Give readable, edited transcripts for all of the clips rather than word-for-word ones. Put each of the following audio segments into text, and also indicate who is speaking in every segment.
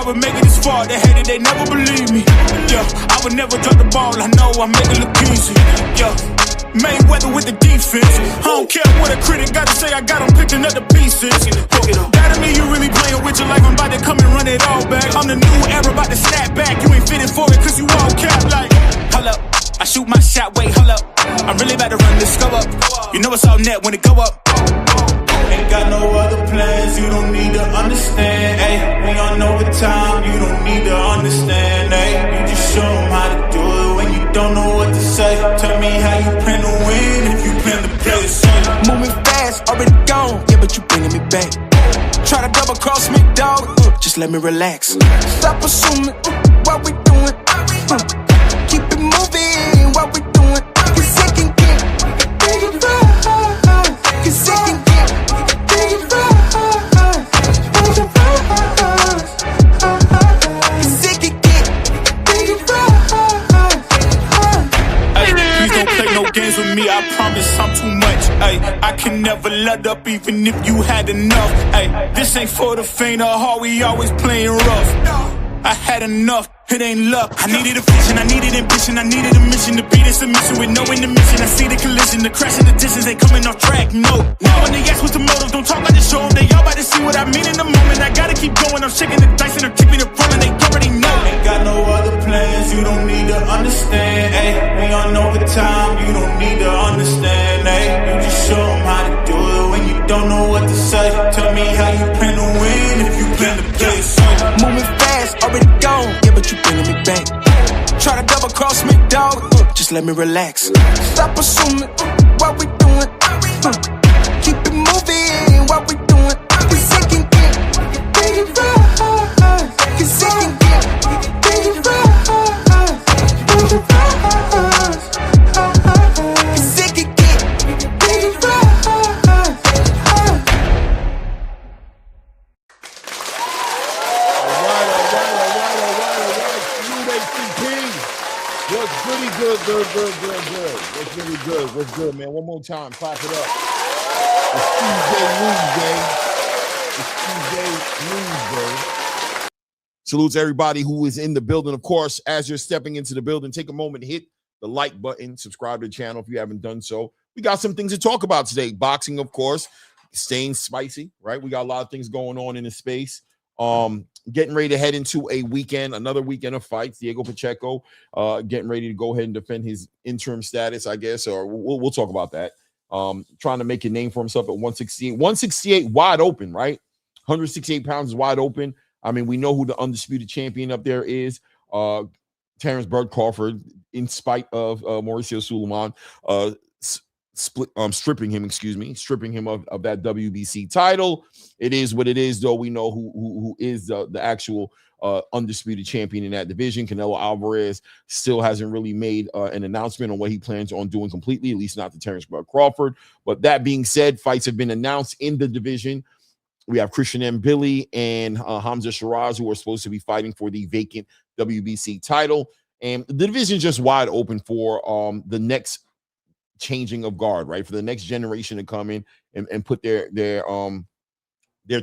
Speaker 1: would make it this far. They hated, they never believe me. Yeah, I would never drop the ball. I know I make it look easy. Yeah, Mayweather with the defense. I don't care what a critic gotta say. I got them picking up the pieces. That to me, you really playing with your life. I'm about to come and run it all back. I'm the new era, about to snap back. You ain't fitting for it, cause you all cap like. Hold up, I shoot my shot, wait, hold up. I'm really about to run this go up. You know it's all net when it go up. Ain't got no other plans, you don't need to understand, ayy. We on overtime, you don't need to understand, ayy. You just show them how to do it when you don't know what to say. Tell me how you plan to win if you plan to play the same. Moving fast, already gone, yeah, but you bringing me back. Try to double cross me, dog, just let me relax. Stop assuming what we doing. Keep it moving, what we doing. Cause it can get big right. Cause it can get big right. Cause it can get big right. Ay, please don't play no games with me, I promise I'm too much. Ay, I can never let up even if you had enough. Ay, this ain't for the faint of heart, we always playing rough. I had enough, it ain't luck. I needed a vision, I needed ambition, I needed a mission to be this submission with no intermission. I see the collision, the crash in the distance, they coming off track, no. Now when they ask what's the motive, don't talk like the show. They all about to see what I mean in the moment. I gotta keep going, I'm shaking the dice and I'm keeping it rolling, they already know. Ain't got no other plans, you don't need to understand, ayy. We on overtime, you don't need to understand, ayy. You just show them how to do it when you don't know what to say. Tell me how you plan to win if you plan to play it safe. Moving fast, already gone, yeah, but you bringing me back. Try to double cross me, dog, just let me relax. Stop assuming what we doing. Keep it moving, what we doing. Cause it can get big right. Cause it can get big right. Cause it can get big right.
Speaker 2: What's good, man? One more time, clap it up. It's Tuesday News Day. It's Tuesday News Day. Salute to everybody who is in the building. Of course, as you're stepping into the building, take a moment, hit the like button, subscribe to the channel if you haven't done so. We got some things to talk about today. Boxing, of course, staying spicy, right? We got a lot of things going on in the space. Getting ready to head into a weekend, another weekend of fights. Diego Pacheco getting ready to go ahead and defend his interim status, I guess, or we'll talk about that. Trying to make a name for himself at 168. 168 wide open, right? 168 pounds is wide open. I mean, we know who the undisputed champion up there is. Terrence Bud Crawford, in spite of Mauricio Sulaiman stripping him of that WBC title. It is what it is, though. We know who is the actual undisputed champion in that division. Canelo Alvarez still hasn't really made an announcement on what he plans on doing completely, at least not to Terrence Bud Crawford. But that being said, fights have been announced in the division. We have Christian Mbili and Hamza Shiraz, who are supposed to be fighting for the vacant WBC title. And the division is just wide open for the next changing of guard, right? For the next generation to come in and put their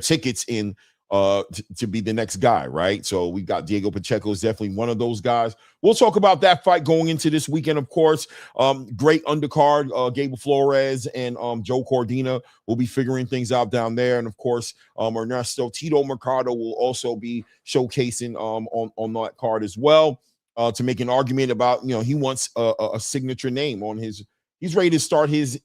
Speaker 2: tickets in to be the next guy, right? So we got Diego Pacheco is definitely one of those guys. We'll talk about that fight going into this weekend, of course. Great undercard. Gable Flores and Joe Cordina will be figuring things out down there. And of course, Ernesto Tito Mercado will also be showcasing on that card as well, to make an argument about, he wants a signature name on his. He's ready to start his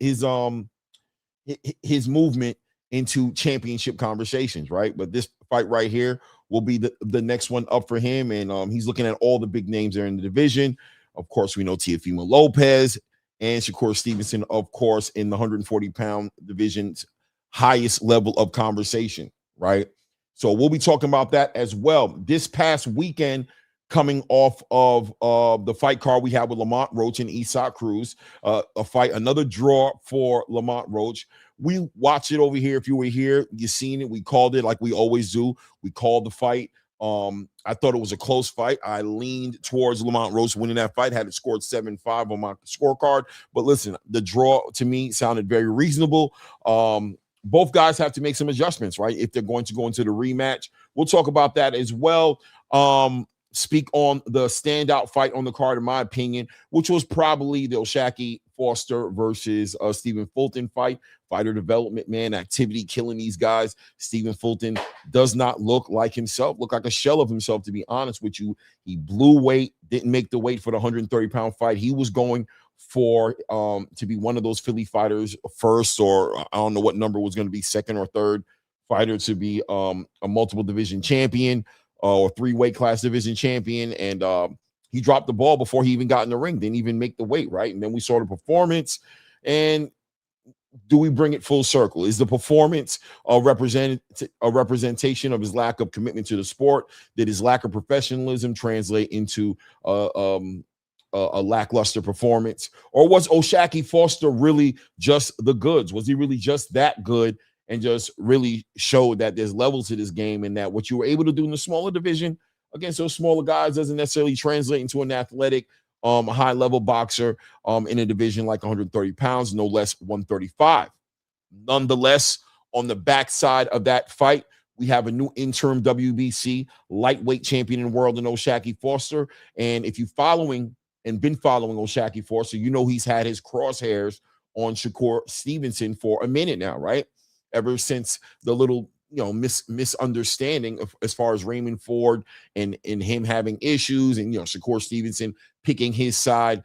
Speaker 2: movement into championship conversations, right? But this fight right here will be the next one up for him, and he's looking at all the big names there in the division. Of course, we know Teofimo Lopez and Shakur Stevenson, of course, in the 140-pound division's highest level of conversation, right? So we'll be talking about that as well. This past weekend, coming off of the fight card we had with Lamont Roach and Isaac Cruz, another draw for Lamont Roach. We watched it over here. If you were here, you seen it. We called it like we always do. We called the fight. I thought it was a close fight. I leaned towards Lamont Roach winning that fight. Had it scored 7-5 on my scorecard. But listen, the draw to me sounded very reasonable. both guys have to make some adjustments, right? If they're going to go into the rematch. We'll talk about that as well. Speak on the standout fight on the card, in my opinion, which was probably the OSHAQUIE Foster versus Stephen Fulton fight. Fighter development, man, activity killing these guys. Stephen Fulton does not look like himself, look like a shell of himself, to be honest with you. He blew weight, didn't make the weight for the 130-pound fight. He was going for to be one of those Philly fighters first, or I don't know what number was going to be, second or third fighter to be a multiple division champion or 3-weight class division champion. And he dropped the ball before he even got in the ring, didn't even make the weight, right? And then we saw the performance. And do we bring it full circle? Is the performance a representation of his lack of commitment to the sport? Did his lack of professionalism translate into a lackluster performance? Or was OSHAQUIE Foster really just the goods? Was he really just that good and just really showed that there's levels to this game, and that what you were able to do in the smaller division against those smaller guys doesn't necessarily translate into an athletic, high-level boxer in a division like 130 pounds, no less 135. Nonetheless, on the backside of that fight, we have a new interim WBC lightweight champion in the world in OSHAQUIE Foster. And if you're following and been following OSHAQUIE Foster, you know he's had his crosshairs on Shakur Stevenson for a minute now, right? Ever since the little misunderstanding of, as far as Raymond Ford and him having issues, and Shakur Stevenson picking his side,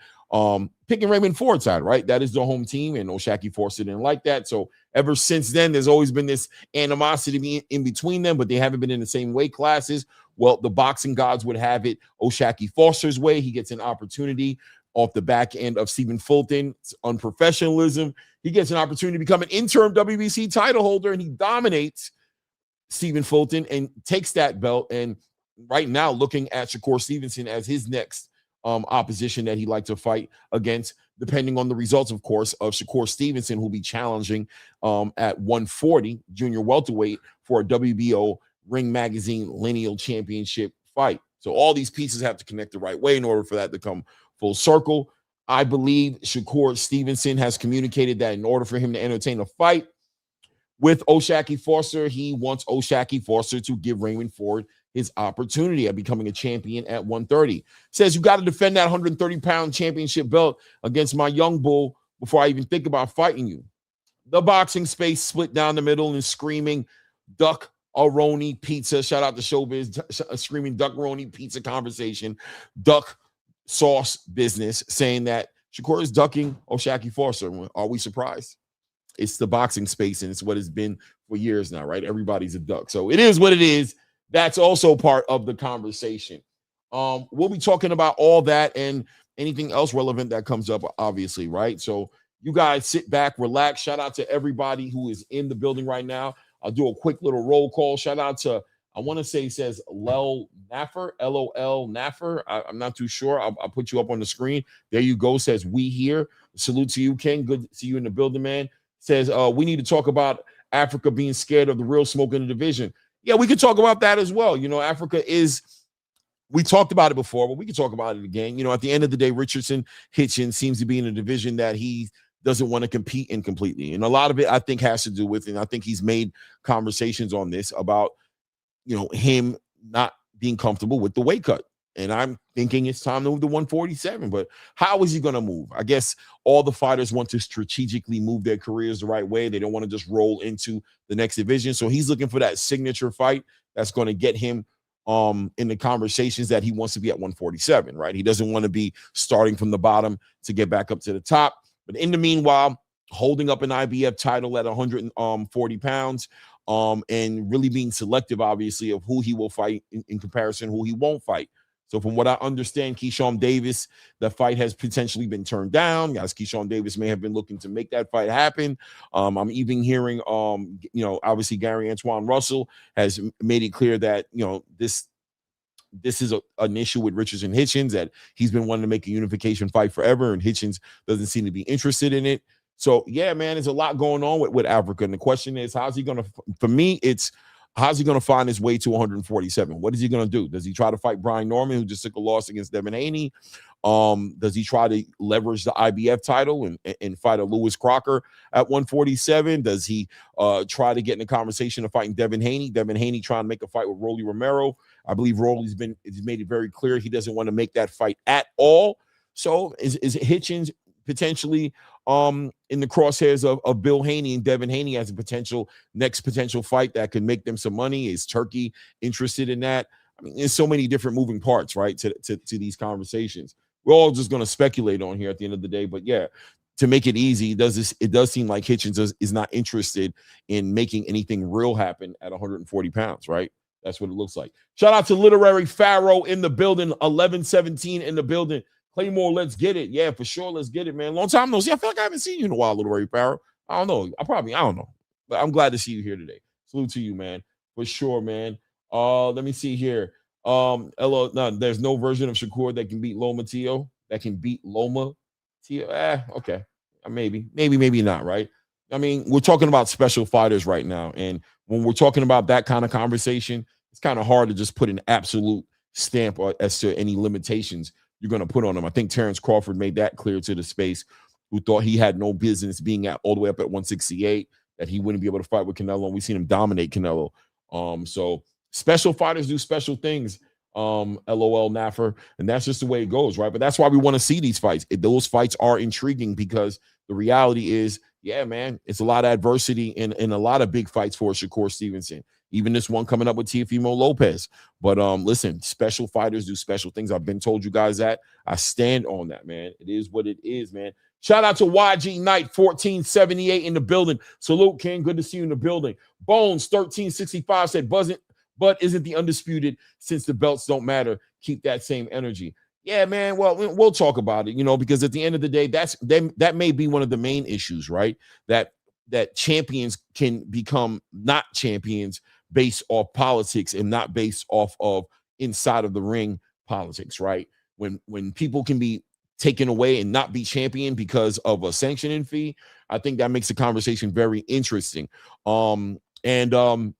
Speaker 2: picking Raymond Ford's side, right? That is the home team, and OSHAQUIE Foster didn't like that. So ever since then, there's always been this animosity in between them, but they haven't been in the same weight classes. Well, the boxing gods would have it OSHAQUIE Foster's way. He gets an opportunity off the back end of Stephen Fulton's unprofessionalism. He gets an opportunity to become an interim WBC title holder, and he dominates Stephen Fulton and takes that belt. And right now, looking at Shakur Stevenson as his next opposition that he'd like to fight against, depending on the results, of course, of Shakur Stevenson, who'll be challenging at 140 junior welterweight for a WBO Ring Magazine Lineal Championship fight. So all these pieces have to connect the right way in order for that to come full circle. I believe Shakur Stevenson has communicated that in order for him to entertain a fight with OSHAQUIE Foster, he wants OSHAQUIE Foster to give Raymond Ford his opportunity at becoming a champion at 130. Says, you got to defend that 130-pound championship belt against my young bull before I even think about fighting you. The boxing space split down the middle and screaming duck-a-roni pizza. Shout out to Showbiz, screaming duck-a-roni pizza conversation. Duck sauce business, saying that Shakur is ducking OSHAQUIE Foster. Are we surprised? It's the boxing space, and it's what it's been for years now, right? Everybody's a duck. So it is what it is. That's also part of the conversation. We'll be talking about all that and anything else relevant that comes up, obviously, right? So you guys sit back, relax. Shout out to everybody who is in the building right now. I'll do a quick little roll call. Shout out to, I want to say he says Lel Naffer, L-O-L Naffer. I'm not too sure. I'll put you up on the screen. There you go. Says, we here. Salute to you, Ken. Good to see you in the building, man. Says, we need to talk about Africa being scared of the real smoke in the division. Yeah, we could talk about that as well. Africa is, we talked about it before, but we can talk about it again. At the end of the day, Richardson Hitchens seems to be in a division that he doesn't want to compete in completely. And a lot of it, I think, has to do with, and I think he's made conversations on this about, him not being comfortable with the weight cut. And I'm thinking it's time to move to 147. But how is he going to move? I guess all the fighters want to strategically move their careers the right way. They don't want to just roll into the next division. So he's looking for that signature fight that's going to get him in the conversations that he wants to be at 147, right? He doesn't want to be starting from the bottom to get back up to the top. But in the meanwhile, holding up an IBF title at 140 pounds, and really being selective, obviously, of who he will fight in comparison who he won't fight. So from what I understand, Keyshawn Davis, the fight has potentially been turned down. Yes, Keyshawn Davis may have been looking to make that fight happen. I'm even hearing, obviously Gary Antoine Russell has made it clear that, this is an issue with Richardson Hitchens, that he's been wanting to make a unification fight forever, and Hitchens doesn't seem to be interested in it. So, yeah, man, there's a lot going on with Africa. And the question is, how's he going to, for me, it's, how's he going to find his way to 147? What is he going to do? Does he try to fight Brian Norman, who just took a loss against Devin Haney? Does he try to leverage the IBF title and fight a Lewis Crocker at 147? Does he try to get in a conversation of fighting Devin Haney? Devin Haney trying to make a fight with Rolly Romero. I believe Rolly's made it very clear he doesn't want to make that fight at all. So is Hitchens potentially in the crosshairs of Bill Haney and Devin Haney as a next potential fight that could make them some money? Is Turkey interested in that? I mean, there's so many different moving parts, right, to these conversations. We're all just going to speculate on here at the end of the day. But yeah, to make it easy, it does seem like Hitchens is not interested in making anything real happen at 140 pounds, right? That's what it looks like. Shout out to Literary Pharaoh in the building, 1117 in the building. Claymore, let's get it. Yeah, for sure. Let's get it, man. Long time no see. I feel like I haven't seen you in a while, Literary Pharaoh. I don't know. I don't know. But I'm glad to see you here today. Salute to you, man. For sure, man. Let me see here. There's no version of Shakur that can beat Loma Tio. Okay. Maybe not, right? I mean, we're talking about special fighters right now. And when we're talking about that kind of conversation, it's kind of hard to just put an absolute stamp as to any limitations you're going to put on them. I think Terrence Crawford made that clear to the space, who thought he had no business being all the way up at 168, that he wouldn't be able to fight with Canelo. And we've seen him dominate Canelo. So special fighters do special things, LOL Naffer, and that's just the way it goes, right? But that's why we want to see these fights. Those fights are intriguing because the reality is, yeah, man, it's a lot of adversity in a lot of big fights for Shakur Stevenson. Even this one coming up with Teofimo Lopez. But listen, special fighters do special things. I've been told you guys that. I stand on that, man. It is what it is, man. Shout out to YG Knight, 1478 in the building. Salute, King. Good to see you in the building. Bones, 1365 said, but isn't the undisputed since the belts don't matter? Keep that same energy. Yeah, man. Well, we'll talk about it, because at the end of the day, that may be one of the main issues, right? That champions can become not champions based off politics and not based off of inside of the ring politics, right? When people can be taken away and not be champion because of a sanctioning fee, I think that makes the conversation very interesting. And in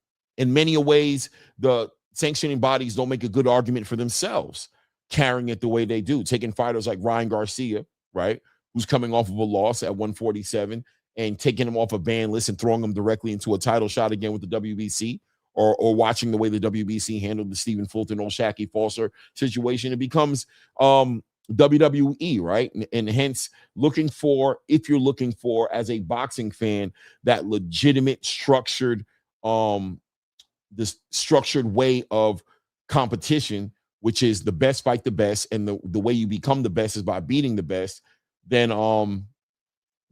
Speaker 2: many ways, the sanctioning bodies don't make a good argument for themselves carrying it the way they do, taking fighters like Ryan Garcia, right, who's coming off of a loss at 147 and taking him off a ban list and throwing him directly into a title shot again with the WBC, or watching the way the WBC handled the Stephen Fulton OSHAQUIE Foster situation. It becomes WWE, right? And hence if you're looking for, as a boxing fan, that legitimate structured this structured way of competition, which is the best fight the best, and the way you become the best is by beating the best, then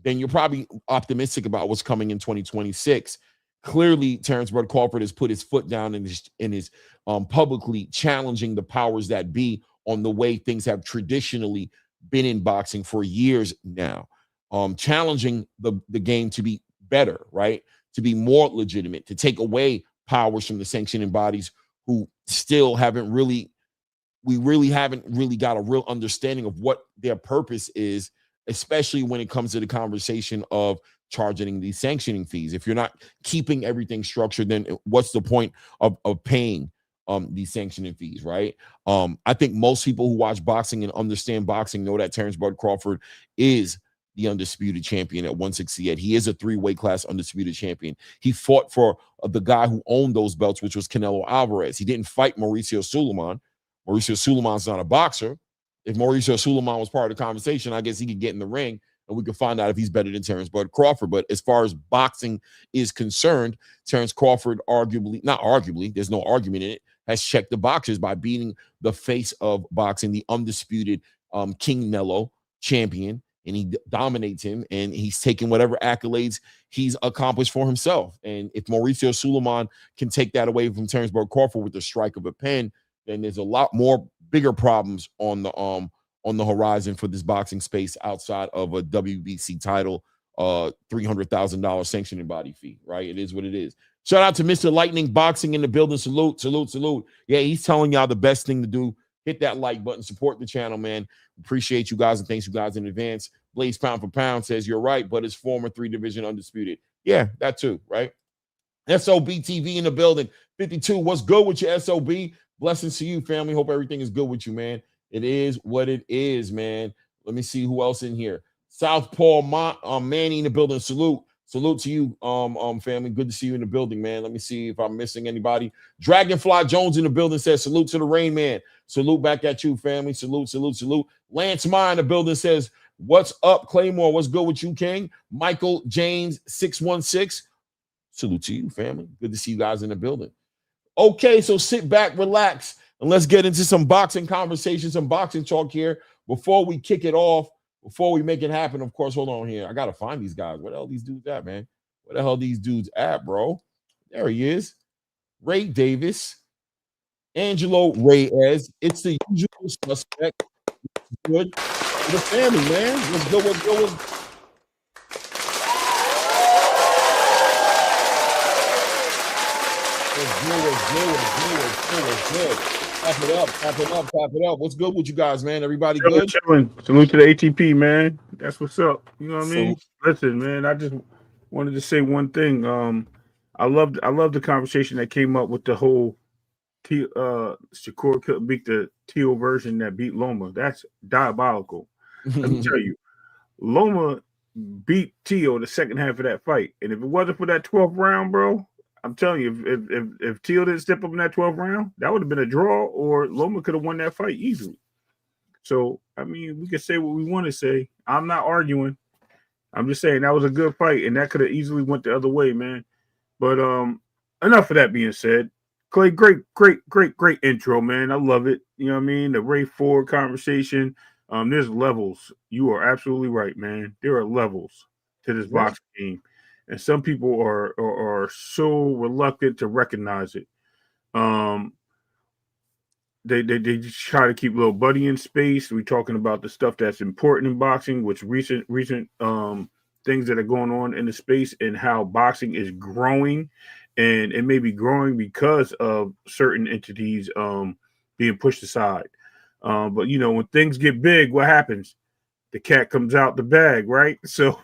Speaker 2: you're probably optimistic about what's coming in 2026. Clearly, Terrence Bud Crawford has put his foot down and is publicly challenging the powers that be on the way things have traditionally been in boxing for years now, challenging the game to be better, right? To be more legitimate, to take away powers from the sanctioning bodies who still haven't really got a real understanding of what their purpose is, especially when it comes to the conversation of charging these sanctioning fees. If you're not keeping everything structured, then what's the point of paying these sanctioning fees, right? I think most people who watch boxing and understand boxing know that Terrence Bud Crawford is the undisputed champion at 168. He is a 3-weight class undisputed champion. He fought for the guy who owned those belts, which was Canelo Alvarez. He didn't fight Mauricio Suleiman. Mauricio Suleiman's not a boxer. If Mauricio Suleiman was part of the conversation, I guess he could get in the ring and we could find out if he's better than Terrence Bud Crawford. But as far as boxing is concerned, Terrence Crawford not arguably, there's no argument in it, has checked the boxes by beating the face of boxing, the undisputed King Nello champion, and he dominates him, and he's taken whatever accolades he's accomplished for himself. And if Mauricio Suleiman can take that away from Terrence Bud Crawford with the strike of a pen, then there's a lot more bigger problems on the horizon for this boxing space outside of a WBC title, $300,000 sanctioning body fee, right? It is what it is. Shout out to Mr. Lightning Boxing in the building. Salute, salute, salute. Yeah, he's telling y'all the best thing to do. Hit that like button, support the channel, man. Appreciate you guys, and thanks you guys in advance. Blaze Pound for Pound says, you're right, but it's former 3-division undisputed. Yeah, that too, right? SOB TV in the building. 52, what's good with your SOB? Blessings to you, family. Hope everything is good with you, man. It is what it is, man. Let me see who else in here. Southpaw Manny in the building. Salute to you, family. Good to see you in the building, man. Let me see if I'm missing anybody. Dragonfly Jones in the building says salute to the Rain Man. Salute back at you, family. Salute. Lance Ma in the building says, what's up, Claymore? What's good with you, King? Michael James 616. Salute to you, family. Good to see you guys in the building. Okay, so sit back, relax, and let's get into some boxing conversations, some boxing talk here before we kick it off, before we make it happen. Of course, hold on here. I got to find these guys. Where the hell these dudes at, man? Where the hell these dudes at, bro? There he is. Ray Davis, Angelo Reyes. It's the usual suspect. Good for the family, man. Let's go. Good. Tap it up. What's good with you guys, man? Everybody good?
Speaker 3: Chilling. Salute to the ATP, man. That's what's up. You know what I mean? Listen, man, I just wanted to say one thing. I love the conversation that came up with the whole Shakur couldn't beat the Teal version that beat Loma. That's diabolical. Let me tell you, Loma beat Teal in the second half of that fight. And if it wasn't for that 12th round, bro, I'm telling you, if Teal didn't step up in that 12th round, that would have been a draw, or Loma could have won that fight easily. So, I mean, we can say what we want to say. I'm not arguing. I'm just saying that was a good fight, and that could have easily went the other way, man. But enough of that being said. Clay, great intro, man. I love it. You know what I mean? The Ray Ford conversation. There's levels. You are absolutely right, man. There are levels to this boxing game. And some people are so reluctant to recognize it. They just try to keep little buddy in space. We're talking about the stuff that's important in boxing, which recent things that are going on in the space and how boxing is growing, and it may be growing because of certain entities being pushed aside. But you know, when things get big, what happens? The cat comes out the bag, right? So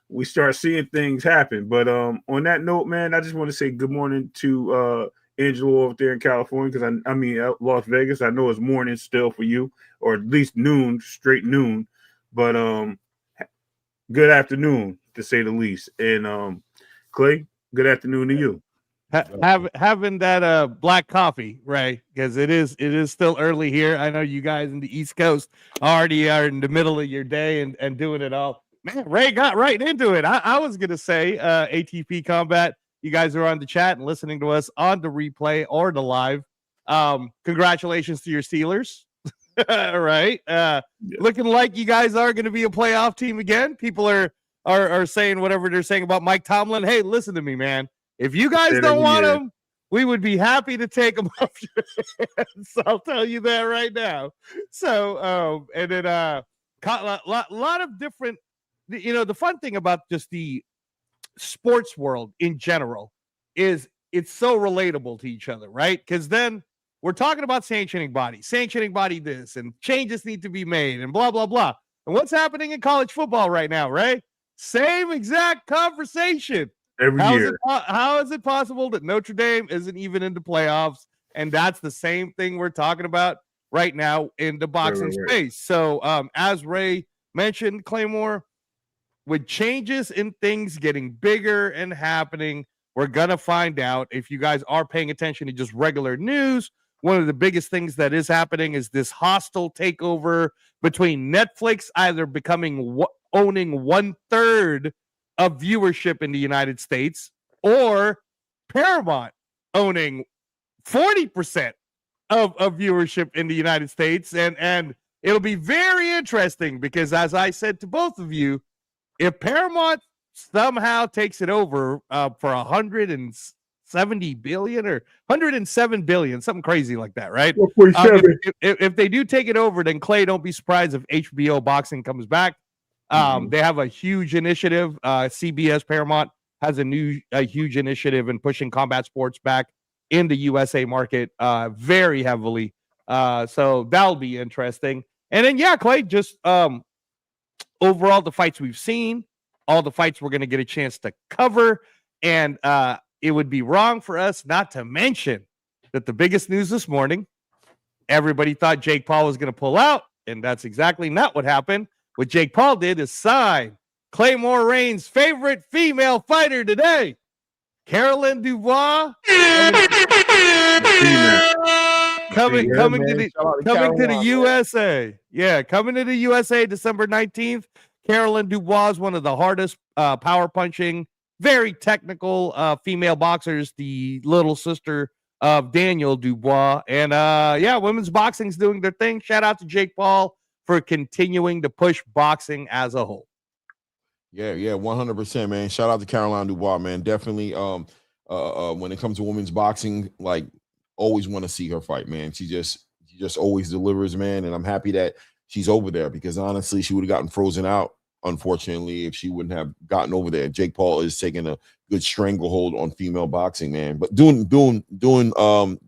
Speaker 3: we start seeing things happen. But on that note, man, I just want to say good morning to Angelo over there in California, because I mean Las Vegas. I know it's morning still for you, or at least noon, straight noon. But good afternoon, to say the least. And Clay, good afternoon to you.
Speaker 4: Having that black coffee, Ray, because it is still early here. I know you guys in the East Coast already are in the middle of your day and doing it all. Man, Ray got right into it. I was gonna say ATP Combat. You guys are on the chat and listening to us on the replay or the live. Congratulations to your Steelers. Right. Looking like you guys are going to be a playoff team again. People are saying whatever they're saying about Mike Tomlin. Hey, listen to me, man. If you guys don't want him, we would be happy to take him off your hands. I'll tell you that right now. So, and then a lot of different, you know, the fun thing about just the sports world in general is it's so relatable to each other, right? Because then we're talking about sanctioning body this, and changes need to be made, and blah, blah, blah. And what's happening in college football right now, right? Same exact conversation.
Speaker 3: Every year.
Speaker 4: How is it possible that Notre Dame isn't even in the playoffs? And that's the same thing we're talking about right now in the boxing space. So as Ray mentioned, Claymore, with changes in things getting bigger and happening, we're going to find out. If you guys are paying attention to just regular news, one of the biggest things that is happening is this hostile takeover between Netflix either owning 1/3 of viewership in the United States, or Paramount owning 40% of viewership in the United States. And it'll be very interesting because, as I said to both of you, if Paramount somehow takes it over for 170 billion or 107 billion, something crazy like that, right? If they do take it over, then Clay, don't be surprised if HBO boxing comes back. They have a huge initiative. CBS Paramount has a huge initiative in pushing combat sports back in the USA market very heavily. So that'll be interesting. And then, yeah, Clay, just overall, the fights we've seen, all the fights we're going to get a chance to cover. And it would be wrong for us not to mention that the biggest news this morning, everybody thought Jake Paul was going to pull out. And that's exactly not what happened. What Jake Paul did is sign Claymore Reigns' favorite female fighter today, Caroline Dubois. Coming to the USA. Yeah, coming to the USA December 19th. Caroline Dubois is one of the hardest power punching, very technical female boxers, the little sister of Daniel Dubois. And yeah, women's boxing's doing their thing. Shout out to Jake Paul for continuing to push boxing as a whole.
Speaker 2: Yeah, 100%, man. Shout out to Caroline Dubois, man. Definitely when it comes to women's boxing, like, always want to see her fight, man. She just always delivers, man. And I'm happy that she's over there, because honestly, she would have gotten frozen out, unfortunately, if she wouldn't have gotten over there. Jake Paul is taking a good stranglehold on female boxing, man, but doing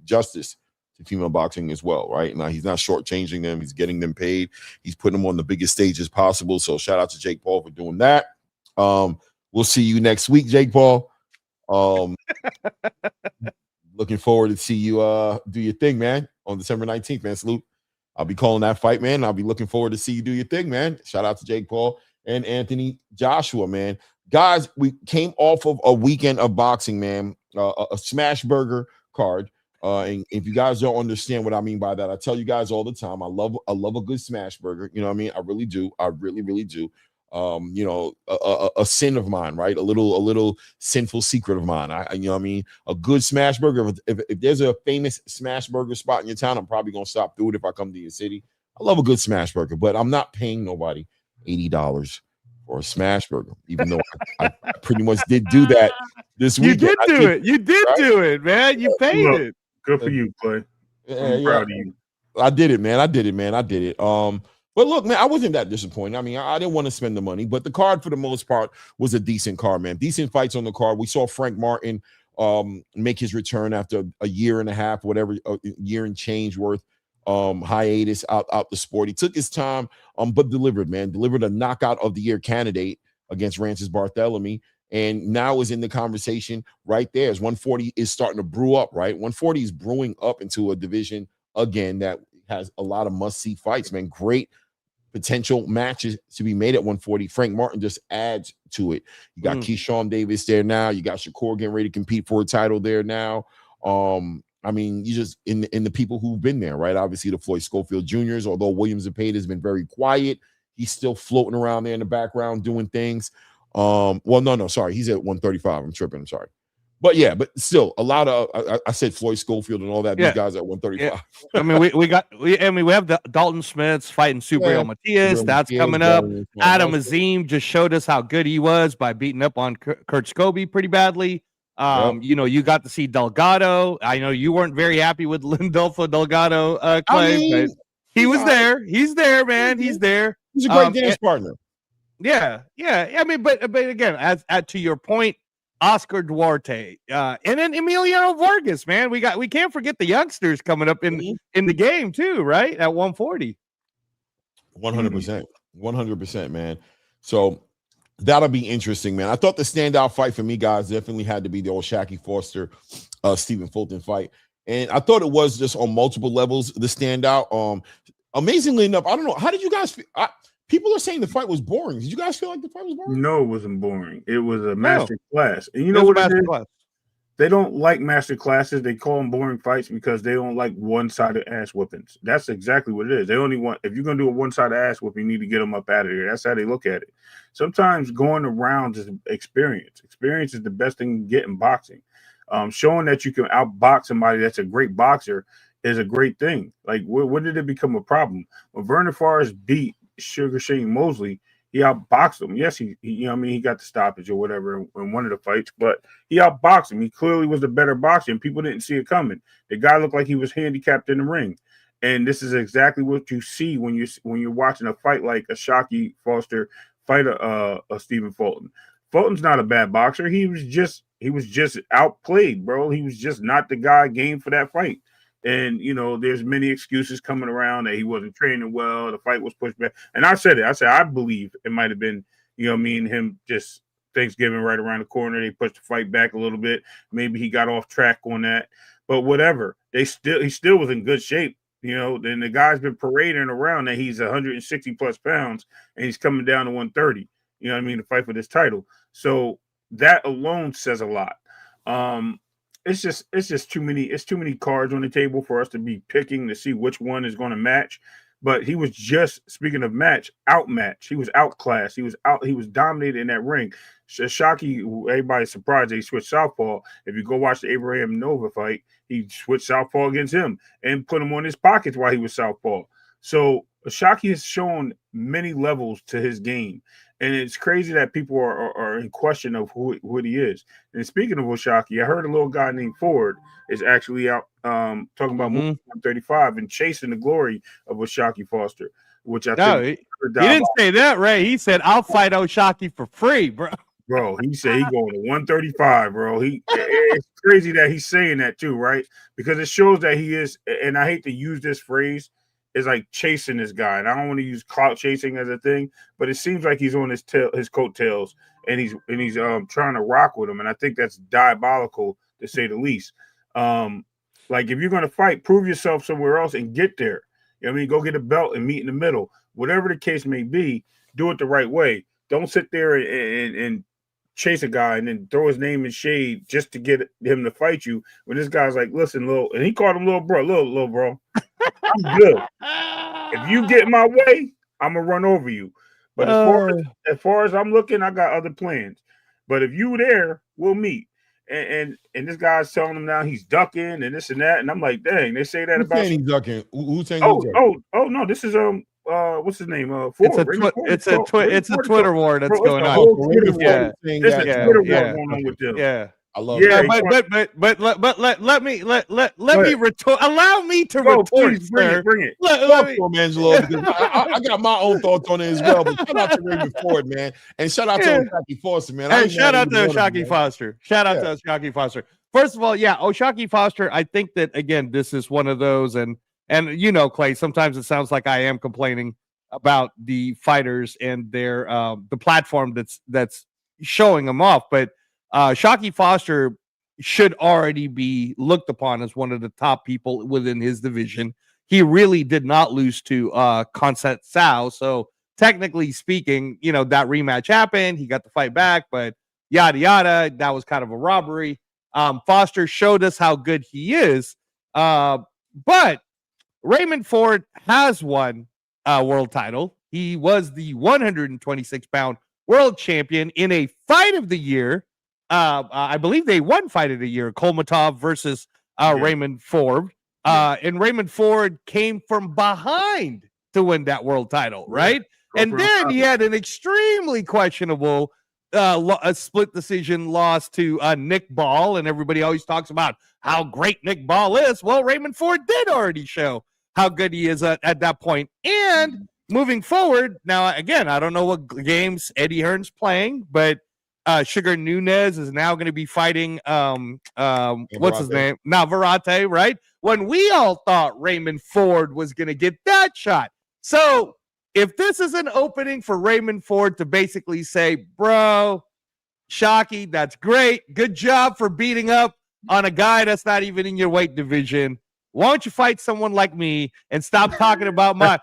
Speaker 2: justice to female boxing as well, right? Now, he's not shortchanging them. He's getting them paid. He's putting them on the biggest stages possible. So shout out to Jake Paul for doing that. We'll see you next week, Jake Paul. Looking forward to see you do your thing, man, on December 19th, man. Salute. I'll be calling that fight, man. I'll be looking forward to see you do your thing, man. Shout out to Jake Paul and Anthony Joshua, man. Guys, we came off of a weekend of boxing, man, a smash burger card. And if you guys don't understand what I mean by that, I tell you guys all the time, I love a good smash burger. You know what I mean? I really do. I really, really do. You know, a sin of mine, right? A little sinful secret of mine. You know what I mean? A good smash burger. If there's a famous smash burger spot in your town, I'm probably gonna stop through it if I come to your city. I love a good smash burger, but I'm not paying nobody $80 for a smash burger, even though I pretty much did do that this weekend.
Speaker 4: You did do it, man. You paid it.
Speaker 3: Good for you, Clay. I'm proud of you.
Speaker 2: I did it, man. I did it. But look, man, I wasn't that disappointed. I mean, I didn't want to spend the money, but the card for the most part was a decent card, man. Decent fights on the card. We saw Frank Martin make his return after a year and a half, whatever, a year and change worth hiatus out the sport. He took his time, but delivered, man. Delivered a knockout of the year candidate against Rances Barthélemy, and now is in the conversation right there. As 140 is starting to brew up, right? 140 is brewing up into a division again that has a lot of must-see fights, man. Great potential matches to be made at 140. Frank Martin just adds to it. You got Keyshawn Davis there now. You got Shakur getting ready to compete for a title there now. I mean, you just in the people who've been there, right? Obviously, the Floyd Schofield Jr.'s, although Williams Zepeda has been very quiet, he's still floating around there in the background doing things. Well, no, sorry, he's at 135. I'm tripping. I'm sorry. But yeah, but still a lot of I said Floyd Schofield and all that. These guys at 135.
Speaker 4: Yeah. I mean, we have the Dalton Smiths fighting Subriel Matias. That's coming up. Adam Azim just showed us how good he was by beating up on Kurt Scobie pretty badly. You know, you got to see Delgado. I know you weren't very happy with Lindolfo Delgado, Clay, but he was there. He's there, man. He's there.
Speaker 2: He's a great dance partner.
Speaker 4: Yeah. I mean, but again, as to your point, Oscar Duarte, and then Emiliano Vargas, man. We can't forget the youngsters coming up in the game too, right? At 140.
Speaker 2: 100%, man. So that'll be interesting, man. I thought the standout fight for me, guys, definitely had to be the OSHAQUIE Foster Stephen Fulton fight. And I thought it was just on multiple levels the standout. Amazingly enough, I don't know. How did you guys feel? People are saying the fight was boring. Did you guys feel like the fight was boring?
Speaker 3: No, it wasn't boring. It was a master class. And you know what it is? They don't like master classes. They call them boring fights because they don't like one-sided ass whoopings. That's exactly what it is. They only want, if you're going to do a one-sided ass whooping, you need to get them up out of there. That's how they look at it. Sometimes going around is experience. Experience is the best thing you can get in boxing. Showing that you can outbox somebody that's a great boxer is a great thing. Like, when did it become a problem? When Vernon Forrest beat Sugar Shane Mosley, he outboxed him. Yes, he you know what I mean, he got the stoppage or whatever in one of the fights, but he outboxed him. He clearly was the better boxer, and people didn't see it coming. The guy looked like he was handicapped in the ring. And this is exactly what you see when you're watching a fight like a Shockey Foster fight a Stephen Fulton. Fulton's not a bad boxer. He was just outplayed, bro. He was just not the guy game for that fight. And, you know, there's many excuses coming around that he wasn't training well. The fight was pushed back. And I said it. I said, I believe it might have been, you know, me and him just Thanksgiving right around the corner. They pushed the fight back a little bit. Maybe he got off track on that. But whatever. He still was in good shape. You know, then the guy's been parading around that he's 160 plus pounds and he's coming down to 130. You know what I mean? To fight for this title. So that alone says a lot. It's just too many. It's too many cards on the table for us to be picking to see which one is going to match. But he was just, speaking of match, outmatched. He was outclassed. He was dominated in that ring. Shockey, everybody's surprised that he switched southpaw. If you go watch the Abraham Nova fight, he switched southpaw against him and put him on his pockets while he was southpaw. So Shockey has shown many levels to his game. And it's crazy that people are in question of who he is. And speaking of Oshaki, I heard a little guy named Ford is actually out talking about 135 and chasing the glory of Oshaki Foster, which I think
Speaker 4: he didn't say that, Ray. He said, "I'll fight Oshaki for free, bro."
Speaker 3: Bro, he said he going to 135, bro. It's crazy that he's saying that too, right? Because it shows that he is, and I hate to use this phrase, is like chasing this guy, and I don't want to use clout chasing as a thing, but it seems like he's on his coattails, and he's trying to rock with him, and I think that's diabolical to say the least. Like if you're gonna fight, prove yourself somewhere else and get there. You know what I mean? Go get a belt and meet in the middle. Whatever the case may be, do it the right way. Don't sit there and chase a guy and then throw his name in shade just to get him to fight you. When this guy's like, listen, little, and he called him little bro, little bro. I'm good. If you get in my way, I'm gonna run over you. But as far as I'm looking, I got other plans. But if you there, we'll meet. And this guy's telling him now he's ducking and this and that. And I'm like, dang, they say that
Speaker 2: Who's
Speaker 3: about
Speaker 2: saying he's ducking? Who's saying
Speaker 3: he's ducking? Oh no, this is what's his name? Ford.
Speaker 4: It's a Twitter war that's going on.
Speaker 3: There's a Twitter war going on with them.
Speaker 4: Yeah.
Speaker 2: I love
Speaker 4: it. But let me retort. Allow me to retort.
Speaker 3: Please, bring it.
Speaker 2: Angelo, because I got my own thoughts on it as well. But shout out to Raymond Ford, man, and shout out to Oshaki Foster, man.
Speaker 4: Hey, shout out to Oshaki Foster. Shout out to Oshaki Foster. First of all, Oshaki Foster. I think that again, this is one of those, and you know, Clay. Sometimes it sounds like I am complaining about the fighters and their the platform that's showing them off, but. Shockey Foster should already be looked upon as one of the top people within his division. He really did not lose to Concept Sao. So technically speaking, you know, that rematch happened. He got the fight back, but yada, yada. That was kind of a robbery. Foster showed us how good he is. But Raymond Ford has won a world title. He was the 126-pound world champion in a fight of the year. I believe they won fight of the year, Kolmatov versus Raymond Ford. And Raymond Ford came from behind to win that world title, right? And then he had an extremely questionable a split decision loss to Nick Ball, and everybody always talks about how great Nick Ball is. Well, Raymond Ford did already show how good he is at that point. And moving forward, now, again, I don't know what games Eddie Hearn's playing, but Sugar Nunez is now going to be fighting what's his name? Navarrete, right? When we all thought Raymond Ford was going to get that shot. So if this is an opening for Raymond Ford to basically say, bro, Shockey, that's great. Good job for beating up on a guy that's not even in your weight division. Why don't you fight someone like me and stop talking about my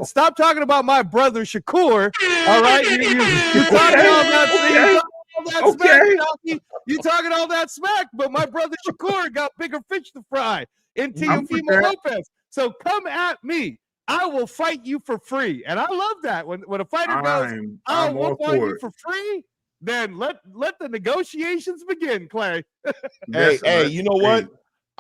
Speaker 4: stop talking about my brother Shakur? All right, you talking all that smack, you talking all that smack, but my brother Shakur got bigger fish to fry in Teofimo Lopez. So come at me. I will fight you for free, and I love that when a fighter goes, "I will fight you for free." Then let the negotiations begin, Clay.
Speaker 2: Hey, you know what?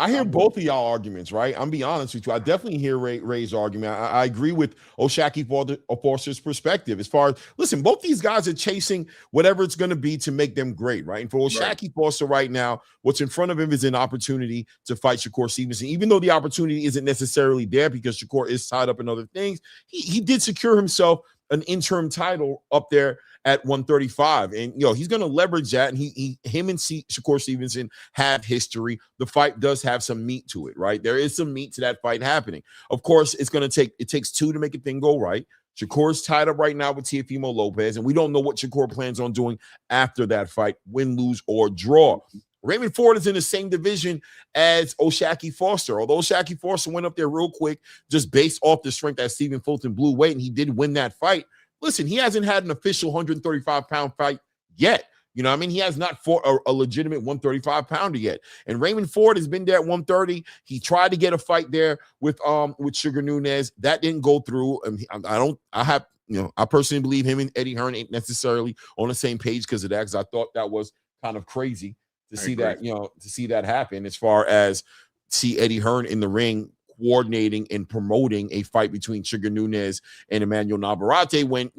Speaker 2: I hear both of y'all arguments, right? I'm be honest with you. I definitely hear Ray's argument. I agree with Oshaki Foster's perspective. As far as, listen, both these guys are chasing whatever it's going to be to make them great, right? And for Oshaki Foster right now, what's in front of him is an opportunity to fight Shakur Stevenson. Even though the opportunity isn't necessarily there because Shakur is tied up in other things, he did secure himself an interim title up there at 135, and he's going to leverage that. And him and Shakur Stevenson have history. The fight does have some meat to it, right? There is some meat to that fight happening. Of course, it takes two to make a thing go right. Shakur's tied up right now with Teofimo Lopez, and we don't know what Shakur plans on doing after that fight, win, lose, or draw. Raymond Ford is in the same division as OSHAQUIE Foster. Although OSHAQUIE Foster went up there real quick, just based off the strength that Stephen Fulton blew weight, and he did win that fight. Listen, he hasn't had an official 135-pound fight yet. You know what I mean? He has not fought a legitimate 135-pounder yet. And Raymond Ford has been there at 130. He tried to get a fight there with Sugar Nunes. That didn't go through. I personally believe him and Eddie Hearn ain't necessarily on the same page because of that, because I thought that was kind of crazy to see that happen, as far as see Eddie Hearn in the ring coordinating and promoting a fight between Sugar Nunes and Emmanuel Navarrete when,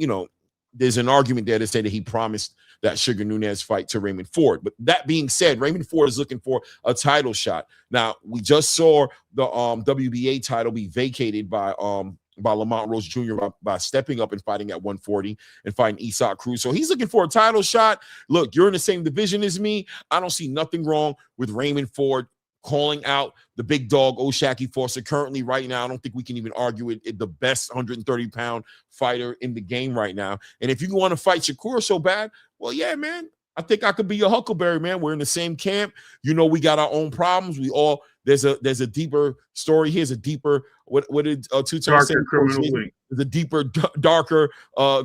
Speaker 2: there's an argument there to say that he promised that Sugar Nunes fight to Raymond Ford. But that being said, Raymond Ford is looking for a title shot. Now, we just saw the WBA title be vacated by Lamont Rose Jr. by stepping up and fighting at 140 and fighting Isaac Cruz. So he's looking for a title shot. Look, you're in the same division as me. I don't see nothing wrong with Raymond Ford calling out the big dog OSHAQUIE Foster. Currently, right now, I don't think we can even argue it the best 130-pound fighter in the game right now. And if you want to fight Shakur so bad, well, yeah, man, I think I could be your Huckleberry, man. We're in the same camp. We got our own problems. There's a deeper story. Here's a deeper, what did Two-Tone say? There's a deeper, darker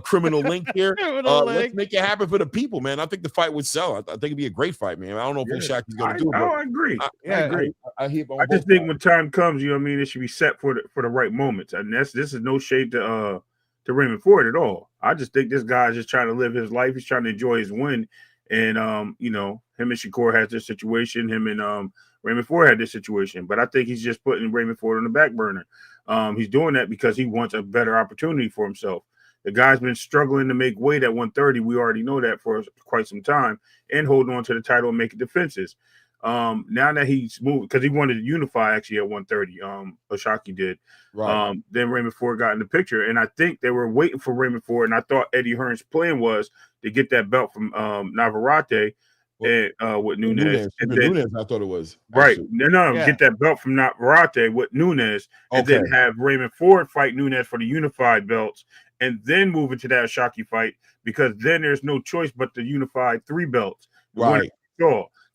Speaker 2: criminal link here. Let's make it happen for the people, man. I think the fight would sell. I think it'd be a great fight, man. I don't know if OSHAQUIE's going to do it.
Speaker 3: I agree. I agree.
Speaker 2: I
Speaker 3: just think when time comes, it should be set for the right moments. And this is no shade to Raymond Ford at all. I just think this guy's just trying to live his life. He's trying to enjoy his win. And him and Shakur has this situation. Him and Raymond Ford had this situation. But I think he's just putting Raymond Ford on the back burner. He's doing that because he wants a better opportunity for himself. The guy's been struggling to make weight at 130. We already know that for quite some time, and holding on to the title and making defenses. Now that he's moved, because he wanted to unify actually at 130, OSHAQUIE did. Right. Then Raymond Ford got in the picture, and I think they were waiting for Raymond Ford, and I thought Eddie Hearn's plan was to get that belt from Navarrete with Nunes.
Speaker 2: And then, Nunes, I thought it was.
Speaker 3: Right. Get that belt from Navarrete with Nunes, and then have Raymond Ford fight Nunes for the unified belts, and then move into that OSHAQUIE fight, because then there's no choice but the unified 3 belts.
Speaker 2: Right.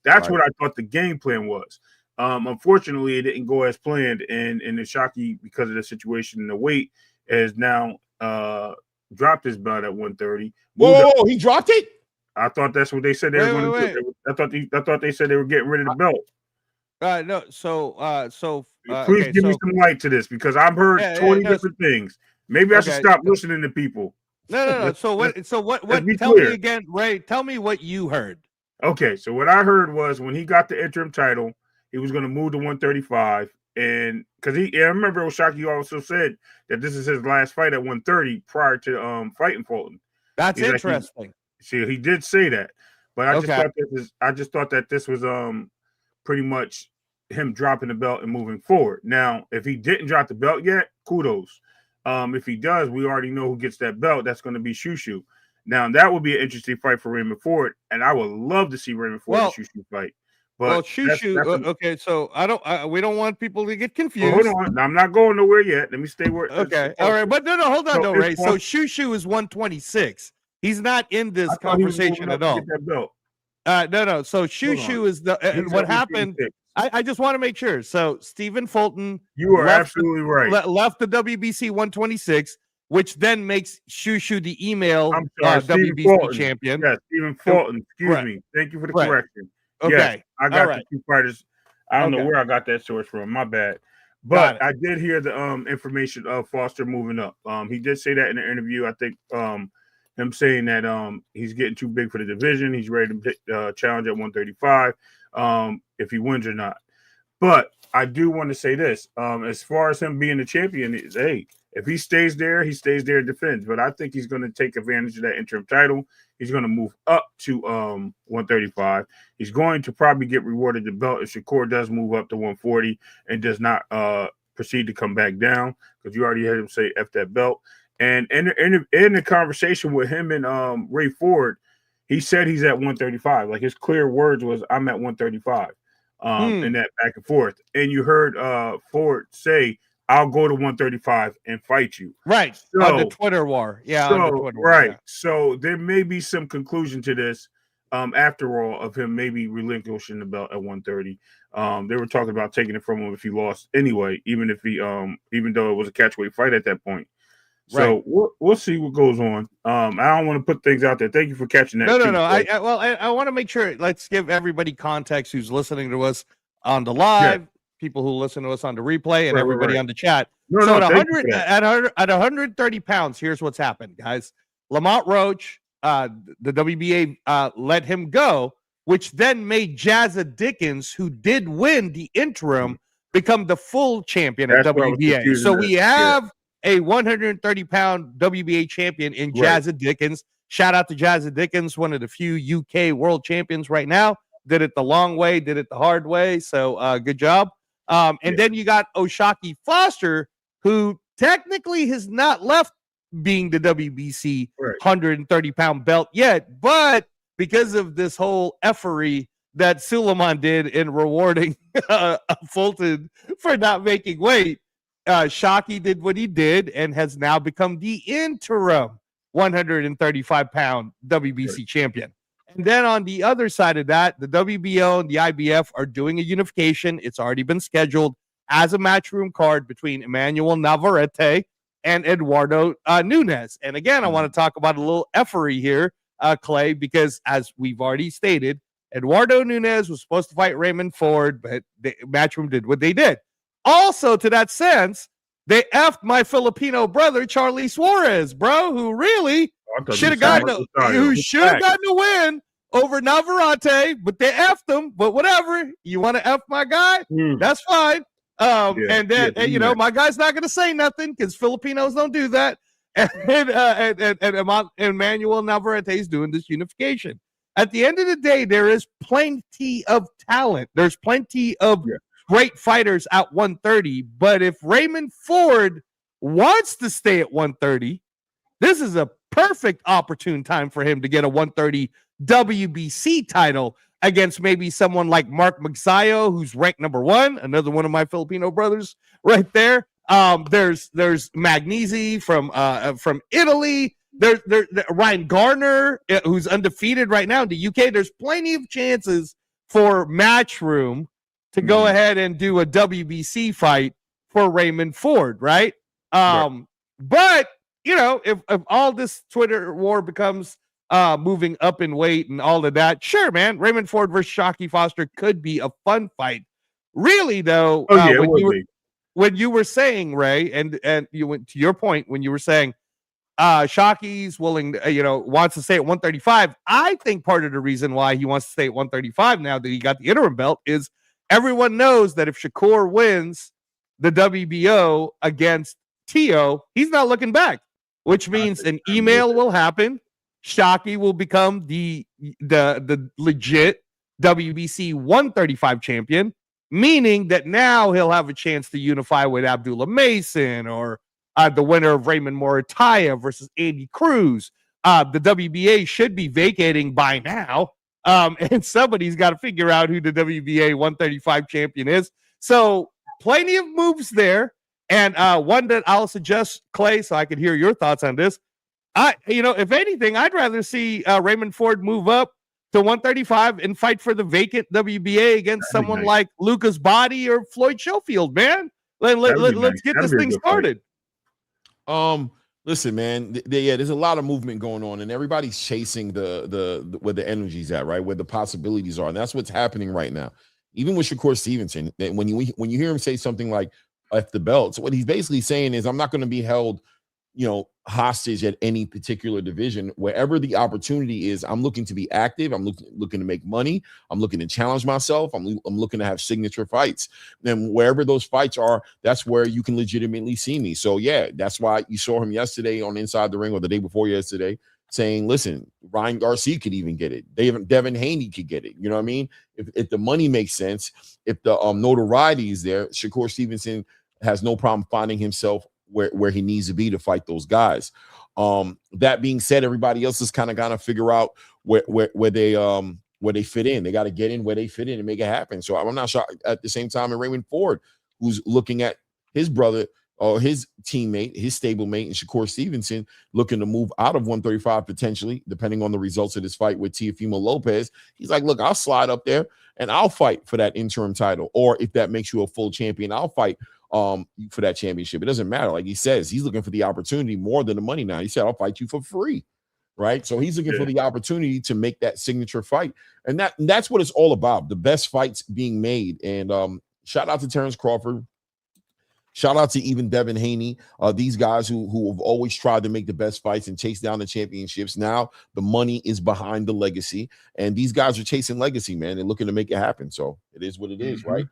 Speaker 3: That's what I thought the game plan was. Unfortunately, it didn't go as planned, and OSHAQUIE, because of the situation in the weight, has now dropped his belt at 130.
Speaker 2: Whoa, he dropped it?
Speaker 3: I thought that's what they said they were going to do. I thought they said they were getting rid of the belt.
Speaker 4: No, so
Speaker 3: please give me some light to this, because I've heard 20 different things. Maybe I should stop listening to people.
Speaker 4: No. So what? Tell me again, Ray. Tell me what you heard.
Speaker 3: Okay, so what I heard was when he got the interim title, he was going to move to 135, and because I remember OSHAQUIE also said that this is his last fight at 130 prior to fighting Fulton.
Speaker 4: That's interesting.
Speaker 3: He did say that, but I just thought that this was pretty much him dropping the belt and moving forward. Now, if he didn't drop the belt yet, kudos. If he does, we already know who gets that belt. That's going to be Shushu. Now, that would be an interesting fight for Raymond Ford, and I would love to see Raymond Ford and Shushu fight. But
Speaker 4: Shushu, okay, so we don't want people to get confused.
Speaker 3: Hold on, I'm not going nowhere yet. Let me stay where.
Speaker 4: Okay, all right, but no, hold on, Ray. So Shushu is 126. He's not in this conversation at all. No. So Shushu is what happened. I just want to make sure. So Stephen Fulton,
Speaker 3: you are absolutely right.
Speaker 4: Left the WBC 126, which then makes Shushu the email WBC
Speaker 3: Fulton.
Speaker 4: champion.
Speaker 3: Yeah, Stephen Fulton. Excuse me. Thank you for the correction.
Speaker 4: Okay,
Speaker 3: yes, I got the 2 fighters. I don't know where I got that source from. My bad. But I did hear the information of Foster moving up. He did say that in the interview. I think him saying that he's getting too big for the division. He's ready to challenge at 135 if he wins or not. But I do want to say this. As far as him being the champion, if he stays there, and defends. But I think he's going to take advantage of that interim title. He's going to move up to 135. He's going to probably get rewarded the belt if Shakur does move up to 140 and does not proceed to come back down, because you already heard him say F that belt. And in the conversation with him and Ray Ford, he said he's at 135. Like, his clear words was, I'm at 135 in that back and forth. And you heard Ford say, I'll go to 135 and fight you.
Speaker 4: Right. So, on the Twitter war. Yeah.
Speaker 3: So, right. Yeah. So there may be some conclusion to this. after all, of him maybe relinquishing the belt at 130. They were talking about taking it from him if he lost anyway, even if he even though it was a catchweight fight at that point. So we'll see what goes on. I don't want to put things out there. Thank you for catching that.
Speaker 4: No. I want to make sure. Let's give everybody context who's listening to us on the live, people who listen to us on the replay, and everybody on the chat. At 130 pounds, here's what's happened, guys. Lamont Roach, the WBA let him go, which then made Jazza Dickens, who did win the interim, become the full champion at WBA. So we have a 130-pound WBA champion in Jazza Dickens. Shout out to Jazza Dickens, one of the few UK world champions right now. Did it the long way, did it the hard way. So good job. And then you got OSHAQUIE Foster, who technically has not left being the WBC 130-pound belt yet, but because of this whole effery that Suleiman did in rewarding Fulton for not making weight, Shockey did what he did and has now become the interim 135-pound WBC champion. And then on the other side of that, the WBO and the IBF are doing a unification. It's already been scheduled as a matchroom card between Emmanuel Navarrete and Eduardo Nunes. And again, I want to talk about a little effery here, Clay, because as we've already stated, Eduardo Nunes was supposed to fight Raymond Ford, but the matchroom did what they did. Also, to that sense, they effed my Filipino brother, Charlie Suarez, bro, who really should have gotten a win over Navarrete, but they effed him. But whatever, you want to F my guy? That's fine. And then, my guy's not going to say nothing because Filipinos don't do that. And Emmanuel Navarrete is doing this unification. At the end of the day, there is plenty of talent. There's plenty of great fighters at 130. But if Raymond Ford wants to stay at 130, this is a perfect opportune time for him to get a 130 WBC title against maybe someone like Mark Magsayo, who's ranked number 1, another one of my Filipino brothers right there. There's Magnesi from Italy. There's Ryan Garner, who's undefeated right now in the UK. There's plenty of chances for Matchroom to go ahead and do a WBC fight for Raymond Ford, right? But, if all this Twitter war becomes moving up in weight and all of that, sure, man, Raymond Ford versus Shockey Foster could be a fun fight. Really, though, when you were saying, Ray, and you went to your point when you were saying Shockey's willing, wants to stay at 135. I think part of the reason why he wants to stay at 135 now that he got the interim belt is everyone knows that if Shakur wins the WBO against Teo, he's not looking back, which means an email will happen. Shockey will become the legit WBC 135 champion, meaning that now he'll have a chance to unify with Abdullah Mason or the winner of Raymond Morataya versus Andy Cruz. The WBA should be vacating by now, and somebody's got to figure out who the WBA 135 champion is. So plenty of moves there, and one that I'll suggest, Clay, so I can hear your thoughts on this. If anything, I'd rather see Raymond Ford move up to 135 and fight for the vacant WBA against someone like Lucas Body or Floyd Schofield, man. Let's get this thing started.
Speaker 2: Listen, man, there's a lot of movement going on, and everybody's chasing the where the energy's at, right? Where the possibilities are, and that's what's happening right now. Even with Shakur Stevenson, when you hear him say something like "F the belts," what he's basically saying is, "I'm not going to be held, hostage at any particular division. Wherever the opportunity is, I'm looking to be active. I'm looking to make money. I'm looking to challenge myself. I'm looking to have signature fights. And wherever those fights are, that's where you can legitimately see me." So yeah, that's why you saw him yesterday on Inside the Ring, or the day before yesterday, saying, "Listen, Ryan Garcia could even get it. Devin Haney could get it." You know what I mean? If the money makes sense, if the notoriety is there, Shakur Stevenson has no problem finding himself where he needs to be to fight those guys. That being said, everybody else is kind of gonna figure out where they fit in. They got to get in where they fit in and make it happen. So I'm not shocked at the same time, and Raymond Ford, who's looking at his brother his teammate, his stablemate, and Shakur Stevenson looking to move out of 135 potentially, depending on the results of this fight with Teofimo Lopez. He's like, look, I'll slide up there and I'll fight for that interim title. Or if that makes you a full champion, I'll fight for that championship. It doesn't matter. Like he says, he's looking for the opportunity more than the money now. He said, I'll fight you for free. Right. So he's looking for the opportunity to make that signature fight. And that's what it's all about. The best fights being made. And shout out to Terrence Crawford. Shout out to even Devin Haney, these guys who have always tried to make the best fights and chase down the championships. Now the money is behind the legacy, and these guys are chasing legacy, man. They're looking to make it happen. So it is what it is, right?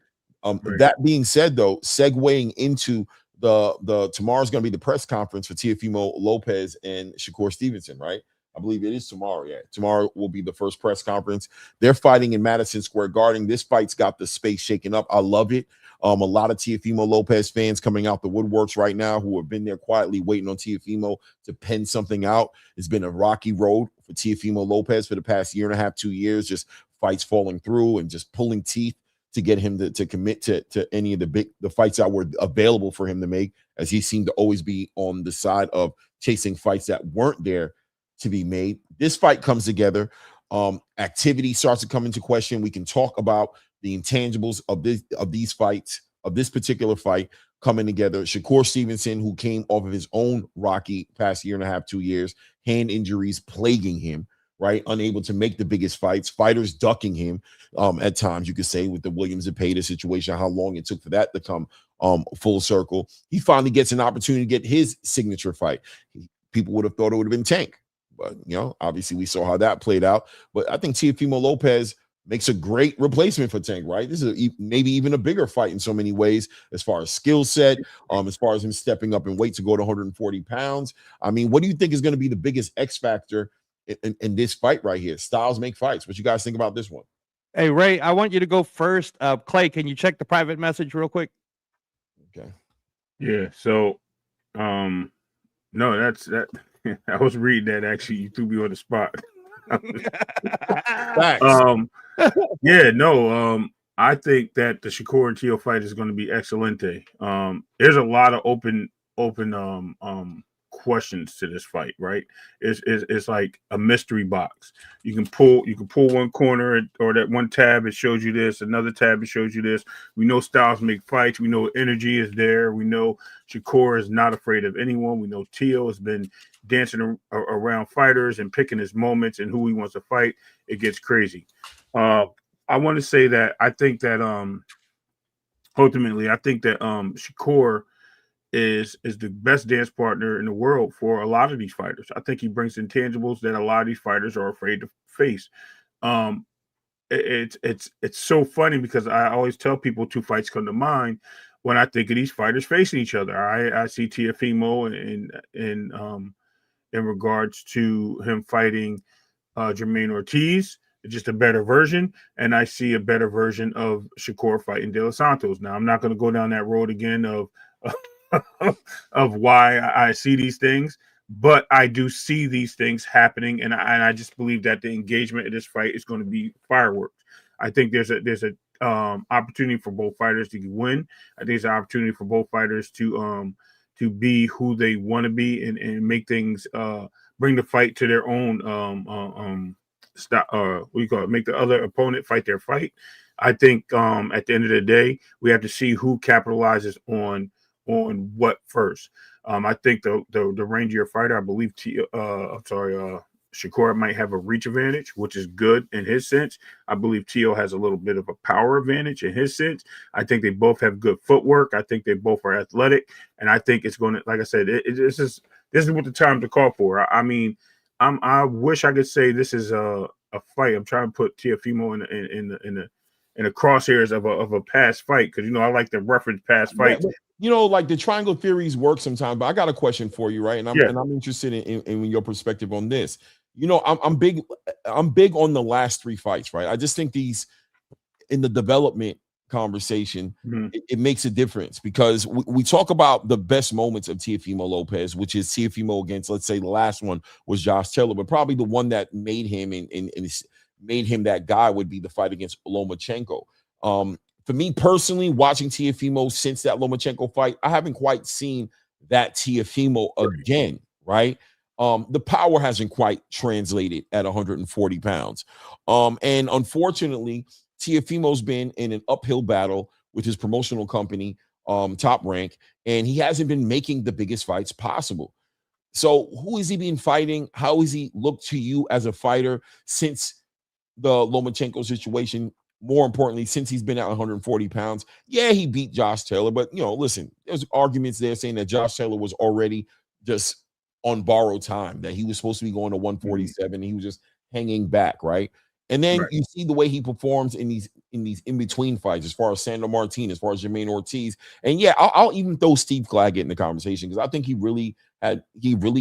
Speaker 2: That being said, though, segueing into the tomorrow's going to be the press conference for Teofimo Lopez and Shakur Stevenson, right? I believe it is tomorrow. Yeah, tomorrow will be the first press conference. They're fighting in Madison Square Garden. This fight's got the space shaken up. I love it. A lot of Teofimo Lopez fans coming out the woodworks right now who have been there quietly waiting on Teofimo to pen something out. It's been a rocky road for Teofimo Lopez for the past year and a half, 2 years, just fights falling through and just pulling teeth to get him to commit to any of the fights that were available for him to make, as he seemed to always be on the side of chasing fights that weren't there to be made. This fight comes together. Activity starts to come into question. We can talk about the intangibles of these fights, of this particular fight coming together. Shakur Stevenson, who came off of his own rocky past year and a half, 2 years, hand injuries plaguing him, right? Unable to make the biggest fights, fighters ducking him at times, you could say, with the Williams and Payda situation, how long it took for that to come full circle. He finally gets an opportunity to get his signature fight. People would have thought it would have been Tank, but, obviously we saw how that played out. But I think Teofimo Lopez makes a great replacement for Tank, right? This is maybe even a bigger fight in so many ways, as far as skill set, as far as him stepping up in weight to go to 140 pounds. I mean, what do you think is going to be the biggest X factor in this fight right here? Styles make fights. What you guys think about this one?
Speaker 4: Hey, Ray, I want you to go first. Clay, can you check the private message real quick?
Speaker 2: Okay.
Speaker 3: Yeah. So, no, that's that. I was reading that. Actually, you threw me on the spot. I think that the Shakur and Teo fight is going to be excelente. There's a lot of open questions to this fight, right? It's like a mystery box. You can pull one corner or that one tab, it shows you this, another tab, it shows you this. We know Styles make fights, we know energy is there, we know Shakur is not afraid of anyone, we know Teo has been dancing around fighters and picking his moments and who he wants to fight. It gets crazy. I want to say that I think that ultimately Shakur is the best dance partner in the world for a lot of these fighters. I think he brings intangibles that a lot of these fighters are afraid to face. It's so funny because I always tell people two fights come to mind when I think of these fighters facing each other. I see Teofimo in regards to him fighting Jermaine Ortiz, just a better version, and I see a better version of Shakur fighting De Los Santos. Now, I'm not going to go down that road again of why I see these things, but I do see these things happening, and I just believe that the engagement in this fight is going to be fireworks. I think there's a opportunity for both fighters to win. I think there's an opportunity for both fighters to be who they want to be and make things bring the fight to their own make the other opponent fight their fight. I think at the end of the day, we have to see who capitalizes on what first. I think the rangier fighter, I believe Shakur might have a reach advantage, which is good in his sense. I believe Teo has a little bit of a power advantage in his sense. I think they both have good footwork. I think they both are athletic, and I think it's going to, like I said, this is what the time to call for. I mean, I wish I could say this is a fight. I'm trying to put Teofimo in the crosshairs of a past fight because I like to reference past fights.
Speaker 2: Like the triangle theories work sometimes, but I got a question for you, right? And I'm interested in your perspective on this. I'm big on the last three fights, right? I just think these in the development conversation, it makes a difference because we talk about the best moments of Teofimo Lopez, which is Teofimo against, let's say the last one was Josh Taylor, but probably the one that made him and made him that guy would be the fight against Lomachenko. For me personally, watching Teofimo since that Lomachenko fight, I haven't quite seen that Teofimo again, right? The power hasn't quite translated at 140 pounds. And unfortunately, Teofimo's been in an uphill battle with his promotional company, Top Rank, and he hasn't been making the biggest fights possible. So who is he been fighting? How has he looked to you as a fighter since the Lomachenko situation? More importantly, since he's been at 140 pounds, yeah, he beat Josh Taylor. But, you know, listen, there's arguments there saying that Josh Taylor was already just on borrowed time, that he was supposed to be going to 147. And he was just hanging back, right? And then you see the way he performs in these in-between fights, as far as Sandor Martin, as far as Jermaine Ortiz. And yeah, I'll even throw Steve Claggett in the conversation, because I think he really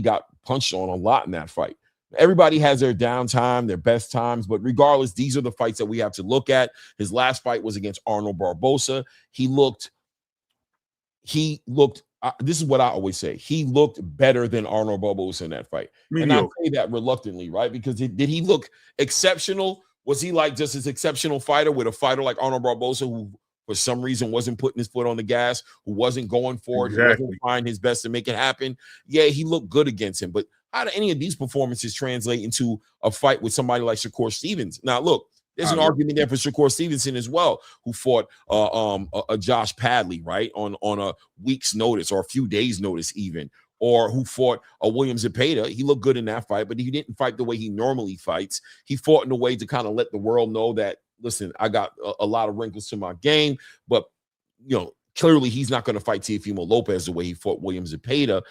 Speaker 2: got punched on a lot in that fight. Everybody has their downtime, their best times, but regardless, these are the fights that we have to look at. His last fight was against Arnold Barboza. He looked, this is what I always say, he looked better than Arnold Barboza in that fight. And I say that reluctantly, right? Because did he look exceptional? Was he like just an exceptional fighter with a fighter like Arnold Barboza, who for some reason wasn't putting his foot on the gas, who wasn't going for it, who wasn't trying his best to make it happen? Yeah, he looked good against him, but how do any of these performances translate into a fight with somebody like Shakur Stevenson? Now, look, there's an argument there for Shakur Stevenson as well, who fought a Josh Padley, right, on a week's notice or a few days' notice even, or who fought a William Zepeda. He looked good in that fight, but he didn't fight the way he normally fights. He fought in a way to kind of let the world know that, listen, I got a lot of wrinkles to my game, but, you know, clearly he's not going to fight Teofimo Lopez the way he fought William Zepeda.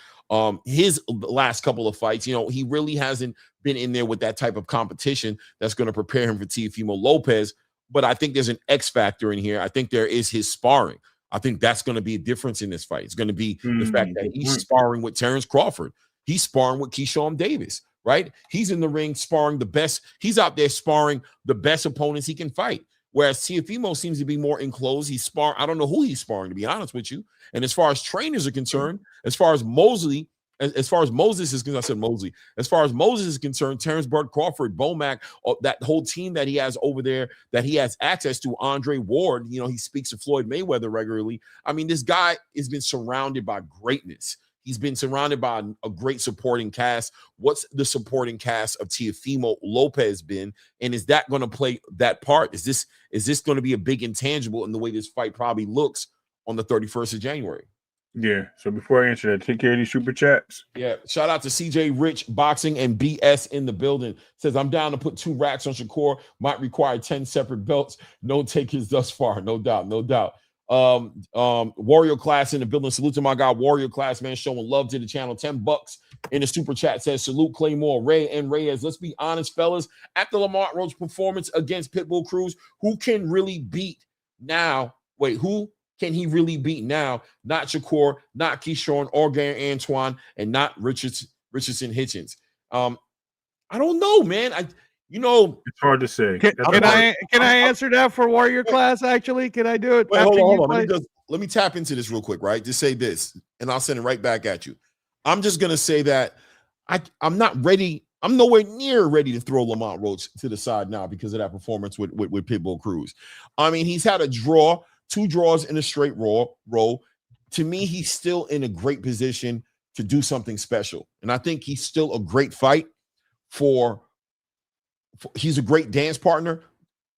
Speaker 2: His last couple of fights, you know, he really hasn't been in there with that type of competition that's going to prepare him for Teofimo Lopez. But I think there's an X factor in here. I think there is his sparring. I think that's going to be a difference in this fight. It's going to be the fact that he's sparring with Terrence Crawford. He's sparring with Keyshawn Davis, right? He's in the ring sparring the best. He's out there sparring the best opponents he can fight. Whereas Teofimo seems to be more enclosed. He's sparring. I don't know who he's sparring, to be honest with you. And as far as trainers are concerned, as far as Moses is concerned, I said Mosley. As far as Moses is concerned, Terrence Bud Crawford, Bomac, that whole team that he has over there, that he has access to, Andre Ward, you know, he speaks to Floyd Mayweather regularly. I mean, this guy has been surrounded by greatness. He's been surrounded by a great supporting cast. What's the supporting cast of Teofimo Lopez been? And is that going to play that part? Is this going to be a big intangible in the way this fight probably looks on the 31st of January?
Speaker 3: Yeah. So before I answer that, take care of these super chats.
Speaker 2: Yeah. Shout out to CJ Rich Boxing and BS in the building. Says, I'm down to put 2 racks on Shakur. Might require 10 separate belts. No takers thus far. No doubt. No doubt. Warrior Class in the building. Salute to my guy Warrior Class, man, showing love to the channel. $10 in the super chat. Says, salute Claymore, Ray, and Reyes. Let's be honest, fellas, after Lamont Roach's performance against Pitbull Cruz, who can really beat now? Wait, who can he really beat now? Not Shakur, not Keyshawn, or Gary Antoine, and not Richardson Hitchens. I don't know, man.
Speaker 3: It's hard to say.
Speaker 4: Can I answer that for Warrior Class? Actually, can I do it?
Speaker 2: Wait, hold on. Let me tap into this real quick, right? Just say this, and I'll send it right back at you. I'm just gonna say that I'm not ready. I'm nowhere near ready to throw Lamont Roach to the side now because of that performance with Pitbull Cruz. I mean, he's had a draw, 2 draws in a straight row. To me, he's still in a great position to do something special, and I think he's still a great fight he's a great dance partner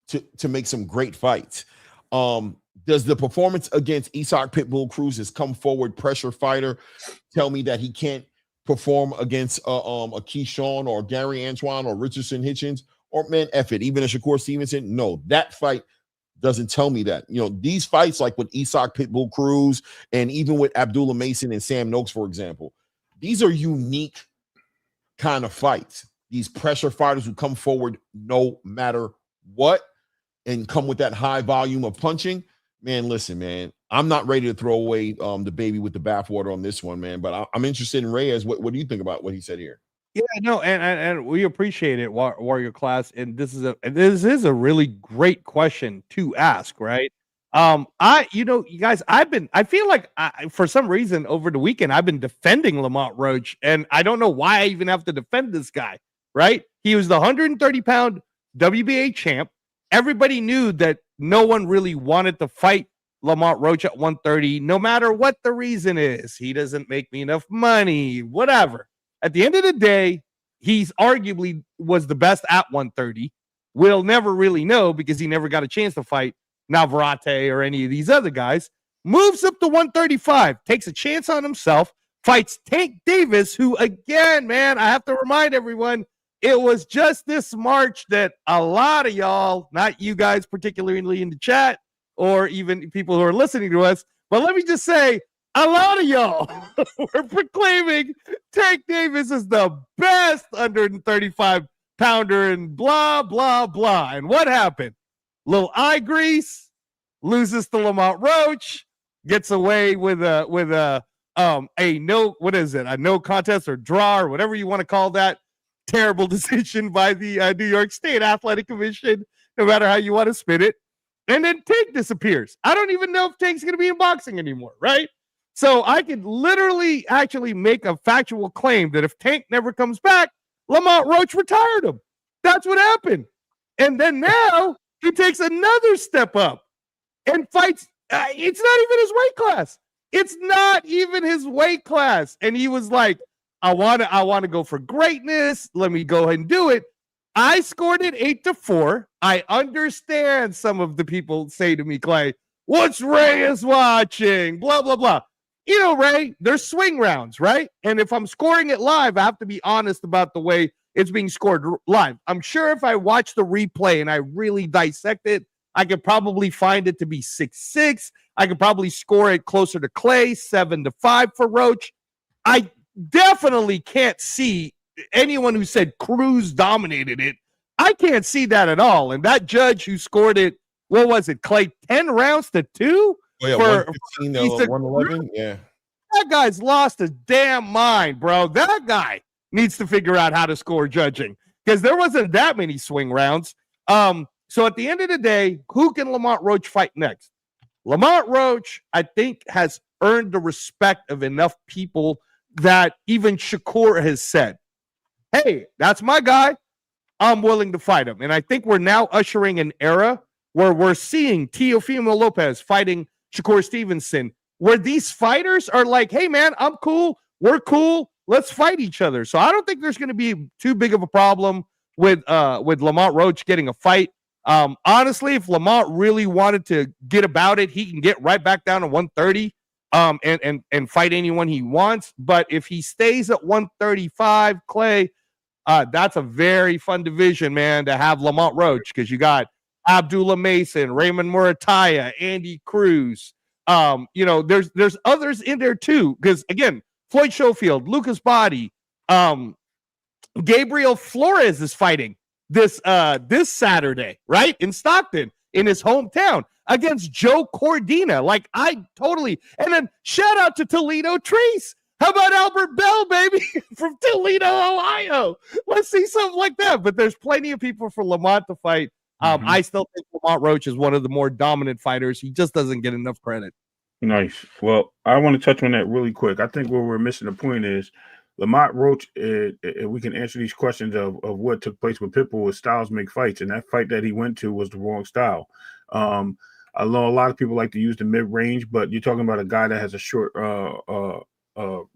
Speaker 2: to make some great fights. Does the performance against Isaac Pitbull Cruz, his come forward pressure fighter, tell me that he can't perform against a Keyshawn or Gary Antoine or Richardson Hitchens, or man, F it, even a Shakur Stevenson? No, that fight doesn't tell me that. You know, these fights like with Isaac Pitbull Cruz and even with Abdullah Mason and Sam Noakes, for example, these are unique kind of fights. These pressure fighters who come forward no matter what and come with that high volume of punching. Man, listen, man, I'm not ready to throw away the baby with the bathwater on this one, man. But I'm interested in Reyes. What do you think about what he said here?
Speaker 4: Yeah, no, and we appreciate it, Warrior Class. And this is a really great question to ask, right? You guys, I feel like for some reason over the weekend I've been defending Lamont Roach, and I don't know why I even have to defend this guy. Right? He was the 130-pound WBA champ. Everybody knew that no one really wanted to fight Lamont Roach at 130, no matter what the reason is. He doesn't make me enough money, whatever. At the end of the day, he's arguably was the best at 130. We'll never really know because he never got a chance to fight Navarrete or any of these other guys. Moves up to 135, takes a chance on himself, fights Tank Davis, who, again, man, I have to remind everyone, it was just this March that a lot of y'all, not you guys particularly in the chat, or even people who are listening to us, but let me just say, a lot of y'all were proclaiming Tank Davis is the best 135-pounder and blah, blah, blah. And what happened? Little eye grease, loses to Lamont Roach, gets away with a no contest or draw or whatever you want to call that terrible decision by the New York State Athletic Commission, no matter how you want to spin it. And then Tank disappears. I don't even know if Tank's going to be in boxing anymore, right? So I could literally actually make a factual claim that if Tank never comes back, Lamont Roach retired him. That's what happened. And then now he takes another step up and fights. It's not even his weight class. It's not even his weight class. And he was like, I want to go for greatness. Let me go ahead and do it. I scored it 8-4. I understand some of the people say to me, Clay, what's Ray is watching? Blah, blah, blah. You know, Ray, there's swing rounds, right? And if I'm scoring it live, I have to be honest about the way it's being scored live. I'm sure if I watch the replay and I really dissect it, I could probably find it to be 6-6. I could probably score it closer to Clay, 7-5 for Roach. I definitely can't see anyone who said Cruz dominated it. I can't see that at all. And that judge who scored it, what was it, Clay, 10 rounds to 2?
Speaker 2: Oh, yeah, 115 to 111. Yeah.
Speaker 4: That guy's lost his damn mind, bro. That guy needs to figure out how to score judging because there wasn't that many swing rounds. So at the end of the day, who can Lamont Roach fight next? Lamont Roach, I think, has earned the respect of enough people that even Shakur has said, hey, that's my guy. I'm willing to fight him. And I think we're now ushering an era where we're seeing Teofimo Lopez fighting Shakur Stevenson, where these fighters are like, hey, man, I'm cool. We're cool. Let's fight each other. So I don't think there's going to be too big of a problem with Lamont Roach getting a fight. Honestly, if Lamont really wanted to get about it, he can get right back down to 130 and fight anyone he wants. But if he stays at 135, Clay, that's a very fun division, man, to have Lamont Roach because you got Abdullah Mason, Raymond Murataya, Andy Cruz. There's others in there too because, again, Floyd Schofield, Lucas Body, Gabriel Flores is fighting this Saturday, right, in Stockton, in his hometown against Joe Cordina. Like, and then shout out to Toledo Treese. How about Albert Bell, baby, from Toledo, Ohio? Let's see something like that. But there's plenty of people for Lamont to fight. I still think Lamont Roach is one of the more dominant fighters. He just doesn't get enough credit.
Speaker 3: Nice. Well, I want to touch on that really quick. I think where we're missing the point is Lamont Roach, we can answer these questions of what took place with Pitbull with styles make fights, and that fight that he went to was the wrong style. I know a lot of people like to use the mid-range, but you're talking about a guy that has a short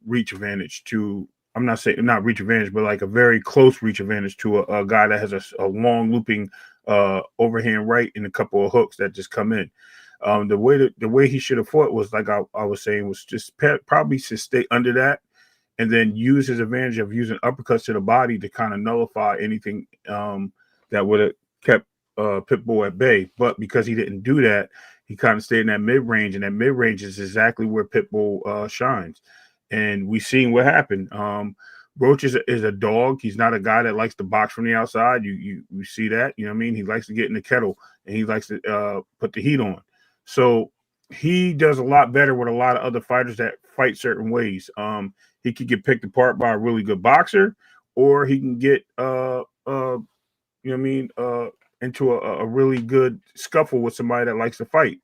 Speaker 3: reach advantage to – I'm not saying not reach advantage, but like a very close reach advantage to a guy that has a long looping overhand right and a couple of hooks that just come in. The way he should have fought was, like I was saying, was just probably to stay under that and then use his advantage of using uppercuts to the body to kind of nullify anything that would have kept Pitbull at bay. But because he didn't do that, he kind of stayed in that mid-range, and that mid-range is exactly where Pitbull shines. And we've seen what happened. Roach is a dog. He's not a guy that likes to box from the outside. You see that, you know what I mean? He likes to get in the kettle, and he likes to put the heat on. So he does a lot better with a lot of other fighters that fight certain ways. He could get picked apart by a really good boxer, or he can get into a really good scuffle with somebody that likes to fight.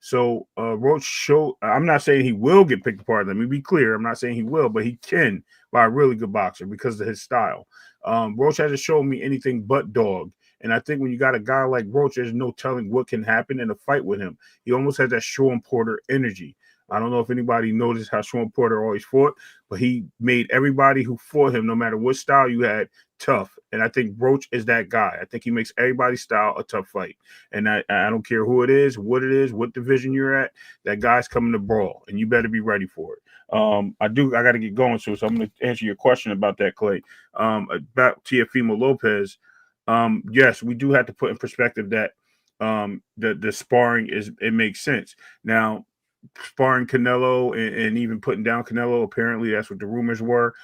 Speaker 3: So Roach I'm not saying he will get picked apart. Let me be clear. I'm not saying he will, but he can by a really good boxer because of his style. Roach hasn't shown me anything but dog. And I think when you got a guy like Roach, there's no telling what can happen in a fight with him. He almost has that Sean Porter energy. I don't know if anybody noticed how Sean Porter always fought, but he made everybody who fought him, no matter what style you had, tough. And I think Roach is that guy. I think he makes everybody's style a tough fight. And I don't care who it is, what division you're at, that guy's coming to brawl, and you better be ready for it. I got to get going soon, so I'm going to answer your question about that, Clay. About Teofimo Lopez. Yes, we do have to put in perspective that the sparring it makes sense. Now, sparring Canelo and even putting down Canelo, apparently that's what the rumors were.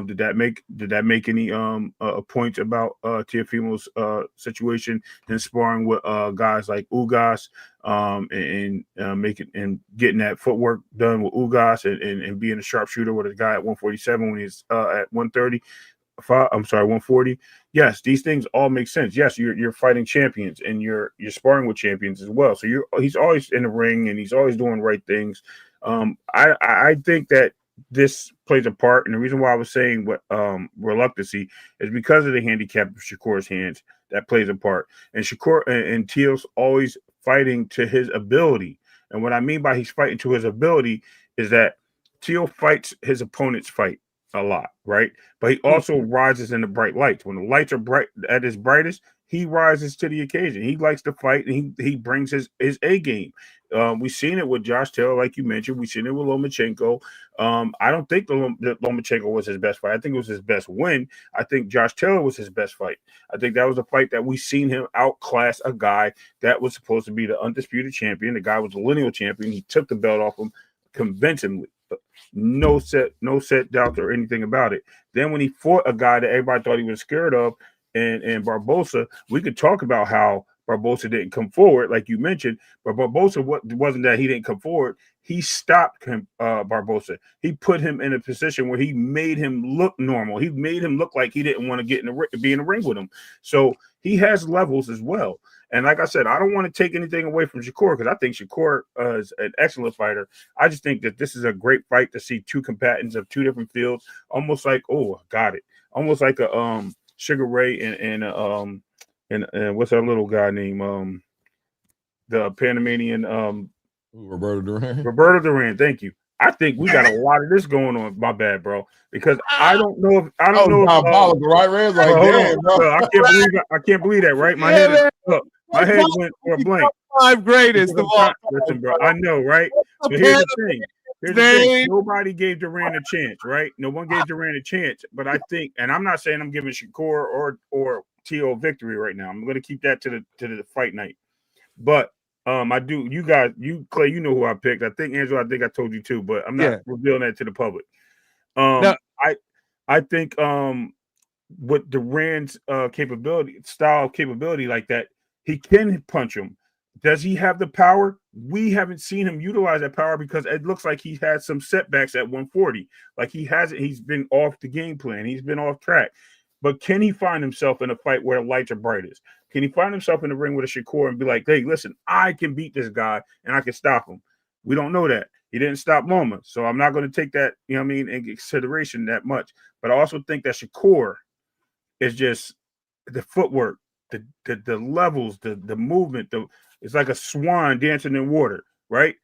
Speaker 3: Did that make any points about Teofimo's situation in sparring with guys like Ugas and getting that footwork done with Ugas and being a sharpshooter with a guy at 147 when he's at 130? 140. Yes, these things all make sense. Yes, you're fighting champions and you're sparring with champions as well. So he's always in the ring and he's always doing right things. I think that this plays a part, and the reason why I was saying what reluctancy is because of the handicap of Shakur's hands. That plays a part. And Shakur and Teo's always fighting to his ability. And what I mean by he's fighting to his ability is that Teo fights his opponent's fight a lot, right? But he also rises in the bright lights. When the lights are bright at his brightest, he rises to the occasion. He likes to fight, and he brings his A game. We've seen it with Josh Taylor, like you mentioned. We've seen it with Lomachenko. I don't think that Lomachenko was his best fight. I think it was his best win. I think Josh Taylor was his best fight. I think that was a fight that we seen him outclass a guy that was supposed to be the undisputed champion. The guy was the lineal champion. He took the belt off him convincingly. No set doubts or anything about it. Then when he fought a guy that everybody thought he was scared of, and Barbosa, we could talk about how Barbosa didn't come forward, like you mentioned. But Barbosa wasn't that he didn't come forward. He stopped Barbosa. He put him in a position where he made him look normal. He made him look like he didn't want to be in the ring with him. So he has levels as well. And like I said, I don't want to take anything away from Shakur because I think Shakur is an excellent fighter. I just think that this is a great fight to see two combatants of two different fields, almost like almost like a Sugar Ray and what's our little guy named the Panamanian
Speaker 2: Roberto Duran.
Speaker 3: Roberto Duran, thank you. I think we got a lot of this going on. My bad, bro. Because I don't know if
Speaker 2: right, Reds? Like, damn, bro.
Speaker 3: I can't believe that, right? My head went for a blank.
Speaker 4: 5 greatest of all.
Speaker 3: Listen, bro. I know, right? But here's the thing. Nobody gave Duran a chance, right? No one gave Duran a chance. But I think, and I'm not saying I'm giving Shakur or Teo victory right now. I'm going to keep that to the fight night. But I do. You guys, Clay, you know who I picked. I think Angelo. I think I told you too, but I'm not revealing that to the public. I think with Duran's style capability like that, he can punch him. Does he have the power? We haven't seen him utilize that power because it looks like he had some setbacks at 140. Like he's been off the game plan. He's been off track. But can he find himself in a fight where the lights are brightest? Can he find himself in the ring with a Shakur and be like, hey, listen, I can beat this guy and I can stop him? We don't know that. He didn't stop Loma. So I'm not going to take that, in consideration that much. But I also think that Shakur is just the footwork, the levels, the movement. It's like a swan dancing in water, right?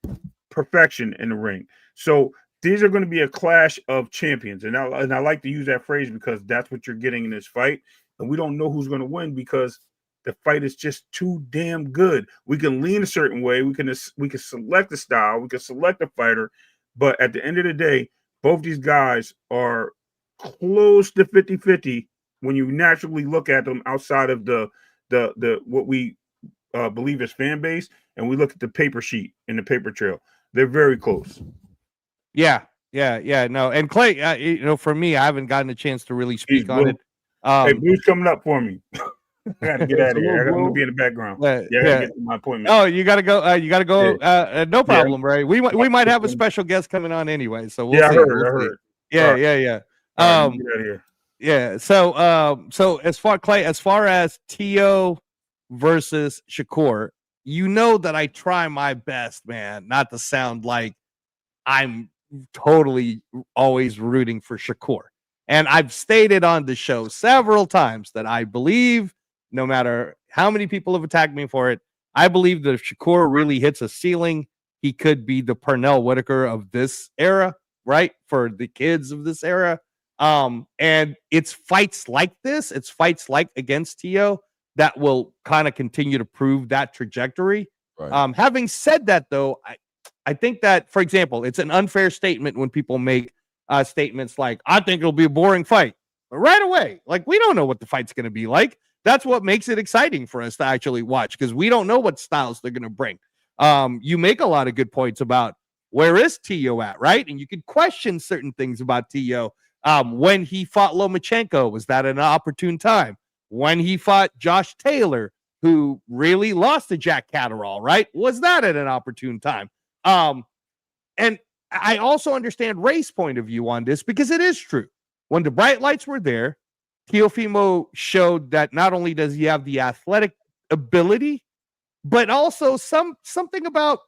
Speaker 3: Perfection in the ring. So these are going to be a clash of champions. And I like to use that phrase because that's what you're getting in this fight. And we don't know who's going to win because the fight is just too damn good. We can lean a certain way. We can select the style. We can select the fighter. But at the end of the day, both these guys are close to 50-50 when you naturally look at them outside of the what we believe is fan base, and we look at the paper sheet and the paper trail. They're very close.
Speaker 4: Yeah. No, and Clay, for me, I haven't gotten a chance to really speak on it.
Speaker 3: Hey, Blue's coming up for me. I gotta get out of here. I'm gonna be in the background. I gotta get to my appointment.
Speaker 4: Oh, you gotta go. No problem, Ray. We might have a special guest coming on anyway. So we'll see.
Speaker 3: I heard.
Speaker 4: Yeah.
Speaker 3: Get out of here.
Speaker 4: Yeah. So as far as Teo versus Shakur, that I try my best, man, not to sound like I'm totally always rooting for Shakur. And I've stated on the show several times that I believe no matter how many people have attacked me for it. I believe that if Shakur really hits a ceiling, he could be the Pernell Whitaker of this era, right? For the kids of this era. And it's fights like this, it's fights like against Tio that will kind of continue to prove that trajectory. Right. Having said that, though, I think that, for example, it's an unfair statement when people make statements like, I think it'll be a boring fight. But right away, like, we don't know what the fight's going to be like. That's what makes it exciting for us to actually watch, because we don't know what styles they're going to bring. You make a lot of good points about where is Tio at, right? And you could question certain things about Tio. When he fought Lomachenko, was that an opportune time? When he fought Josh Taylor, who really lost to Jack Catterall, right? Was that at an opportune time? And I also understand Ray's point of view on this, because it is true. When the bright lights were there, Teofimo showed that not only does he have the athletic ability, but also something about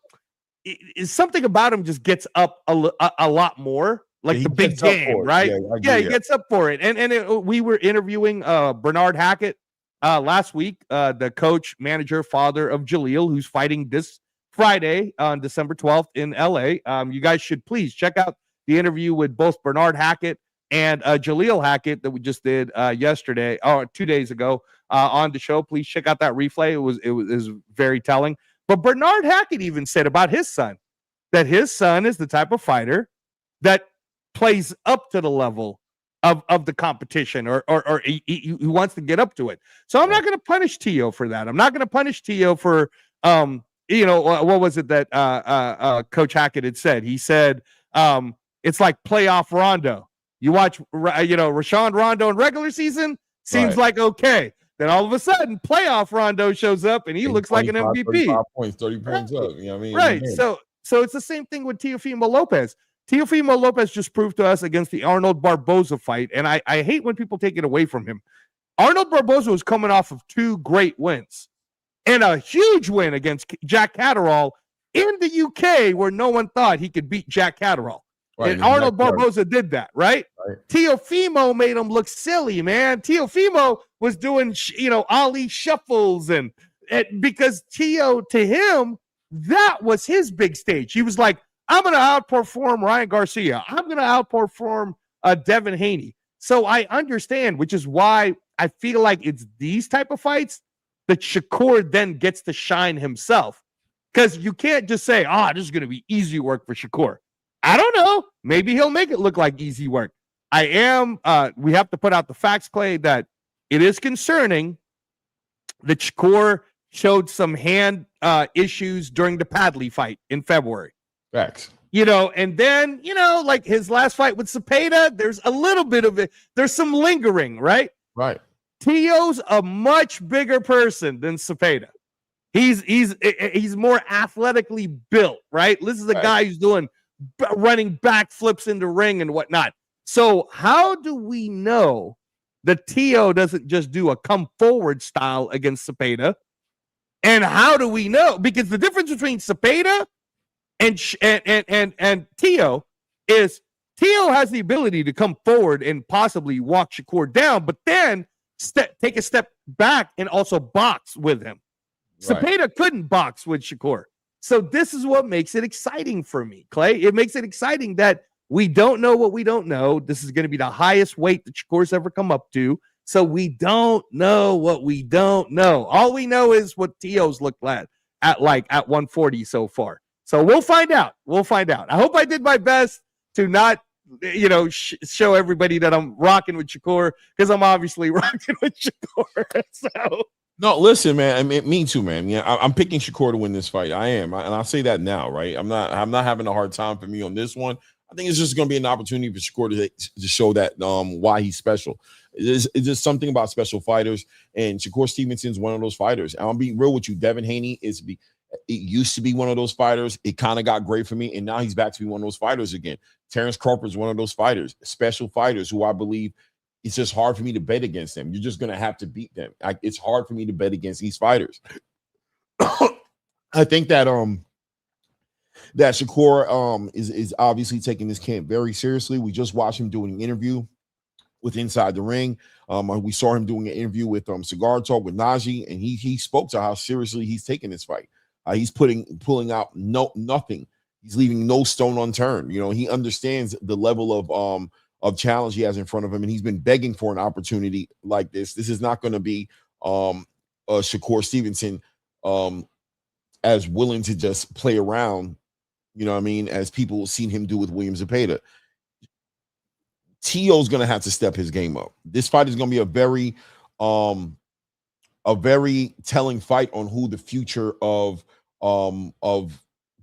Speaker 4: him just gets up a lot more, like the big game, right? Yeah, he gets up for it. And we were interviewing Bernard Hackett last week, the coach, manager, father of Jaleel, who's fighting this Friday on December 12th in LA. You guys should please check out the interview with both Bernard Hackett and Jaleel Hackett that we just did yesterday or 2 days ago on the show. Please check out that replay. It was very telling. But Bernard Hackett even said about his son that his son is the type of fighter that plays up to the level of the competition, or he wants to get up to it. So I'm not going to punish Tio for that. I'm not going to punish Tio for what was it that Coach Hackett had said? He said it's like playoff Rondo. You watch, Rashawn Rondo in regular season, seems like okay. Then all of a sudden, playoff Rondo shows up and he looks like an MVP.
Speaker 2: 35 points, 30 points up. You know what I mean?
Speaker 4: Right. So it's the same thing with Teofimo Lopez. Teofimo Lopez just proved to us against the Arnold Barboza fight, and I hate when people take it away from him. Arnold Barboza was coming off of 2 great wins and a huge win against Jack Catterall in the UK, where no one thought he could beat Jack Catterall. Right, and Arnold Barboza did that, right? Teofimo made him look silly, man. Teofimo was doing, Ali shuffles, and because Tio, to him, that was his big stage. He was like, I'm going to outperform Ryan Garcia. I'm going to outperform Devin Haney. So I understand, which is why I feel like it's these type of fights that Shakur then gets to shine himself. Because you can't just say, this is going to be easy work for Shakur. I don't know. Maybe he'll make it look like easy work. We have to put out the facts, Clay, that it is concerning that Shakur showed some hand issues during the Padley fight in February.
Speaker 2: Facts.
Speaker 4: And then, like his last fight with Cepeda, there's a little bit of it. There's some lingering, right?
Speaker 2: Right.
Speaker 4: Tio's a much bigger person than Cepeda. He's more athletically built, right? This is a guy who's running backflips in the ring and whatnot. So how do we know that Tio doesn't just do a come forward style against Cepeda? And how do we know? Because the difference between Cepeda and Tio is Tio has the ability to come forward and possibly walk Shakur down, but then take a step back and also box with him. Right. Cepeda couldn't box with Shakur. So this is what makes it exciting for me, Clay. It makes it exciting that we don't know what we don't know. This is going to be the highest weight that Shakur's ever come up to. So we don't know what we don't know. All we know is what Tio's looked at 140 so far. So we'll find out. I hope I did my best to not, show everybody that I'm rocking with Shakur, because I'm obviously rocking with Shakur. So.
Speaker 2: No, listen, man. I mean, me too, man. Yeah, I'm picking Shakur to win this fight. I am, and I'll say that now, right? I'm not having a hard time for me on this one. I think it's just going to be an opportunity for Shakur to show that why he's special. It's just something about special fighters, and Shakur Stevenson's one of those fighters. And I'll be real with you. Devin Haney it used to be one of those fighters. It kind of got great for me, and now he's back to be one of those fighters again. Terrence Crawford's one of those fighters, special fighters who I believe. It's just hard for me to bet against them. You're just going to have to beat them. It's hard for me to bet against these fighters. I think that that Shakur is obviously taking this camp very seriously. We just watched him doing an interview with Inside the Ring. We saw him doing an interview with Cigar Talk with Najee, and he spoke to how seriously he's taking this fight. He's pulling out nothing. He's leaving no stone unturned. You know, he understands the level of challenge he has in front of him, and he's been begging for an opportunity like this. This is not going to be Shakur Stevenson as willing to just play around, you know what I mean, as people seen him do with William Zepeda. Teo's going to have to step his game up. This fight is going to be a very telling fight on who the future of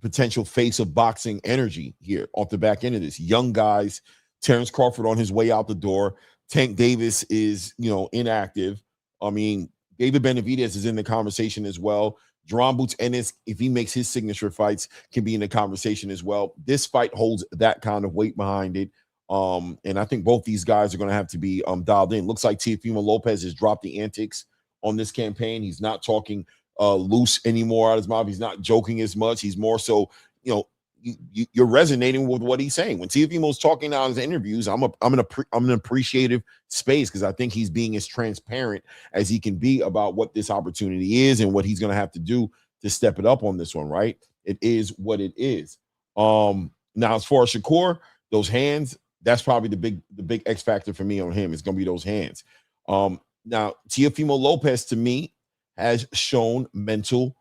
Speaker 2: potential face of boxing energy here off the back end of this. Young guys, Terrence Crawford on his way out the door. Tank Davis is, you know, inactive. I mean, David Benavidez is in the conversation as well. Jerron Boots Ennis, if he makes his signature fights, can be in the conversation as well. This fight holds that kind of weight behind it. And I think both these guys are going to have to be dialed in. Looks like Teofimo Lopez has dropped the antics on this campaign. He's not talking loose anymore out of his mouth. He's not joking as much. He's more so, you know, you're resonating with what he's saying. When Teofimo's talking out in his interviews, I'm in an appreciative space because I think he's being as transparent as he can be about what this opportunity is and what he's going to have to do to step it up on this one, right? It is what it is. Now, as far as Shakur, those hands, that's probably the big X factor for me on him. It's going to be those hands. Now, Teofimo Lopez, to me, has shown mental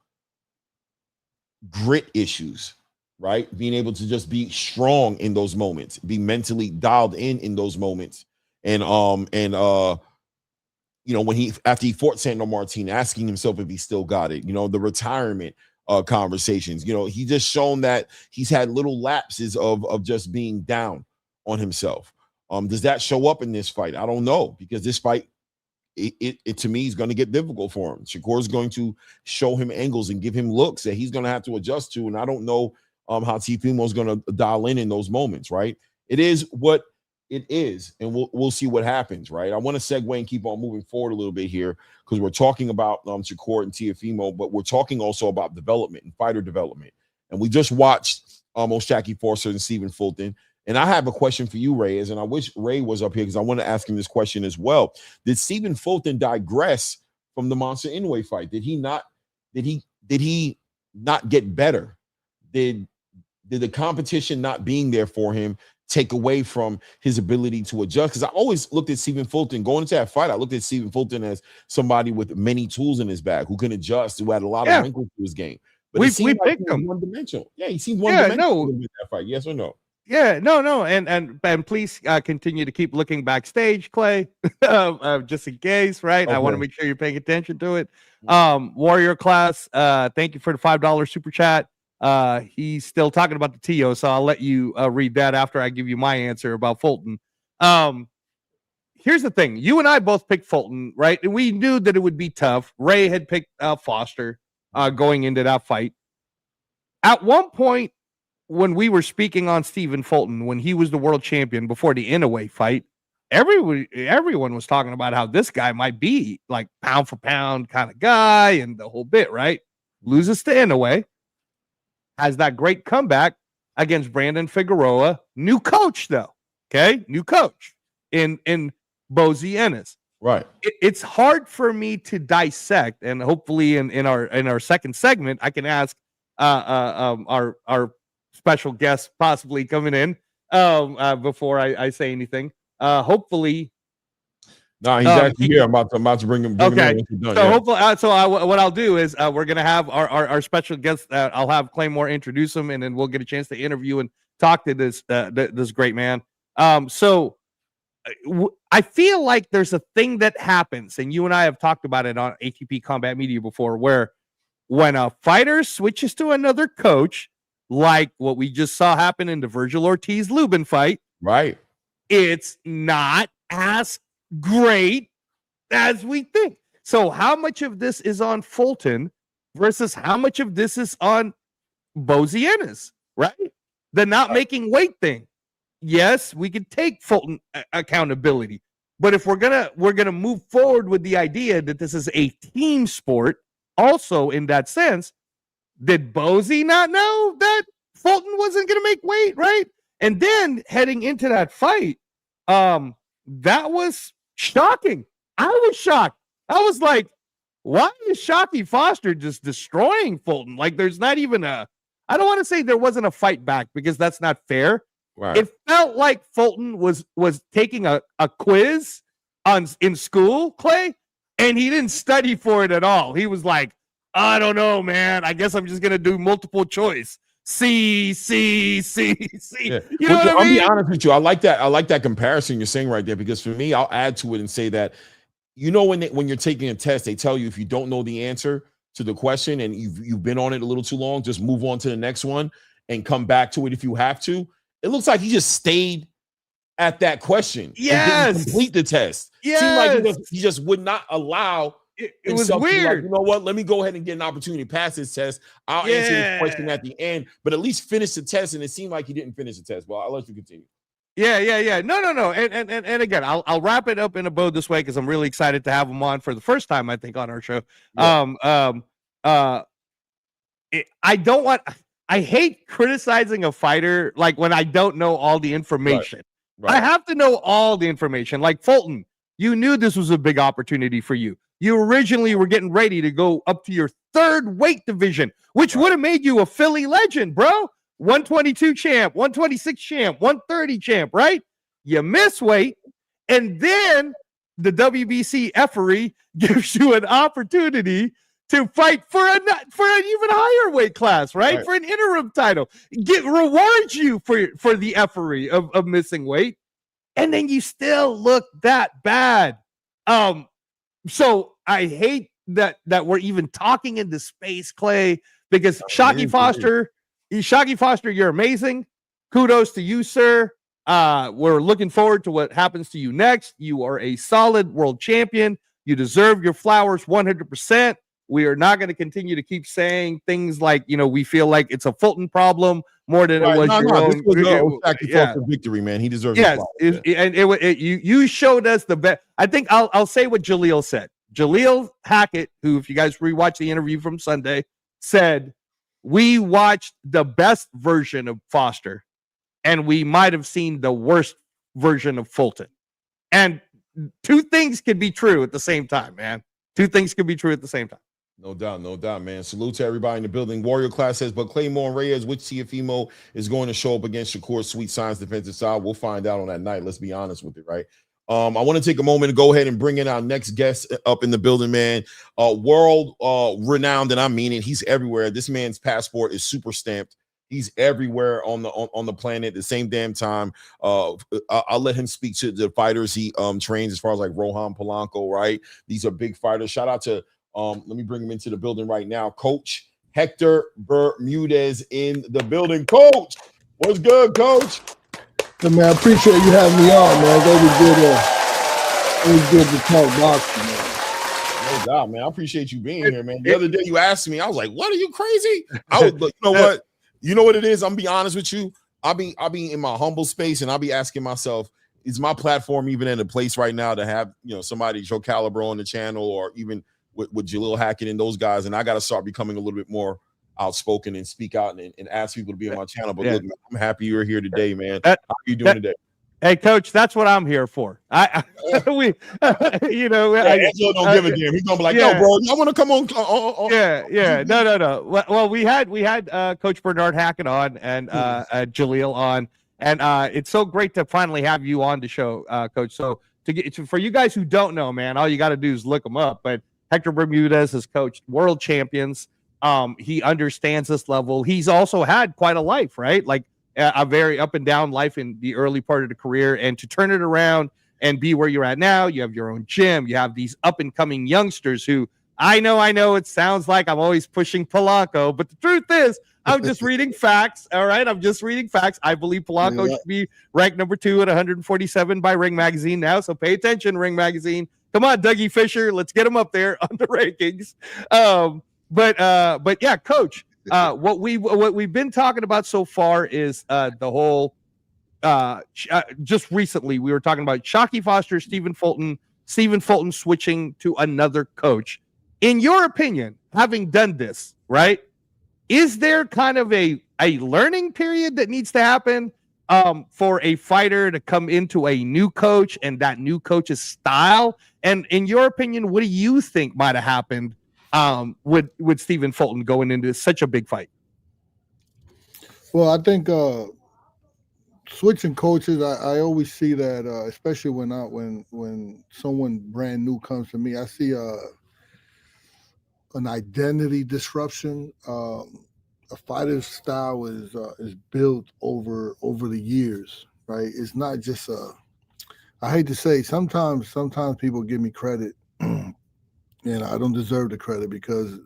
Speaker 2: grit issues, right? Being able to just be strong in those moments, be mentally dialed in those moments. And you know, when after he fought Sandro Martin, asking himself if he still got it, you know, the retirement conversations, you know, he just shown that he's had little lapses of just being down on himself. Does that show up in this fight? I don't know, because this fight, it to me is going to get difficult for him. Shakur is going to show him angles and give him looks that he's going to have to adjust to, and I don't know how Teofimo is going to dial in those moments, right? It is what it is, and we'll see what happens, right? I want to segue and keep on moving forward a little bit here because we're talking about Shakur and Teofimo, but we're talking also about development and fighter development. And we just watched OSHAQUIE Forster and Stephen Fulton. And I have a question for you, Reyes, and I wish Ray was up here because I want to ask him this question as well. Did Stephen Fulton digress from the Monster Inoue fight? Did he not get better? Did the competition not being there for him take away from his ability to adjust? Because I always looked at Stephen Fulton going into that fight. I looked at Stephen Fulton as somebody with many tools in his bag who can adjust, who had a lot of wrinkles to his game. But
Speaker 4: we picked him
Speaker 2: one-dimensional. Yeah, he seems one-dimensional in that fight. Yes or no?
Speaker 4: Yeah, no, and please continue to keep looking backstage, Clay, just in case, right? Okay. I want to make sure you're paying attention to it. Warrior Class, thank you for the $5 super chat. He's still talking about the TO, so I'll let you read that after I give you my answer about Fulton. Here's the thing. You and I both picked Fulton, right? And we knew that it would be tough. Ray had picked Foster going into that fight. At one point, when we were speaking on Stephen Fulton, when he was the world champion before the Inoue fight, everyone was talking about how this guy might be like pound for pound kind of guy and the whole bit, right? Loses to Inoue, has that great comeback against Brandon Figueroa. New coach, though, okay? New coach in Bozy Ennis.
Speaker 2: Right.
Speaker 4: It's hard for me to dissect, and hopefully in our second segment, I can ask our special guest possibly coming in before I say anything. Hopefully.
Speaker 2: No, he's actually here. I'm about to bring him.
Speaker 4: Okay.
Speaker 2: Him in.
Speaker 4: So hopefully, what I'll do is we're gonna have our special guest. I'll have Claymore introduce him, and then we'll get a chance to interview and talk to this great man. So I feel like there's a thing that happens, and you and I have talked about it on ATP Combat Media before, where when a fighter switches to another coach, like what we just saw happen in the Virgil Ortiz-Lubin fight,
Speaker 2: right?
Speaker 4: It's not as great as we think. So how much of this is on Fulton versus how much of this is on Bozy Ennis, right? The not making weight thing. Yes, we can take Fulton accountability, but if we're gonna move forward with the idea that this is a team sport, also in that sense, did Bozy not know that Fulton wasn't gonna make weight, right? And then heading into that fight, that was shocking. I was shocked. I was like, why is Shockey Foster just destroying Fulton? Like, there's not even I don't want to say there wasn't a fight back because that's not fair.
Speaker 2: Right.
Speaker 4: It felt like Fulton was taking a quiz in school, Clay, and he didn't study for it at all. He was like, I don't know, man. I guess I'm just going to do multiple choice. C.
Speaker 2: Yeah.
Speaker 4: You know what I mean?
Speaker 2: I'll be honest with you. I like that comparison you're saying right there, because for me, I'll add to it and say that, you know, when you're taking a test, they tell you if you don't know the answer to the question and you've been on it a little too long, just move on to the next one and come back to it if you have to. It looks like he just stayed at that question.
Speaker 4: Yes.
Speaker 2: And didn't complete the test.
Speaker 4: Yes.
Speaker 2: Seemed like he just would not allow
Speaker 4: it was weird.
Speaker 2: Like, you know what? Let me go ahead and get an opportunity to pass this test. I'll answer this question at the end, but at least finish the test. And it seemed like he didn't finish the test. Well, I'll let you continue.
Speaker 4: Yeah. No. And again, I'll wrap it up in a bow this way because I'm really excited to have him on for the first time, I think, on our show. Yeah. I hate criticizing a fighter like when I don't know all the information. Right. I have to know all the information. Like Fulton, you knew this was a big opportunity for you. You originally were getting ready to go up to your third weight division, which would have made you a Philly legend, bro. 122 champ, 126 champ, 130 champ, right? You miss weight, and then the WBC effery gives you an opportunity to fight for an even higher weight class, right? For an interim title. Rewards you for the effery of missing weight, and then you still look that bad. So I hate that we're even talking in this space, Clay, because Shockey Foster, you're amazing. Kudos to you, sir. We're looking forward to what happens to you next. You are a solid world champion. You deserve your flowers 100%. We are not going to continue to keep saying things like, you know, we feel like it's a Fulton problem more than it was your own.
Speaker 2: This was a victory, man. He deserves
Speaker 4: it. And you showed us the best. I think I'll say what Jaleel said. Jaleel Hackett, who, if you guys rewatch the interview from Sunday, said, we watched the best version of Foster, and we might have seen the worst version of Fulton. And two things can be true at the same time, man. Two things can be true at the same time.
Speaker 2: No doubt, man. Salute to everybody in the building. Warrior Class says, but Claymore and Reyes, which Teofimo is going to show up against Shakur Sweet Science defensive side? We'll find out on that night. Let's be honest with it, right? I want to take a moment to go ahead and bring in our next guest up in the building, man. World renowned, and I mean it. He's everywhere. This man's passport is super stamped. He's everywhere on the planet at the same damn time. I'll let him speak to the fighters he trains, as far as like Rohan Polanco, right? These are big fighters. Shout out to let me bring him into the building right now. Coach Hector Bermudez in the building. Coach, what's good, Coach?
Speaker 5: So, man, I appreciate you having me on, man. It was good to talk boxing, man.
Speaker 2: No doubt, man. I appreciate you being here, man. The other day you asked me, I was like, "What, are you crazy?" I was like, you know what it is? I'm gonna be honest with you. I'll be in my humble space, and I'll be asking myself, is my platform even in a place right now to have, you know, somebody Joe Calibro on the channel, or even with Jaleel Hackett and those guys? And I got to start becoming a little bit more outspoken and speak out and ask people to be on my channel. But look, man, I'm happy you're here today, man. How are you doing today?
Speaker 4: Hey, Coach, that's what I'm here for.
Speaker 2: Joe don't give a damn. He's gonna be like, "Yo, bro, I want to come on."
Speaker 4: No. Well, we had Coach Bernard Hackett on and Jaleel on, and it's so great to finally have you on the show, Coach. So for you guys who don't know, man, all you got to do is look him up. But Hector Bermudez has coached world champions. He understands this level. He's also had quite a life, right? Like a very up and down life in the early part of the career, and to turn it around and be where you're at now. You have your own gym. You have these up and coming youngsters who I know it sounds like I'm always pushing Polanco, but the truth is I'm just reading facts. All right. I'm just reading facts. I believe Polanco should be ranked number 2 at 147 by Ring Magazine now. So pay attention, Ring Magazine. Come on, Dougie Fisher. Let's get him up there on the rankings. But yeah, Coach, what we've been talking about so far is the whole just recently we were talking about Shockey Foster, Stephen Fulton switching to another coach. In your opinion, having done this, right, is there kind of a learning period that needs to happen? for a fighter to come into a new coach and that new coach's style? And in your opinion, what do you think might have happened with Stephen Fulton going into such a big fight?
Speaker 5: Well, I think switching coaches, I always see that, especially when someone brand new comes to me, I see an identity disruption. A fighter's style is built over the years, right? It's not just I hate to say, sometimes people give me credit, and I don't deserve the credit, because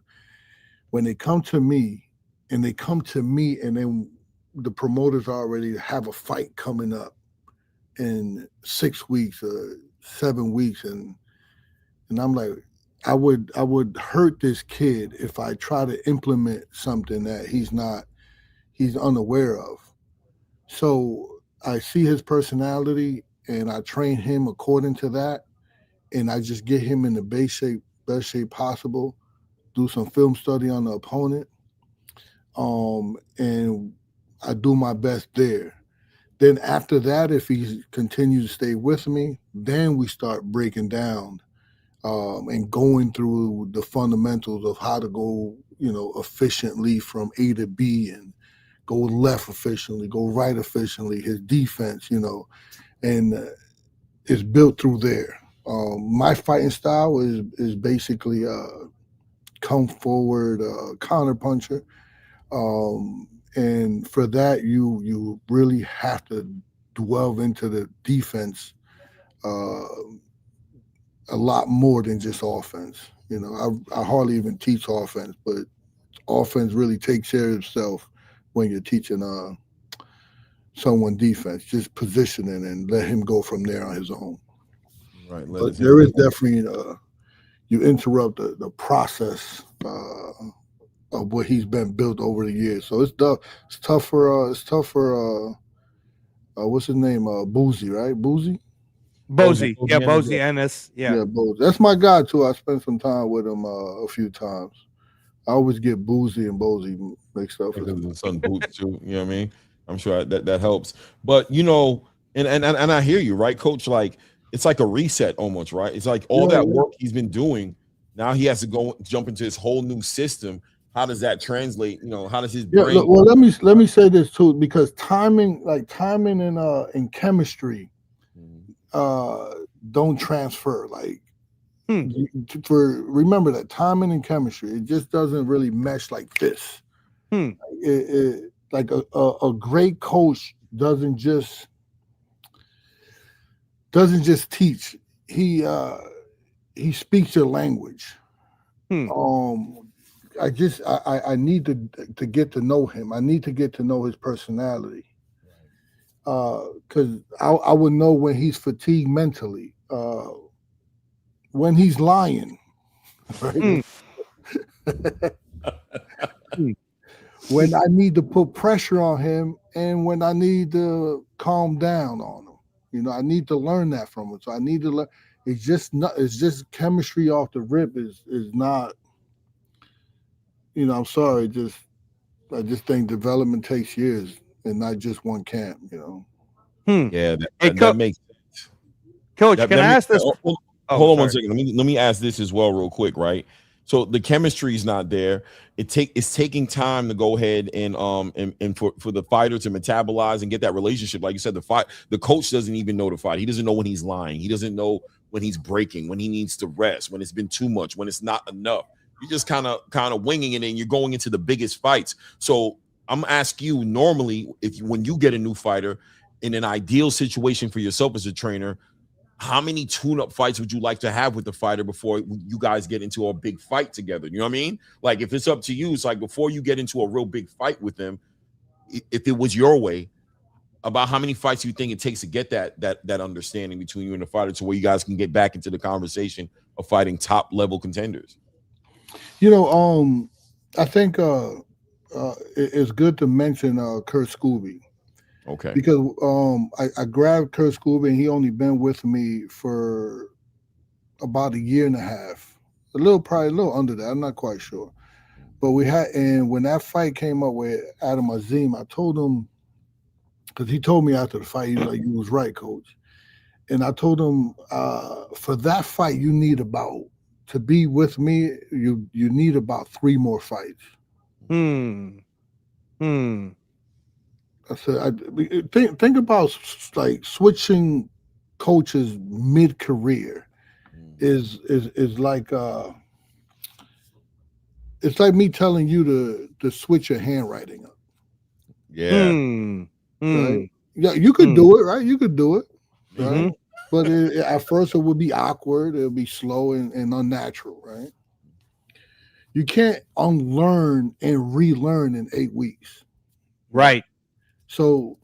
Speaker 5: when they come to me, and then the promoters already have a fight coming up in 6 weeks or 7 weeks, and I'm like, I would hurt this kid if I try to implement something that he's unaware of. So I see his personality and I train him according to that, and I just get him in the best shape possible, do some film study on the opponent, and I do my best there. Then after that, if he continues to stay with me, then we start breaking down and going through the fundamentals of how to go, efficiently from A to B, and go left efficiently, go right efficiently, his defense, and it's built through there. My fighting style is basically come forward counter puncher. And for that, you really have to delve into the defense a lot more than just offense. I hardly even teach offense, but offense really takes care of itself when you're teaching someone defense, just positioning and let him go from there on his own.
Speaker 2: Right.
Speaker 5: But there is definitely you interrupt the process of what he's been built over the years. So it's tough for what's his name? Boozy, right? Boozy?
Speaker 4: Bozy. Yeah, Bozy Ennis. Yeah.
Speaker 5: Yeah, Bozy. That's my guy too. I spent some time with him a few times. I always get Boozy and Bozy mixed up.
Speaker 2: Because of the son boots too. You know what I mean? I'm sure that helps. But and I hear you, right, Coach? Like, it's like a reset almost, right? It's like all that work he's been doing, now he has to jump into this whole new system. How does that translate? How does his brain?
Speaker 5: Look, well, let me say this too, because timing in chemistry don't transfer. Like, remember that timing and chemistry, it just doesn't really mesh like this. Like a great coach doesn't just teach. He speaks your language. I need to get to know him. I need to get to know his personality. Because I would know when he's fatigued mentally, when he's lying, right? When I need to put pressure on him, and when I need to calm down on him. I need to learn that from him. So I need to learn. It's just chemistry off the rip is not. I'm sorry. I just think development takes years and not just one camp.
Speaker 2: Yeah, that makes sense.
Speaker 4: Coach, can I ask this?
Speaker 2: Hold on 1 second. Let me ask this as well, real quick, right? So the chemistry is not there. It's taking time to go ahead and for the fighter to metabolize and get that relationship. Like you said, the coach doesn't even know the fight. He doesn't know when he's lying. He doesn't know when he's breaking, when he needs to rest, when it's been too much, when it's not enough. You're just kind of winging it, and you're going into the biggest fights. So I'm asking you, normally, when you get a new fighter in an ideal situation for yourself as a trainer, how many tune-up fights would you like to have with the fighter before you guys get into a big fight together? You know what I mean? Like, if it's up to you, it's like before you get into a real big fight with them, if it was your way, about how many fights do you think it takes to get that understanding between you and the fighter to where you guys can get back into the conversation of fighting top-level contenders?
Speaker 5: I think it's good to mention Kurt Scooby.
Speaker 2: Okay.
Speaker 5: Because I grabbed Kurt Scooby, and he only been with me for about a year and a half. Probably a little under that. I'm not quite sure. But and when that fight came up with Adam Azim, I told him because he told me after the fight, he was like, "You was right, coach." And I told him, for that fight, you need to be with me. You need about 3 more fights. I said, think about like switching coaches mid-career is like it's like me telling you to switch your handwriting up.
Speaker 2: Yeah.
Speaker 5: Right? Yeah, you could do it, right? You could do it, right? But at first it would be awkward, it'll be slow and unnatural, right? You can't unlearn and relearn in 8 weeks.
Speaker 4: Right.
Speaker 5: So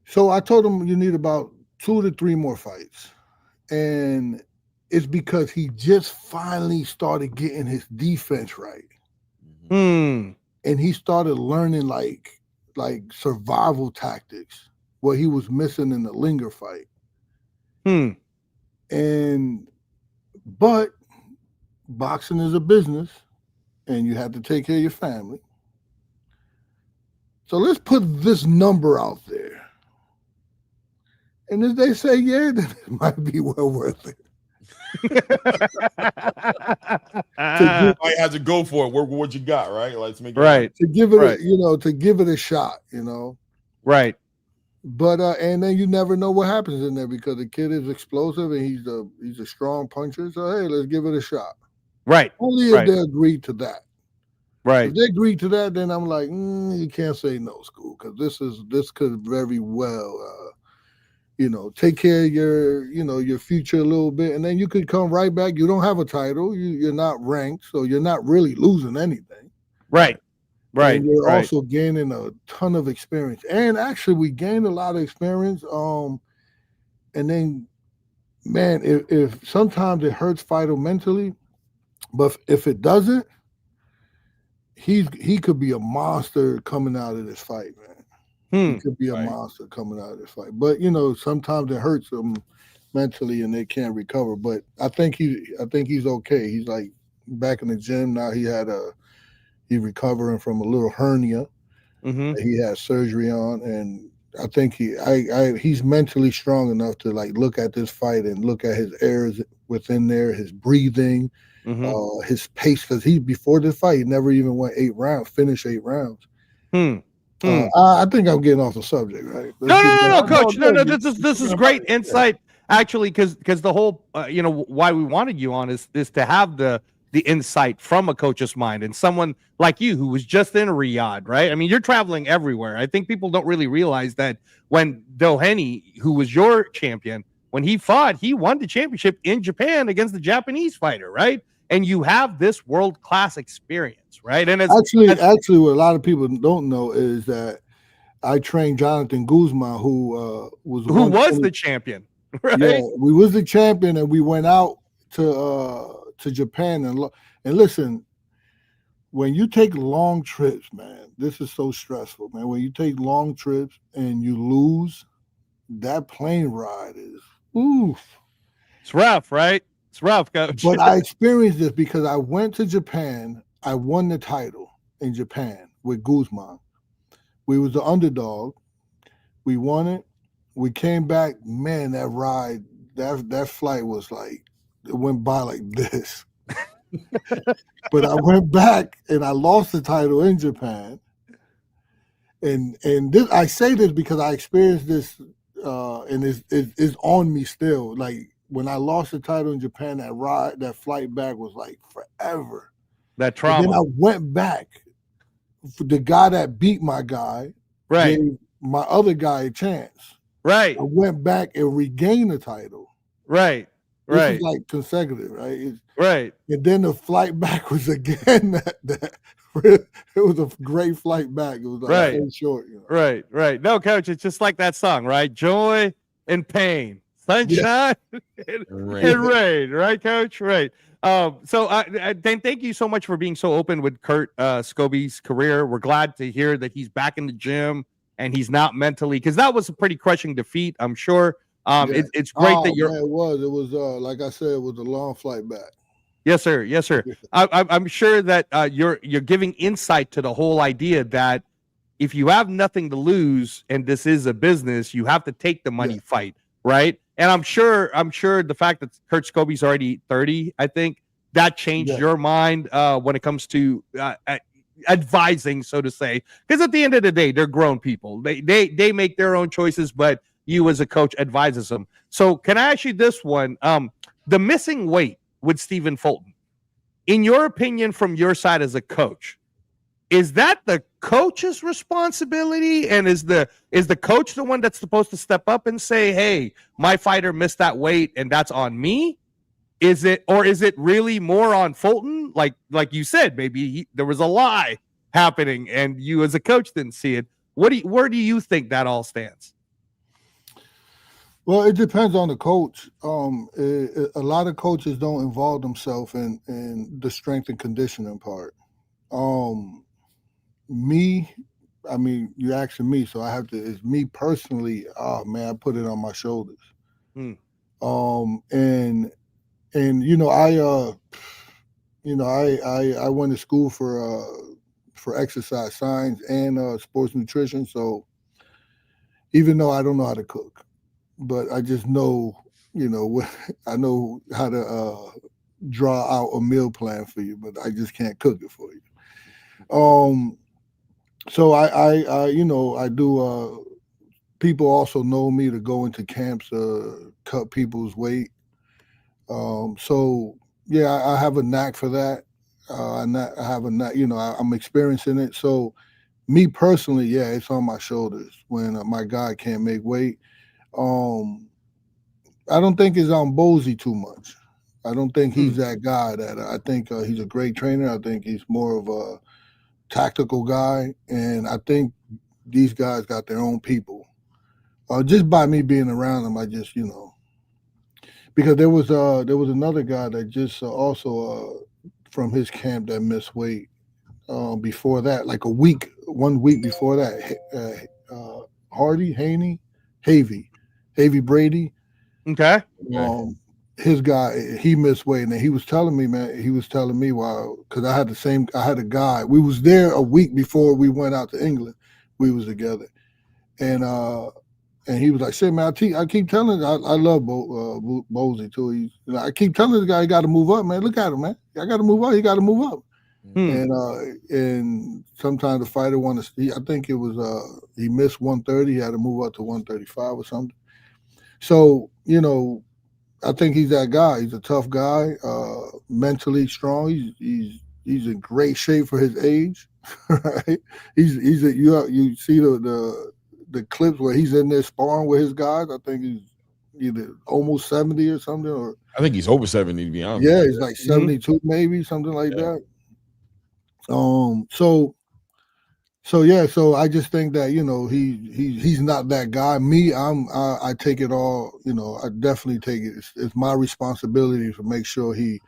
Speaker 5: so I told him you need about 2 to 3 more fights. And it's because he just finally started getting his defense right. And he started learning like survival tactics, what he was missing in the Linger fight. But boxing is a business and you have to take care of your family. So let's put this number out there. And if they say, yeah, then it might be well worth it.
Speaker 2: I had to go for it. Work with what you got, right? Let's make it
Speaker 4: right.
Speaker 5: To give it, to give it a shot,
Speaker 4: Right.
Speaker 5: But and then you never know what happens in there because the kid is explosive and he's a strong puncher. So hey, let's give it a shot.
Speaker 4: Right.
Speaker 5: Only if they agree to that.
Speaker 4: Right.
Speaker 5: If they agree to that, then I'm like, you can't say no, school, because this could very well, take care of your future a little bit, and then you could come right back. You don't have a title. You're not ranked, so you're not really losing anything.
Speaker 4: Right. Right.
Speaker 5: And you're also gaining a ton of experience. And actually, we gained a lot of experience. And then, man, if sometimes it hurts Fido mentally, but if it doesn't, he could be a monster coming out of this fight, man. He could be a monster coming out of this fight. But sometimes it hurts them mentally and they can't recover. But I think he's okay. He's like back in the gym now. He's recovering from a little hernia. That he had surgery on, and I think he's mentally strong enough to like look at this fight and look at his errors within there, his breathing, his pace, because before this fight he never even went 8 rounds, finished 8 rounds. I think I'm getting off the subject, right?
Speaker 4: No, Coach. No. This is great insight, actually, because the whole why we wanted you on is to have the insight from a coach's mind and someone like you who was just in Riyadh, right? I mean, you're traveling everywhere. I think people don't really realize that when HANEY, who was your champion, when he fought, he won the championship in Japan against the Japanese fighter, right? And you have this world-class experience, right? And
Speaker 5: actually, what a lot of people don't know is that I trained Jonathan Guzman, who was
Speaker 4: the champion, right?
Speaker 5: Yeah, we was the champion, and we went out to Japan and listen. When you take long trips, man, this is so stressful, man. When you take long trips and you lose, that plane ride is oof.
Speaker 4: It's rough, right? It's rough, Coach.
Speaker 5: But I experienced this because I went to Japan. I won the title in Japan with Guzman. We was the underdog. We won it. We came back. Man, that ride, that flight was like, it went by like this. But I went back and I lost the title in Japan. And this, I say this because I experienced this, and it's on me still. Like when I lost the title in Japan, that flight back was like forever.
Speaker 4: That trauma.
Speaker 5: And then I went back. The guy that beat my guy gave my other guy a chance.
Speaker 4: Right.
Speaker 5: I went back and regained the title.
Speaker 4: Right.
Speaker 5: This is like consecutive, right?
Speaker 4: Right.
Speaker 5: And then the flight back was again that it was a great flight back. It was like so short.
Speaker 4: Right. No, Coach, it's just like that song, right? Joy and pain, sunshine and rain, right, Coach? Right. So thank you so much for being so open with Kurt Scobie's career. We're glad to hear that he's back in the gym and he's not mentally, because that was a pretty crushing defeat, I'm sure. It's great that you're.
Speaker 5: Man, it was like I said, it was a long flight back.
Speaker 4: Yes, sir. Yes, sir. I'm sure that you're giving insight to the whole idea that if you have nothing to lose and this is a business, you have to take the money fight, right? And I'm sure the fact that Kurt Scobie's already 30, I think that changed your mind when it comes to advising, so to say, because at the end of the day, they're grown people. They make their own choices, but you as a coach advises them. So can I ask you this one? The missing weight with Stephen Fulton, in your opinion, from your side as a coach, is that the coach's responsibility? And is the coach the one that's supposed to step up and say, hey, my fighter missed that weight and that's on me? Is it really more on Fulton? Like you said, maybe there was a lie happening and you as a coach didn't see it. Where do you think that all stands?
Speaker 5: Well, it depends on the coach. A lot of coaches don't involve themselves in the strength and conditioning part. I mean, you're asking me, so I have to. It's me personally. Oh man, I put it on my shoulders. And I went to school for exercise science and sports nutrition. So even though I don't know how to cook, but I just know, I know how to draw out a meal plan for you, but I just can't cook it for you. So I do. People also know me to go into camps, cut people's weight. So yeah, I have a knack for that. I have a knack. I'm experiencing it. So me personally, yeah, it's on my shoulders when my guy can't make weight. I don't think it's on Bozy too much. I don't think he's that guy. I think he's a great trainer. I think he's more of a tactical guy, and I think these guys got their own people. Just by me being around them, I just because there was another guy that just also from his camp that missed weight before that, like 1 week before that. HANEY Brady.
Speaker 4: Okay.
Speaker 5: His guy, he missed weight, and he was telling me, man, because I had a guy. We was there a week before we went out to England. We was together, and he was like, "Shit, man, I keep telling. I love Bozy too. I keep telling the guy he got to move up, man. Look at him, man. I got to move up. He got to move up." And sometimes the fighter I think it was he missed 130. He had to move up to 135 or something. So I think he's that guy. He's a tough guy, mentally strong. He's in great shape for his age, right? You see the clips where he's in there sparring with his guys. I think he's either almost 70 or something, or
Speaker 2: I think he's over 70 to be honest.
Speaker 5: Yeah, he's like 72 maybe, something like that. So I just think that he's not that guy. Me, I take it all. I definitely take it. It's my responsibility to make sure he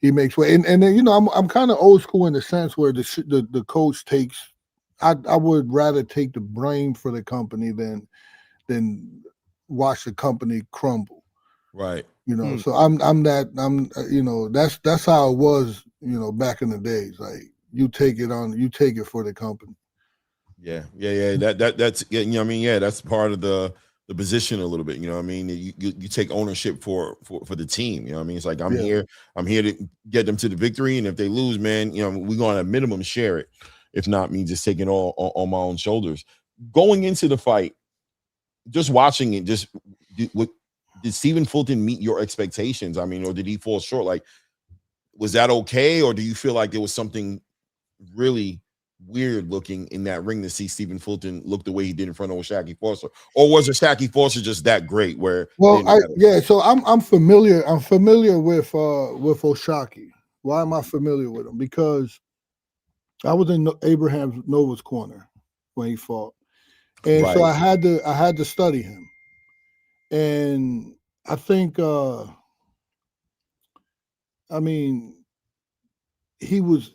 Speaker 5: makes weight. And then I'm kind of old school in the sense where the coach takes. I would rather take the blame for the company than watch the company crumble.
Speaker 2: Right.
Speaker 5: So that's how it was. Back in the days, like you take it for the company.
Speaker 2: Yeah. That's that's part of the position a little bit. You take ownership for the team. It's like I'm here to get them to the victory, and if they lose, man, we're going to at minimum share it. If not, me just taking it all on my own shoulders. Going into the fight, just watching it, did Stephen Fulton meet your expectations? Or did he fall short? Like, was that okay, or do you feel like there was something really weird looking in that ring to see Stephen Fulton look the way he did in front of Oshaki Foster, or was Oshaki Foster just that great?
Speaker 5: So I'm familiar with Oshaki. Why am I familiar with him? Because I was in Abraham Nova's corner when he fought, and so I had to study him, and I think he was.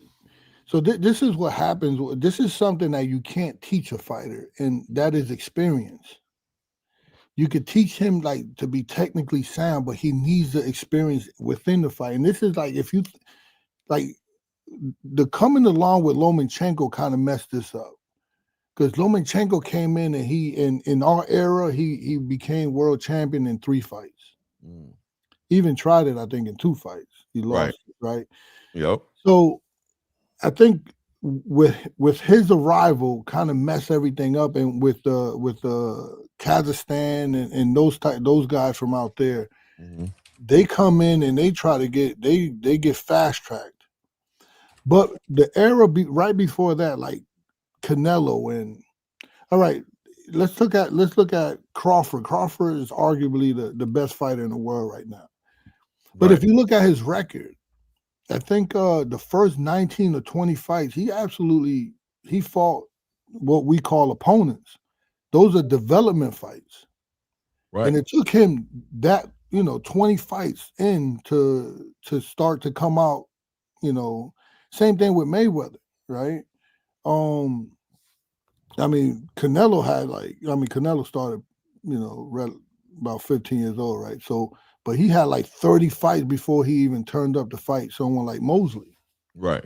Speaker 5: So this is what happens. This is something that you can't teach a fighter, and that is experience. You could teach him to be technically sound, but he needs the experience within the fight. And this is like if like the coming along with Lomachenko kind of messed this up. Because Lomachenko came in and in our era, he became world champion in 3 fights. He even tried it, I think, in 2 fights. He lost, right?
Speaker 2: Yep.
Speaker 5: So I think with his arrival, kind of messed everything up, and with the Kazakhstan and those guys from out there, they come in and they try to get fast tracked. But the era right before that, like Canelo and all right, let's look at Crawford. Crawford is arguably the best fighter in the world right now. But if you look at his record, I think the first 19 or 20 fights, he fought what we call opponents. Those are development fights. Right. And it took him that, 20 fights in to start to come out, same thing with Mayweather, right? I mean, Canelo started, about 15 years old, right? So, but he had like 30 fights before he even turned up to fight someone like Mosley.
Speaker 2: Right.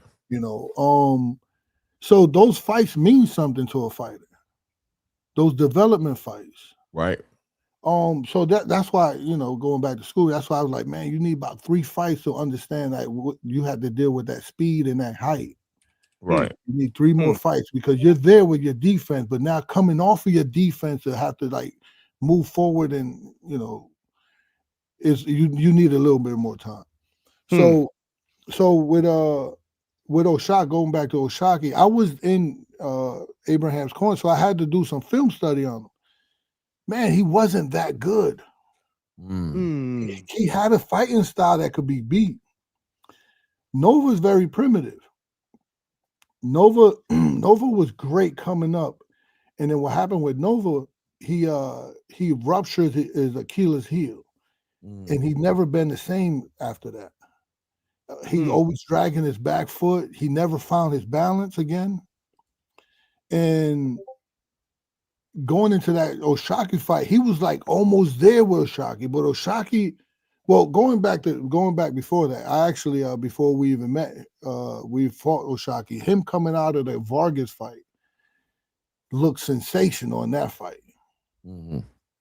Speaker 5: So those fights mean something to a fighter. Those development fights.
Speaker 2: Right.
Speaker 5: So that's why, going back to school, that's why I was like, man, you need about 3 fights to understand that you have to deal with that speed and that height.
Speaker 2: Right.
Speaker 5: You need 3 more fights because you're there with your defense, but now coming off of your defense to have to like move forward and, you need a little bit more time. So with OSHAQUIE, going back to OSHAQUIE, I was in Abraham's corner, so I had to do some film study on him. Man, he wasn't that good. He had a fighting style that could be beat. Nova's very primitive. Nova was great coming up, and then what happened with Nova? He ruptured his Achilles heel, and he'd never been the same after that. He always dragging his back foot. He never found his balance again. And going into that OSHAQUIE fight, he was like almost there with OSHAQUIE, but OSHAQUIE, well, going back before that, I actually before we even met, we fought OSHAQUIE. Him coming out of the Vargas fight looked sensational in that fight.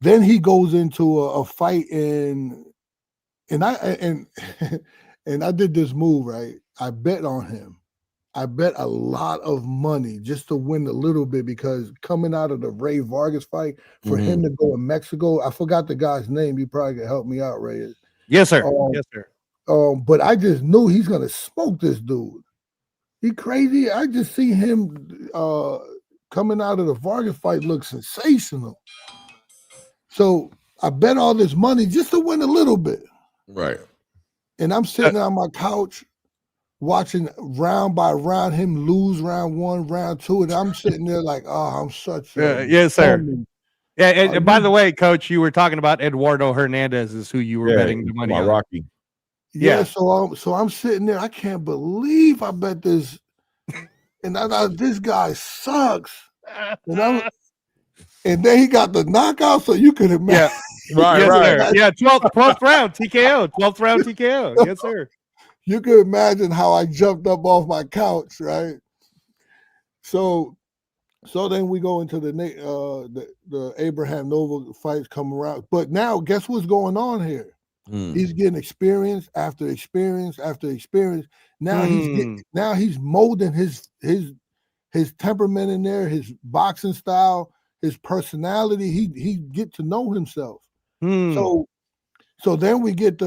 Speaker 5: Then he goes into a fight and I did this move, right? I bet on him. I bet a lot of money just to win a little bit because coming out of the Ray Vargas fight, for him to go in Mexico, I forgot the guy's name. You probably could help me out, Ray.
Speaker 4: Yes, sir. Yes, sir.
Speaker 5: But I just knew he's gonna smoke this dude. He crazy. I just see him coming out of the Vargas fight look sensational. So I bet all this money just to win a little bit.
Speaker 2: Right.
Speaker 5: And I'm sitting on my couch watching round by round him lose round 1, round 2, and I'm sitting there like, oh, I'm such a
Speaker 4: yes, sir. Yeah, and by the way, Coach, you were talking about Eduardo Hernandez is who you were betting the money on.
Speaker 2: Rocky.
Speaker 5: Yeah. So I'm sitting there. I can't believe I bet this, and I thought this guy sucks. And then he got the knockout, so you could imagine.
Speaker 2: Yeah, right.
Speaker 4: Yeah, 12th round TKO, 12th round TKO. Yes, sir.
Speaker 5: You could imagine how I jumped up off my couch, right? So then we go into the Abraham Nova fights come around. But now, guess what's going on here? He's getting experience after experience after experience. Now he's molding his temperament in there, his boxing style, his personality. He get to know himself. So then we get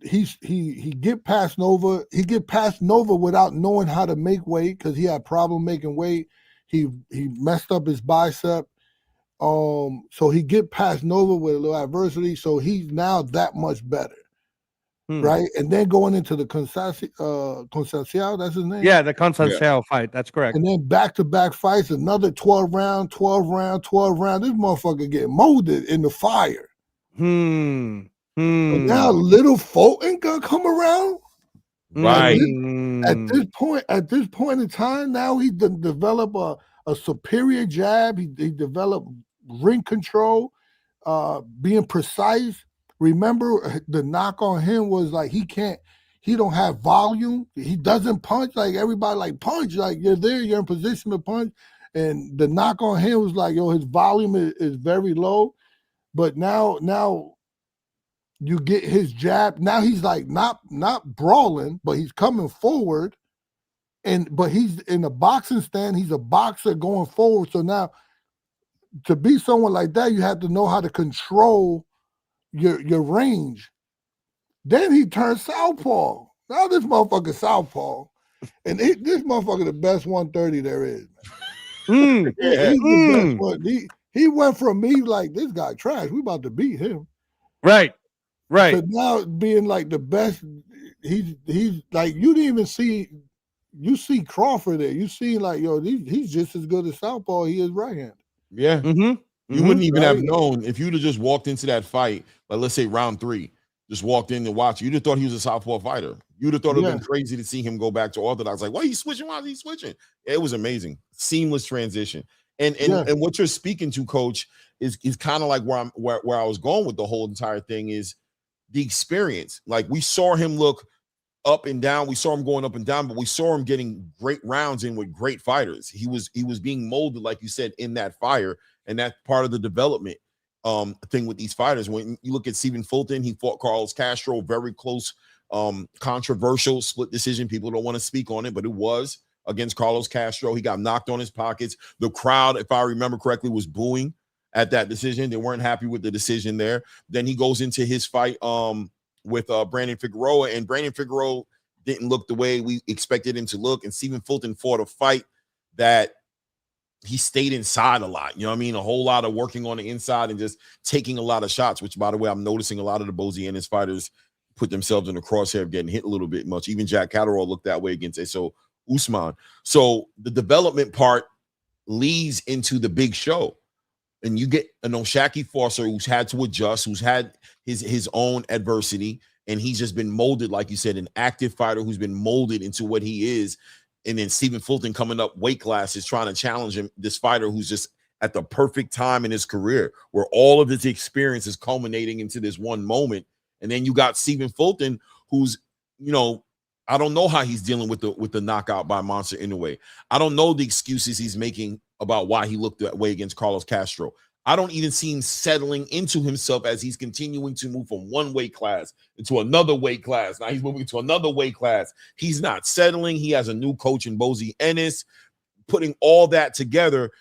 Speaker 5: he get past Nova. He get past Nova without knowing how to make weight because he had problem making weight. He messed up his bicep. So he get past Nova with a little adversity. So he's now that much better. Right? And then going into the Concepcion, that's his name?
Speaker 4: Yeah, the Concepcion fight. That's correct.
Speaker 5: And then back-to-back fights, another 12 round. This motherfucker getting molded in the fire. But now little Fulton gonna come around.
Speaker 2: Right.
Speaker 5: At this point in time, now he develop a superior jab. He developed ring control, being precise. Remember, the knock on him was like he He don't have volume. He doesn't punch like everybody like punch. Like you're there, you're in position to punch. And the knock on him was like, yo, his volume is very low. But now you get his jab. Now he's like not brawling, but he's coming forward. But he's in a boxing stand. He's a boxer going forward. So now to be someone like that, you have to know how to control your range. Then he turned southpaw. Now this motherfucker southpaw. And this motherfucker the best 130 there is. He's the best one. He went from me like, this guy trash. We about to beat him.
Speaker 4: Right.
Speaker 5: To now being like the best. He's like, you didn't even see. You see Crawford there. You see like, yo, he's just as good as southpaw he is right-handed.
Speaker 2: Yeah. You wouldn't even have known if you'd have just walked into that fight, like let's say round 3, just walked in and watched. You'd have thought he was a southpaw fighter. You'd have thought it would have been crazy to see him go back to orthodox. Like, why he's switching? Why is he switching? It was amazing. Seamless transition. And what you're speaking to, Coach, is kind of like where I was going with the whole entire thing is the experience. Like we saw him look up and down. We saw him going up and down, but we saw him getting great rounds in with great fighters. He was being molded, like you said, in that fire, and that's part of the development thing with these fighters. When you look at Stephen Fulton, he fought Carlos Castro, very close, controversial split decision. People don't want to speak on it, but it was against Carlos Castro. He got knocked on his pockets. The crowd, if I remember correctly, was booing at that decision. They weren't happy with the decision there. Then he goes into his fight with Brandon Figueroa, and Brandon Figueroa didn't look the way we expected him to look. And Stephen Fulton fought a fight that he stayed inside a lot. You know what I mean? A whole lot of working on the inside and just taking a lot of shots, which, by the way, I'm noticing a lot of the Bozianis fighters put themselves in the crosshair of getting hit a little bit much. Even Jack Catterall looked that way against Eso Usman. So the development part leads into the big show. And you get an OSHAQUIE Foster who's had to adjust, who's had his own adversity, and he's just been molded, like you said, an active fighter who's been molded into what he is. And then Stephen Fulton coming up weight classes, trying to challenge him, this fighter who's just at the perfect time in his career, where all of his experience is culminating into this one moment. And then you got Stephen Fulton, who's, you know, I don't know how he's dealing with the knockout by Monster Inoue. I don't know the excuses he's making about why he looked that way against Carlos Castro. I don't even see him settling into himself as he's continuing to move from one weight class into another weight class. Now he's moving to another weight class. He's not settling. He has a new coach in Bozie Ennis. Putting all that together,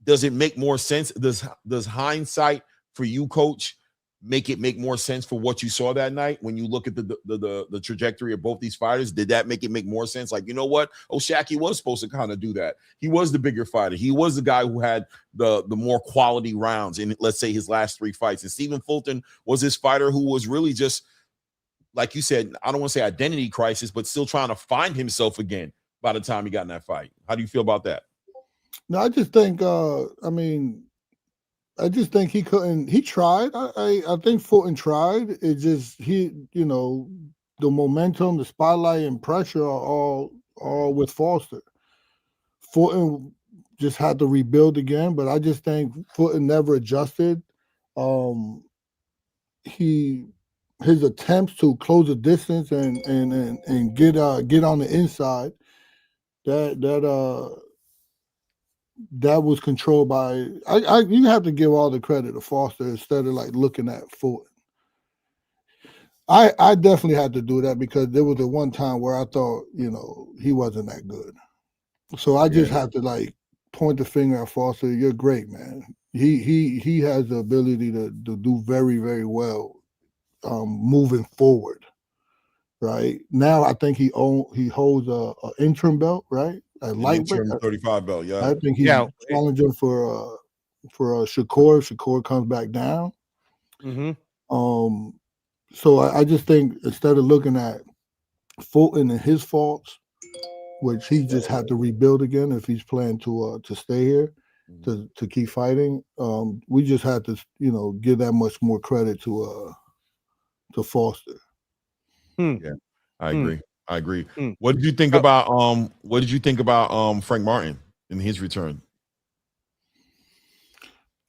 Speaker 2: does it make more sense? Does hindsight for you, Coach, make it make more sense for what you saw that night when you look at the trajectory of both these fighters? Did that make it make more sense? Like, you know what? OSHAQUIE was supposed to kind of do that. He was the bigger fighter. He was the guy who had the more quality rounds in, let's say, his last 3 fights. And Stephen Fulton was this fighter who was really just, like you said, I don't want to say identity crisis, but still trying to find himself again by the time he got in that fight. How do you feel about that?
Speaker 5: No, I just think, I just think he couldn't. He tried. I think Fulton tried. It just the momentum, the spotlight, and pressure are all with Foster. Fulton just had to rebuild again, but I just think Fulton never adjusted. His attempts to close the distance and get on the inside, that was controlled by you have to give all the credit to Foster instead of like looking at Fulton. I definitely had to do that because there was a one time where I thought, he wasn't that good. So I just have to like point the finger at Foster. You're great, man. He has the ability to do very, very well moving forward. Right now, I think he holds a interim belt, right? A lightweight
Speaker 2: 35 belt, yeah.
Speaker 5: I think he's challenging for Shakur. Shakur comes back down. So I just think instead of looking at Fulton and his faults, which he just had to rebuild again if he's planning to stay here to keep fighting, we just had to give that much more credit to Foster.
Speaker 2: Yeah, I agree. I agree. What did you think about Frank Martin in his return?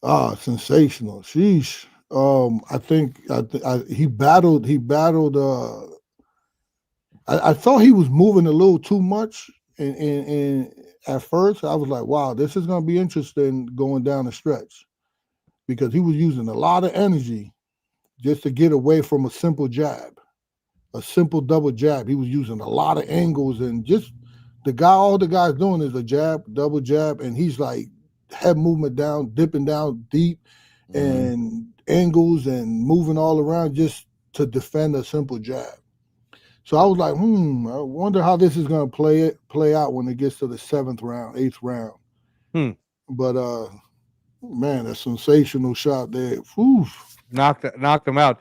Speaker 5: Sensational. Sheesh. I think he battled I thought he was moving a little too much, and at first I was like, wow, this is going to be interesting going down the stretch, because he was using a lot of energy just to get away from a simple jab, a simple double jab. He was using a lot of angles, and just all the guy's doing is a jab, double jab, and he's like head movement down, dipping down deep, and angles and moving all around just to defend a simple jab. So I was like, I wonder how this is going to play out when it gets to the 7th round, 8th round. But man, a sensational shot there. Oof.
Speaker 4: Knocked him out.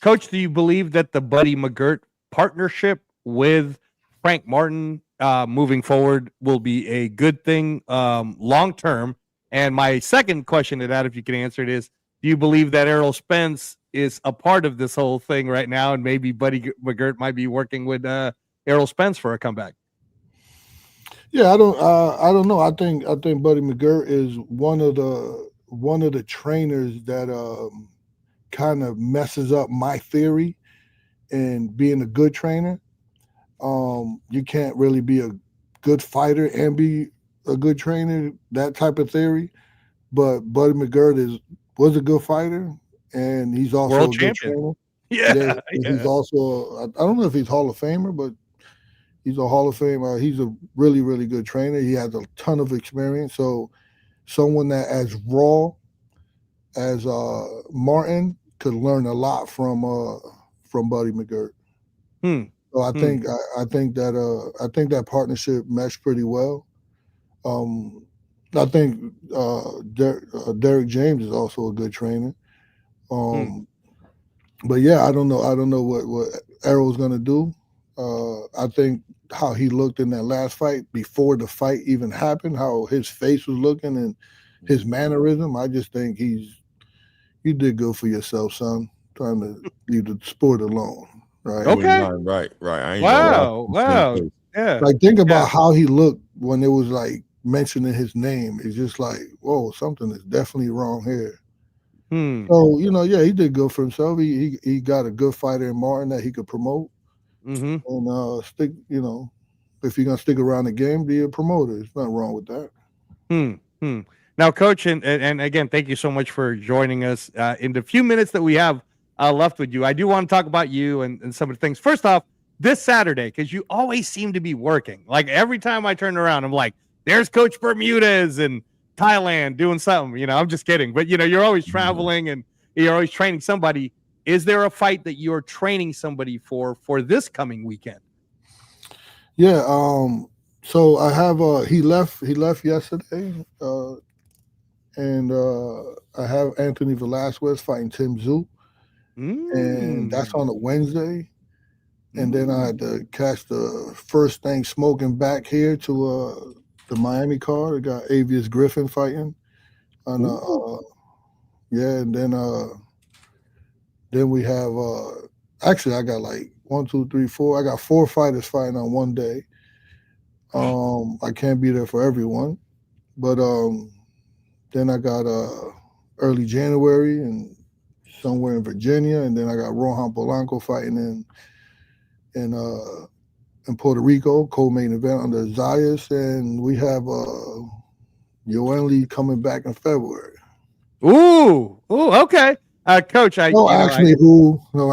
Speaker 4: Coach, do you believe that the Buddy McGirt partnership with Frank Martin moving forward will be a good thing long term? And my second question to that, if you can answer it, is, do you believe that Errol Spence is a part of this whole thing right now, and maybe Buddy McGirt might be working with Errol Spence for a comeback?
Speaker 5: Yeah, I don't know. I think Buddy McGirt is one of the trainers that kind of messes up my theory in being a good trainer. You can't really be a good fighter and be a good trainer, that type of theory. But Buddy McGirt was a good fighter, and he's also
Speaker 4: world
Speaker 5: a
Speaker 4: champion.
Speaker 5: Good trainer. He's also, I don't know if he's Hall of Famer, but he's a Hall of Famer. He's a really, really good trainer. He has a ton of experience. So someone that as raw as Martin could learn a lot from Buddy McGirt. So I think that partnership meshed pretty well. I think Derek James is also a good trainer. But yeah, I don't know what Errol's gonna do. I think how he looked in that last fight before the fight even happened, how his face was looking and his mannerism. I just think you did good for yourself, son. Trying to leave the sport alone, right?
Speaker 4: Okay.
Speaker 2: Right.
Speaker 4: Wow. Yeah.
Speaker 5: Like, think about how he looked when it was like mentioning his name. It's just like, whoa, something is definitely wrong here. So, he did good for himself. He got a good fighter in Martin that he could promote. And stick, if you're gonna stick around the game, be a promoter. There's nothing wrong with that.
Speaker 4: Now, Coach, and again, thank you so much for joining us. In the few minutes that we have left with you, I do want to talk about you and some of the things. First off, this Saturday, because you always seem to be working. Like, every time I turn around, I'm like, there's Coach Bermudez in Thailand doing something. I'm just kidding. But, you're always traveling and you're always training somebody. Is there a fight that you're training somebody for this coming weekend?
Speaker 5: Yeah. So I have he left yesterday, and I have Anthony Velasquez fighting Tim Tszyu, and that's on a Wednesday. And then I had to catch the first thing smoking back here to the Miami card. I got Avius Griffin fighting, and then we have actually I got like 1, 2, 3, 4. I got 4 fighters fighting on one day. I can't be there for everyone, but then I got early January and somewhere in Virginia, and then I got Rohan Polanco fighting in Puerto Rico, co-main event under Zayas, and we have Yoan Lee coming back in February.
Speaker 4: Ooh, okay. Coach,
Speaker 5: Don't ask me who.
Speaker 4: No,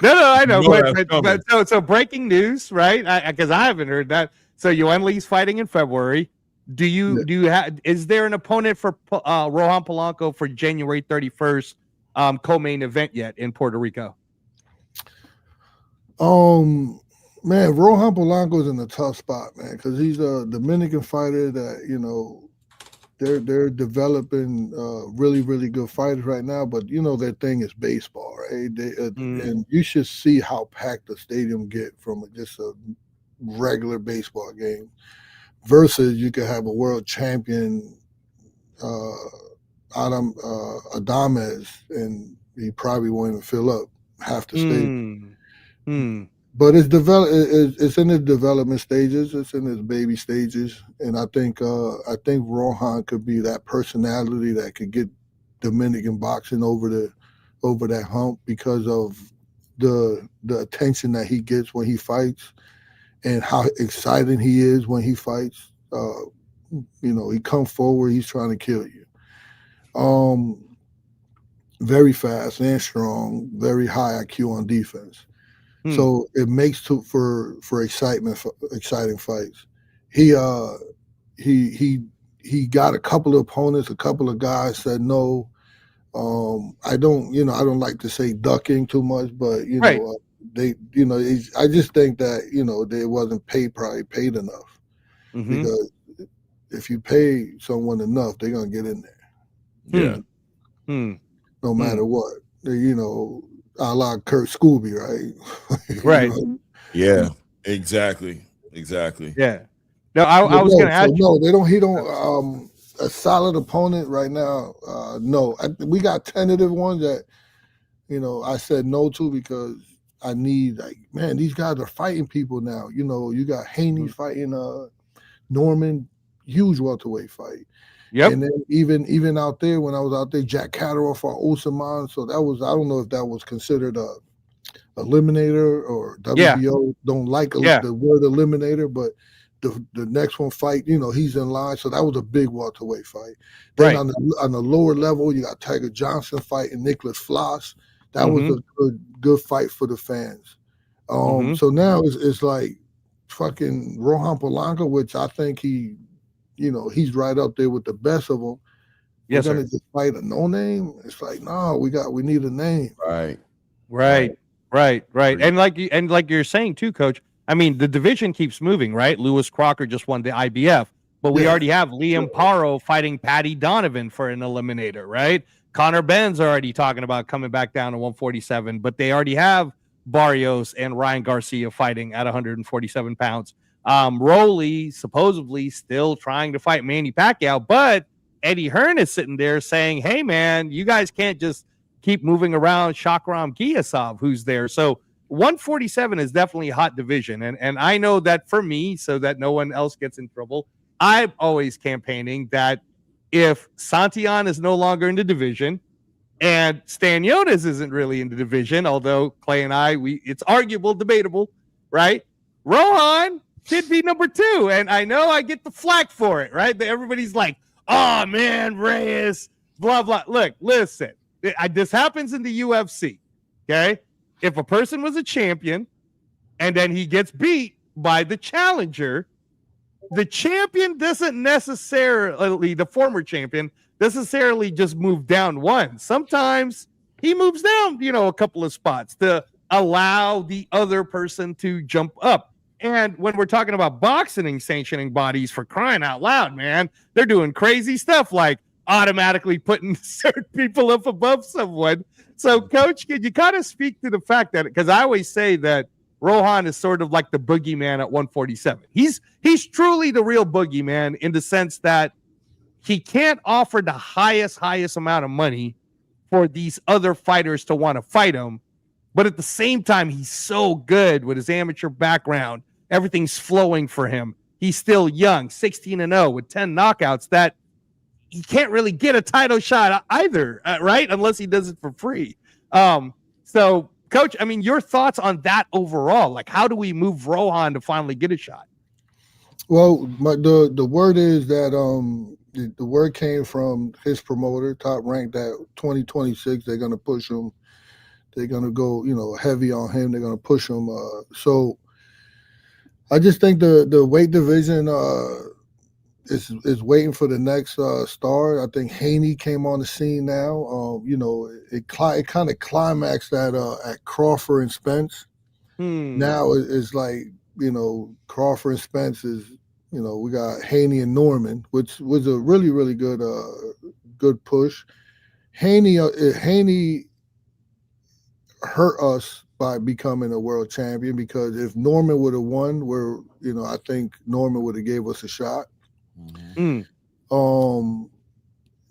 Speaker 4: I know. So breaking news, right? Because I haven't heard that. So Yoan Lee's fighting in February. Is there an opponent for Rohan Polanco for January 31st co-main event yet in Puerto Rico?
Speaker 5: Man, Rohan Polanco's in a tough spot, man, because he's a Dominican fighter that they're developing really, really good fighters right now, but their thing is baseball, right? And you should see how packed the stadium get from just a regular baseball game versus you could have a world champion Adames, and he probably won't even fill up half the stadium. But it's in its development stages. It's in its baby stages, and I think Rohan could be that personality that could get Dominican boxing over that hump because of the attention that he gets when he fights, and how exciting he is when he fights. He comes forward, he's trying to kill you. Very fast and strong, very high IQ on defense. So it makes for exciting fights. He got a couple of opponents, a couple of guys said no. I don't like to say ducking too much, but I just think that they wasn't probably paid enough, because if you pay someone enough, they're gonna get in there.
Speaker 2: Yeah.
Speaker 5: No matter what, a la Kurt Scooby, right?
Speaker 4: Right.
Speaker 2: Yeah. Exactly.
Speaker 4: Yeah. No, I was gonna ask.
Speaker 5: No, they don't. He don't. A solid opponent right now. No, we got tentative ones that I said no to, because I need, man, these guys are fighting people now. You got Haney fighting Norman, huge welterweight fight.
Speaker 4: Yep.
Speaker 5: And then even out there, when I was out there, Jack Catterall fought Usman. So that was, I don't know if that was considered a eliminator, or WBO don't like the word eliminator, but the next one fight, he's in line. So that was a big welterweight fight. Then on the lower level, you got Tiger Johnson fighting Nicholas Floss. That was a good fight for the fans. So now it's like fucking Rohan Polanco, which I think he's right up there with the best of them.
Speaker 4: Yes,
Speaker 5: We're gonna just fight a no name. It's like, no, we need a name.
Speaker 2: Right.
Speaker 4: And like you're saying too, Coach, I mean, the division keeps moving, right? Lewis Crocker just won the IBF, but we already have Liam Paro fighting Patty Donovan for an eliminator, right? Connor Ben's already talking about coming back down to 147, but they already have Barrios and Ryan Garcia fighting at 147 pounds. Rowley supposedly still trying to fight Manny Pacquiao, but Eddie Hearn is sitting there saying, hey, man, you guys can't just keep moving around Shakram Giyasov, who's there. So 147 is definitely a hot division. And I know that for me, so that no one else gets in trouble, I'm always campaigning that if Santillan is no longer in the division and Stanionis isn't really in the division, although Clay and I, it's arguable, debatable, right? Rohan should be number 2. And I know I get the flack for it, right? Everybody's like, oh, man, Reyes, blah, blah. Look, listen, this happens in the UFC, okay? If a person was a champion and then he gets beat by the challenger, the champion doesn't necessarily, the former champion, necessarily just move down one. Sometimes he moves down, a couple of spots to allow the other person to jump up. And when we're talking about boxing sanctioning bodies, for crying out loud, man, they're doing crazy stuff like automatically putting certain people up above someone. So, Coach, can you kind of speak to the fact that, because I always say that Rohan is sort of like the boogeyman at 147. He's truly the real boogeyman, in the sense that he can't offer the highest amount of money for these other fighters to want to fight him. But at the same time, he's so good with his amateur background. Everything's flowing for him. He's still young, 16-0 with 10 knockouts, that he can't really get a title shot either, right? Unless he does it for free. So, Coach, I mean, your thoughts on that overall? Like, how do we move Rohan to finally get a shot?
Speaker 5: Well, the word is that the word came from his promoter, Top Rank, that 2026 they're going to push him. They're going to go, heavy on him. They're going to push him. So I just think the weight division is waiting for the next star. I think Haney came on the scene now. It kind of climaxed at Crawford and Spence. Now it's like, Crawford and Spence is, we got Haney and Norman, which was a really, really good push. Haney hurt us by becoming a world champion, because if Norman would have won, I think Norman would have gave us a shot.